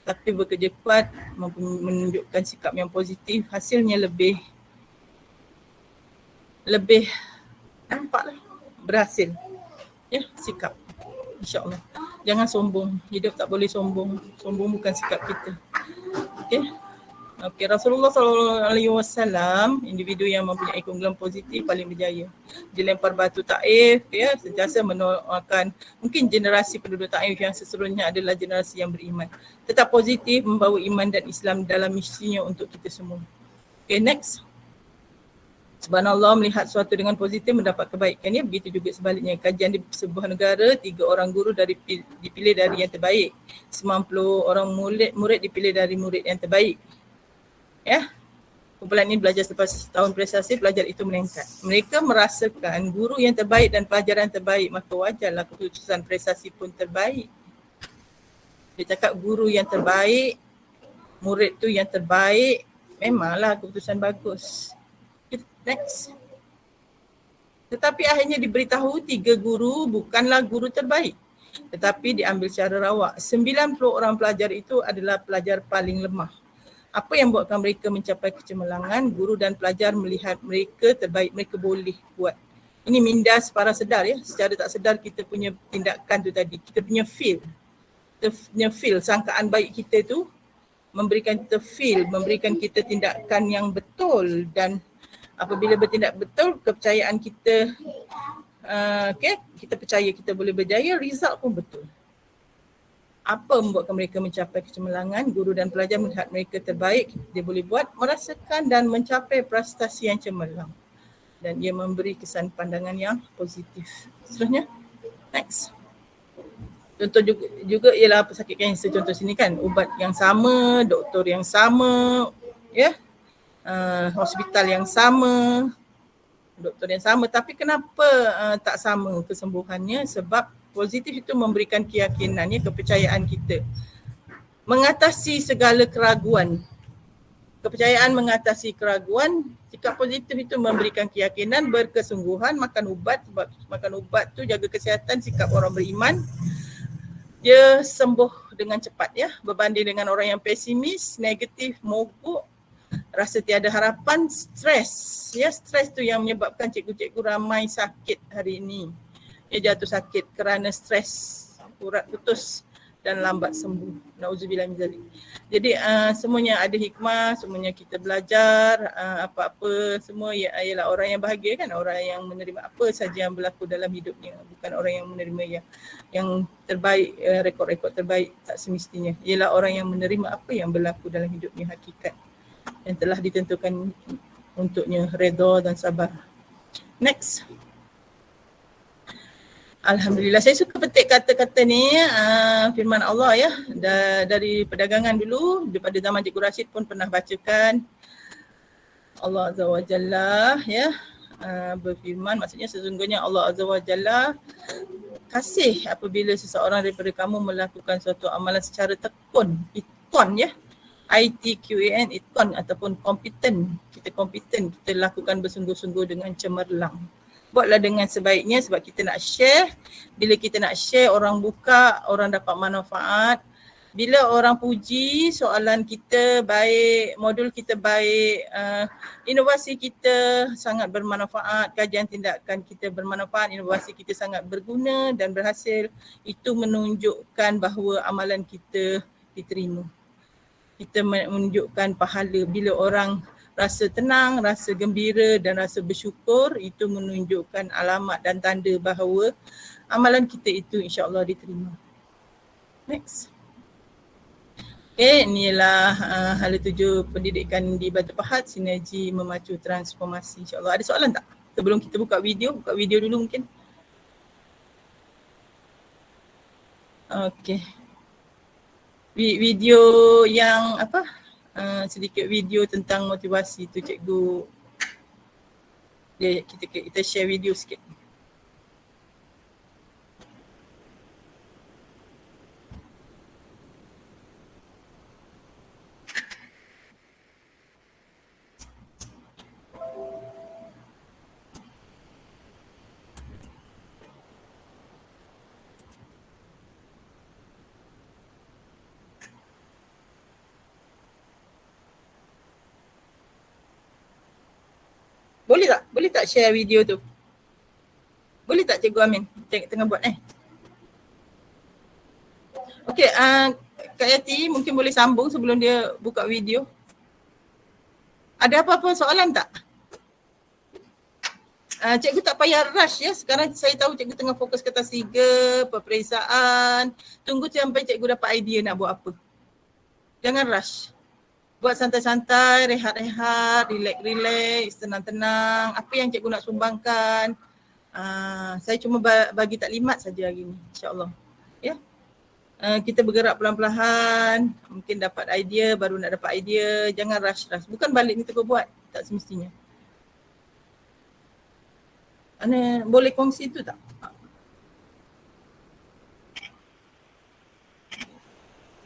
tapi bekerja kuat, menunjukkan sikap yang positif, hasilnya lebih nampaklah berhasil. Ya, sikap. InsyaAllah. Jangan sombong. Hidup tak boleh sombong. Sombong bukan sikap kita. Okey. Okey, Rasulullah SAW, individu yang mempunyai keunggulan positif paling berjaya. Dilempar batu Taif, ya, sentiasa menolakkan mungkin generasi penduduk Taif yang seterusnya adalah generasi yang beriman. Tetap positif, membawa iman dan Islam dalam misinya untuk kita semua. Okay, next. Subhanallah, melihat sesuatu dengan positif mendapat kebaikan ya, begitu juga sebaliknya. Kajian di sebuah negara, 3 orang guru dipilih dari yang terbaik. 90 orang murid dipilih dari murid yang terbaik. Ya, kumpulan ini belajar selepas tahun prestasi, pelajar itu meningkat. Mereka merasakan guru yang terbaik dan pelajaran terbaik, maka wajarlah keputusan prestasi pun terbaik. Dia cakap guru yang terbaik, murid tu yang terbaik, memanglah keputusan bagus. Next. Tetapi akhirnya diberitahu 3 guru bukanlah guru terbaik, tetapi diambil secara rawak. 90 orang pelajar itu adalah pelajar paling lemah. Apa yang buatkan mereka mencapai kecemerlangan? Guru dan pelajar melihat mereka terbaik, mereka boleh buat. Ini minda secara sedar ya, secara tak sedar kita punya tindakan tu tadi, kita punya feel. Kita punya feel, sangkaan baik kita tu memberikan kita feel, memberikan kita tindakan yang betul, dan apabila bertindak betul, kepercayaan kita, kita percaya kita boleh berjaya, result pun betul. Apa membuatkan mereka mencapai kecemerlangan? Guru dan pelajar melihat mereka terbaik, dia boleh buat, merasakan dan mencapai prestasi yang cemerlang. Dan ia memberi kesan pandangan yang positif. Seterusnya, next. Contoh juga ialah pesakit kanser, contoh sini kan, ubat yang sama, doktor yang sama, ya. Hospital yang sama, doktor yang sama, tapi kenapa tak sama kesembuhannya? Sebab positif itu memberikan keyakinan, ya, kepercayaan kita mengatasi segala keraguan. Kepercayaan mengatasi keraguan. Sikap positif itu memberikan keyakinan, berkesungguhan, makan ubat. Sebab makan ubat tu jaga kesihatan sikap orang beriman. Dia sembuh dengan cepat ya, berbanding dengan orang yang pesimis, negatif, mogok, rasa tiada harapan, stres. Ya, stres tu yang menyebabkan cikgu-cikgu ramai sakit hari ini. Dia jatuh sakit kerana stres, urat putus dan lambat sembuh. Nauzubillah min zalik. Jadi semuanya ada hikmah, semuanya kita belajar, apa-apa semua ialah orang yang bahagia kan, orang yang menerima apa saja yang berlaku dalam hidupnya, bukan orang yang menerima yang terbaik, rekod-rekod terbaik, tak semestinya. Ialah orang yang menerima apa yang berlaku dalam hidupnya, hakikat yang telah ditentukan untuknya, redha dan sabar. Next. Alhamdulillah, saya suka petik kata-kata ni, firman Allah ya, dari perdagangan dulu, daripada zaman Cikgu Rashid pun pernah bacakan. Allah Azza wa Jalla ya, berfirman, maksudnya sesungguhnya Allah Azza wa Jalla kasih apabila seseorang daripada kamu melakukan suatu amalan secara tekun, itqan ya, ITQAN, itqan ataupun kompeten. Kita kompeten, kita lakukan bersungguh-sungguh dengan cemerlang. Buatlah dengan sebaiknya sebab kita nak share. Bila kita nak share, orang buka, orang dapat manfaat. Bila orang puji, soalan kita baik, modul kita baik, inovasi kita sangat bermanfaat, kajian tindakan kita bermanfaat, inovasi kita sangat berguna dan berhasil, itu menunjukkan bahawa amalan kita diterima. Kita menunjukkan pahala. Bila orang rasa tenang, rasa gembira dan rasa bersyukur, itu menunjukkan alamat dan tanda bahawa amalan kita itu insya-Allah diterima. Next. Okay, inilah hala 7 pendidikan di Batu Pahat, sinergi memacu transformasi. InsyaAllah. Ada soalan tak? Sebelum kita buka video dulu mungkin. Okay. Video yang apa? Sedikit video tentang motivasi tu cikgu. Kita share video sikit. Boleh tak share video tu? Boleh tak Cikgu Amin? Tengah buat Okey, Kak Yati mungkin boleh sambung sebelum dia buka video. Ada apa-apa soalan tak? Cikgu tak payah rush ya. Sekarang saya tahu cikgu tengah fokus kata 3, peperiksaan. Tunggu sampai cikgu dapat idea nak buat apa. Jangan rush. Buat santai-santai, rehat-rehat, relax-relax, tenang-tenang. Apa yang cikgu nak sumbangkan. Saya cuma bagi taklimat saja hari ni, insya-Allah. Ya. Kita bergerak pelan-pelan, mungkin dapat idea, baru nak dapat idea. Jangan rush-rush. Bukan balik ni terus buat, tak semestinya. Ana boleh kongsi tu tak?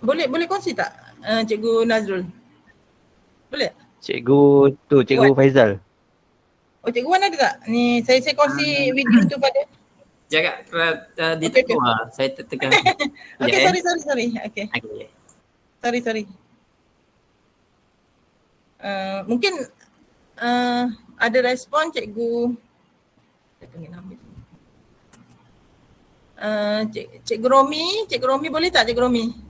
Boleh kongsi tak Cikgu Nazrul? Boleh? Cikgu Faizal. Oh, Cikgu Wan ada tak? Ni saya kongsi video tu pada. Jaga di tengah. Saya tekan. Okey, sorry. Okey. Sorry. Mungkin ada respon Cikgu. Saya tengok nama tu. Cikgu Romi boleh tak Cikgu Romi?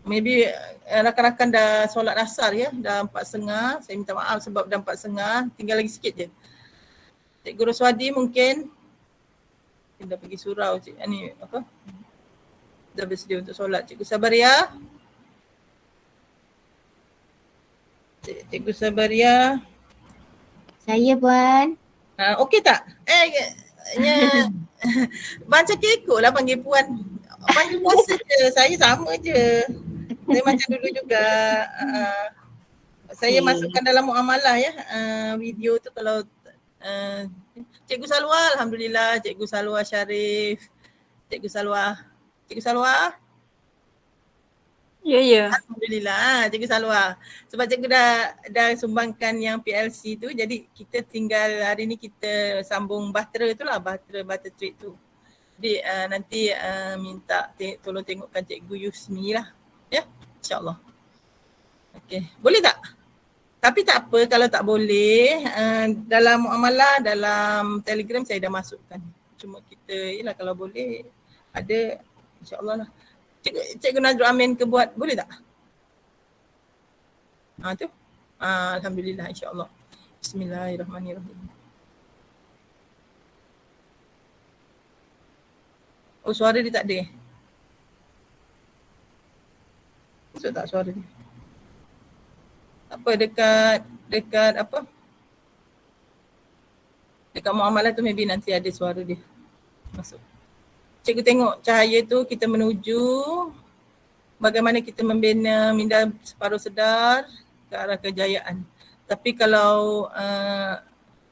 Maybe rakan-rakan dah solat asar ya, dah 4.30. Saya minta maaf sebab dah 4.30, tinggal lagi sikit je. Cikgu Roswadi mungkin dah pergi surau ni apa? Dah bersedia untuk solat. Cikgu Sabaria. Cikgu Sabaria. Saya Puan. Okey tak? Macam kekok lah panggil Puan. Panggil puasa je, saya sama je. Saya macam dulu juga. Saya masukkan dalam muamalah ya, video tu kalau Cikgu Salwa, Alhamdulillah. Cikgu Salwa Syarif. Cikgu Salwa. Ya, ya. Alhamdulillah Cikgu Salwa. Sebab cikgu dah sumbangkan yang PLC tu, jadi kita tinggal hari ni kita sambung Bahtera tu lah, Bahtera Trade tu. Jadi nanti minta tolong tengokkan Cikgu Yusmi lah. Ya, insyaAllah. Okey, boleh tak? Tapi tak apa kalau tak boleh, dalam muamalah, dalam Telegram saya dah masukkan. Cuma kita, yelah kalau boleh ada, insyaAllah lah. Cikgu Nazrul Amin ke buat, boleh tak? Tu. Alhamdulillah, insyaAllah. Bismillahirrahmanirrahim. Oh, suara dia tak ada. Masuk tak suara dia? Apa dekat apa? Dekat muamalah tu maybe nanti ada suara dia masuk. Cikgu tengok cahaya tu kita menuju bagaimana kita membina minda separuh sedar ke arah kejayaan. Tapi kalau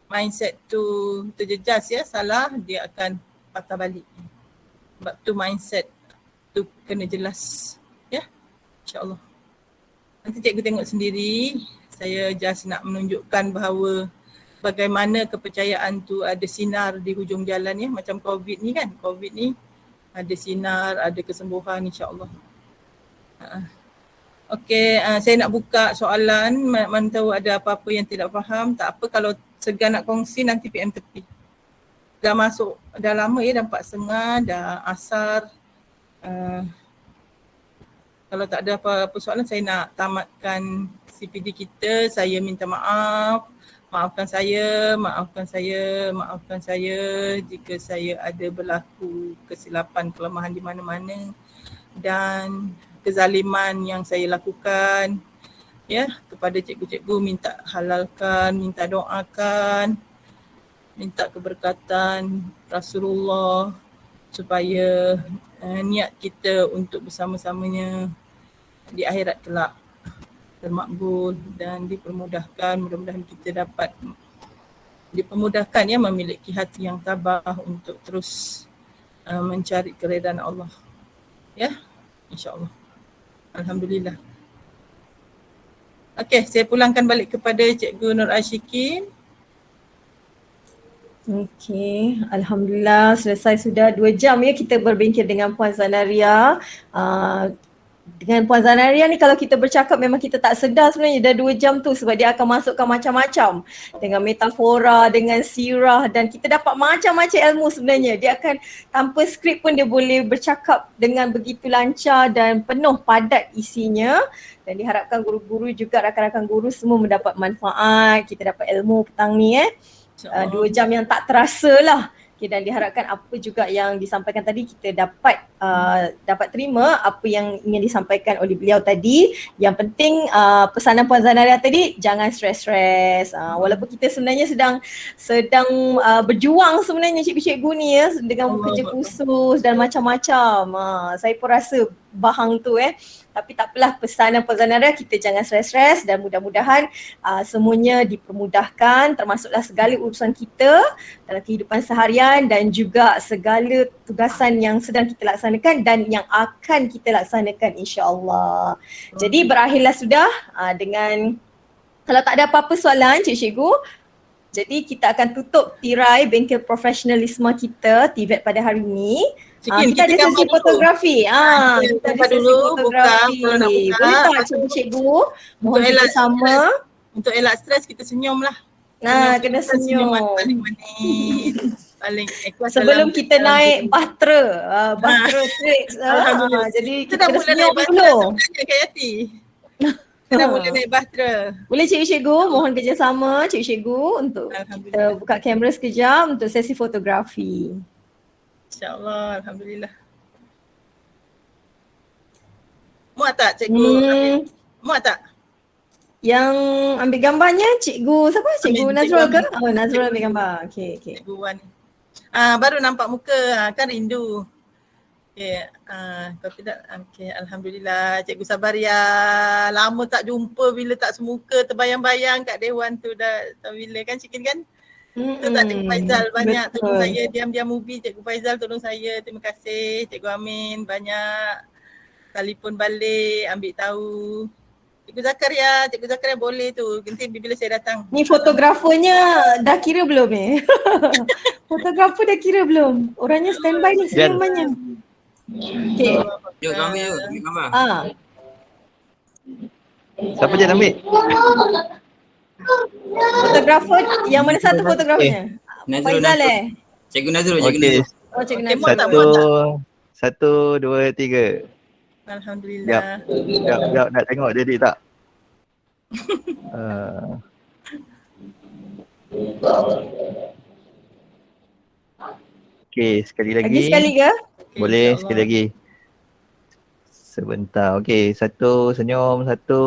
mindset tu terjejas ya, salah, dia akan patah balik. Sebab tu mindset tu kena jelas. Ya, insyaAllah. Nanti cikgu tengok sendiri, saya just nak menunjukkan bahawa bagaimana kepercayaan tu ada sinar di hujung jalan ya, macam COVID ni kan. COVID ni ada sinar, ada kesembuhan insyaAllah. Okey, saya nak buka soalan, mana tahu ada apa-apa yang tidak faham. Tak apa, kalau segan nak kongsi nanti PM tepi. Dah masuk, dah lama ya, dah 4.30, dah asar. Kalau tak ada apa-apa soalan, saya nak tamatkan CPD kita. Saya minta maaf. Maafkan saya jika saya ada berlaku kesilapan, kelemahan di mana-mana dan kezaliman yang saya lakukan. Ya, kepada cikgu-cikgu minta halalkan, minta doakan, minta keberkatan Rasulullah supaya niat kita untuk bersama-samanya di akhirat kelak termakbul dan dipermudahkan. Mudah-mudahan kita dapat dipermudahkan ya, memiliki hati yang tabah untuk terus mencari keredaan Allah. Ya, insyaAllah. Alhamdulillah. Okey, saya pulangkan balik kepada Cikgu Nur Ashikin. Okey, Alhamdulillah selesai sudah 2 jam ya kita berbincang dengan Puan Zanaria. Dengan Puan Zanaria ni kalau kita bercakap memang kita tak sedar sebenarnya dah 2 jam tu, sebab dia akan masukkan macam-macam dengan metafora, dengan sirah, dan kita dapat macam-macam ilmu sebenarnya. Dia akan tanpa skrip pun dia boleh bercakap dengan begitu lancar dan penuh padat isinya, dan diharapkan guru-guru juga, rakan-rakan guru semua mendapat manfaat. Kita dapat ilmu petang ni 2 jam yang tak terasa lah. Okay, dan diharapkan apa juga yang disampaikan tadi kita dapat terima apa yang ingin disampaikan oleh beliau tadi. Yang penting pesanan Puan Zanaria tadi, jangan stres-stres. Walaupun kita sebenarnya sedang berjuang sebenarnya cikgu-cikgu ni ya, dengan kerja khusus dan macam-macam. Saya pun rasa bahang tu tapi tak apalah, pesanan Puan Zanaria kita jangan stres-stres, dan mudah-mudahan semuanya dipermudahkan, termasuklah segala urusan kita dalam kehidupan seharian dan juga segala tugasan yang sedang kita laksanakan dan yang akan kita laksanakan insya-Allah. Jadi berakhirlah sudah dengan, kalau tak ada apa-apa soalan cikgu, jadi kita akan tutup tirai bengkel profesionalisme kita TVET pada hari ini. Kita ada sesi fotografi. Kita ada sesi fotografi. Boleh tak cikgu-cikgu? Mohon bersama. Untuk elak stres kita senyum lah. Kena senyum. Paling manis. Paling ikhlas. Sebelum kita naik Bahtera Trade. Jadi kita kena senyum dulu. Sebenarnya Kak Yati. Kita boleh naik Bahtera. Boleh cikgu-cikgu, mohon kerjasama cikgu-cikgu untuk kita buka kamera sekejap untuk sesi fotografi. InsyaAllah, Alhamdulillah. Muat tak cikgu? Muat tak? Yang ambil gambarnya cikgu siapa? Cikgu Nazrul ke? Oh, Nazrul ambil gambar. Okey. Cikgu Wan. Baru nampak muka, kan rindu. Okey, kalau tidak, okey, Alhamdulillah. Cikgu sabar ya. Lama tak jumpa, bila tak semuka, terbayang-bayang kat Dewan tu dah tahu bila kan Cikin kan? Tu tak Cikgu Faizal banyak tolong saya, diam-diam movie Cikgu Faizal tolong saya. Terima kasih Cikgu Amin banyak. telefon balik, ambil tahu. Cikgu Zakaria boleh tu. Nanti bila saya datang. Ni fotografernya dah kira belum ni? Fotografer dah kira belum? Orangnya standby ni senyumannya. Okay. Yuk kami yuk, ambil gambar. Siapa je nak ambil? Fotografer, yang mana satu fotografernya? Nazrul, Faizal Cikgu Nazrul, Cikgu Okey. Nazrul. Oh, Cikgu Nazrul. Satu, dua, tiga. Alhamdulillah. Sekejap, nak tengok jadi tak? Okey, sekali lagi. Lagi sekali ke? Boleh, sekali lagi. Sebentar. Okey, satu senyum, satu,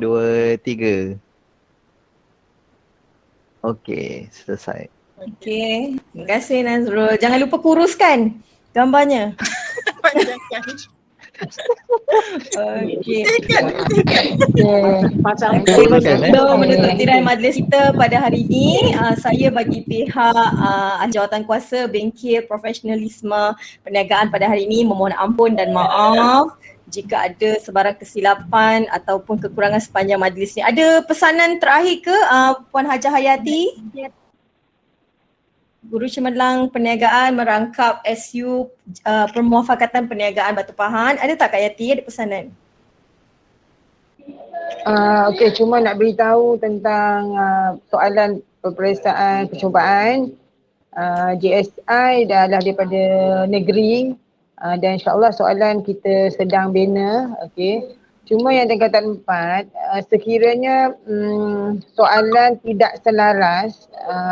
dua, tiga. Okey, selesai. Okey, terima kasih Nazrul. Jangan lupa kuruskan gambarnya. Okey. Sebelum menutup tirai majlis kita pada hari ini, saya bagi pihak jawatan kuasa Bengkel Profesionalisme Perniagaan pada hari ini memohon ampun dan maaf jika ada sebarang kesilapan ataupun kekurangan sepanjang majlis ni. Ada pesanan terakhir ke Puan Hajah Hayati? Guru Cemerlang Perniagaan merangkap SU Permuafakatan Perniagaan Batu Pahat. Ada tak Kak Yati, ada pesanan? Okey, cuma nak beritahu tentang soalan peperiksaan percubaan. JSI dah daripada negeri dan insyaAllah soalan kita sedang bina. Okey. Cuma yang tingkatan 4, sekiranya soalan tidak selaras,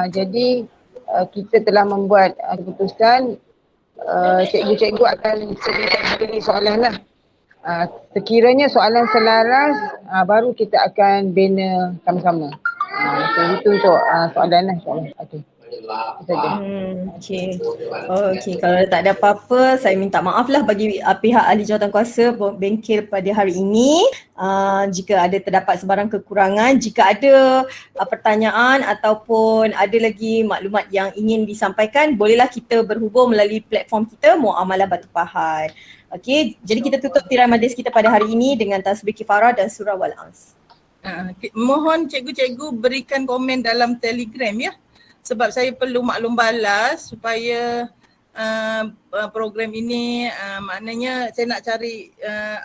jadi kita telah membuat keputusan cikgu-cikgu akan sediakan soalan lah. Sekiranya soalan selaras, baru kita akan bina sama-sama. Itu untuk soalan lah insyaAllah. Okey. Okey, kalau tak ada apa-apa, saya minta maaf lah bagi pihak ahli jawatan kuasa Bengkel pada hari ini. Jika ada terdapat sebarang kekurangan, jika ada pertanyaan ataupun ada lagi maklumat yang ingin disampaikan, bolehlah kita berhubung melalui platform kita Muamalah Batu Pahat. Okey, jadi kita tutup tirai majlis kita pada hari ini dengan tasbih kifarah dan surah Wal-As. Mohon cikgu-cikgu berikan komen dalam Telegram ya. Sebab saya perlu maklum balas supaya program ini maknanya saya nak cari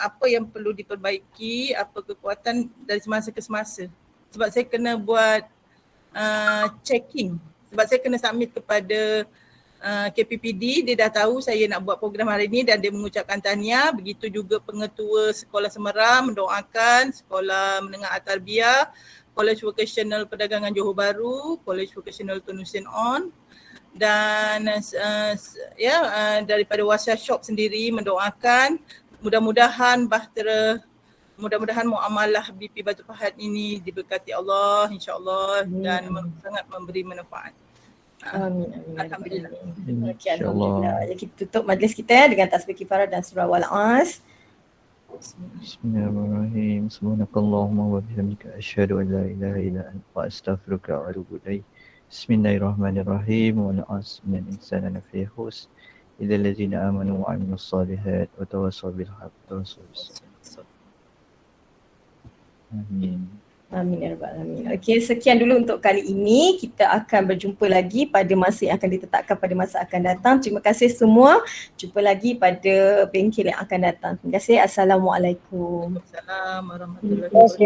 apa yang perlu diperbaiki, apa kekuatan dari semasa ke semasa. Sebab saya kena buat checking. Sebab saya kena submit kepada KPPD, dia dah tahu saya nak buat program hari ini dan dia mengucapkan tahniah. Begitu juga pengetua Sekolah Semerang mendoakan Sekolah Menengah At-Tarbiyah, College Vocational Perdagangan Johor Bahru, College Vocational Tunusin On dan daripada Wasya Shop sendiri mendoakan mudah-mudahan bahtera, mudah-mudahan muamalah BP Batu Pahat ini diberkati Allah insya-Allah dan sangat memberi manfaat. Amin. Alhamdulillah. Okey, alhamdulillah. Jadi kita tutup majlis kita dengan tasbih kifarah dan surah Wal-As. Bismillahirrahmanirrahim. Subhanakallahumma wa bihamdika asyhadu an la ilaha illa anta wa astaghfiruka wa atubu ilaik. Bismillahirrahmanirrahim. Wa na'as minal insani lafi khusr illa allazina amanu wa 'amilus solihat wa tawassaw bil haqqi wa tawassaw bis sabr. Amin. Amin ya rabbal alamin. Okey, sekian dulu untuk kali ini. Kita akan berjumpa lagi pada masa yang akan ditetapkan pada masa akan datang. Terima kasih semua. Jumpa lagi pada bengkel yang akan datang. Terima kasih. Assalamualaikum. Assalamualaikum warahmatullahi wabarakatuh.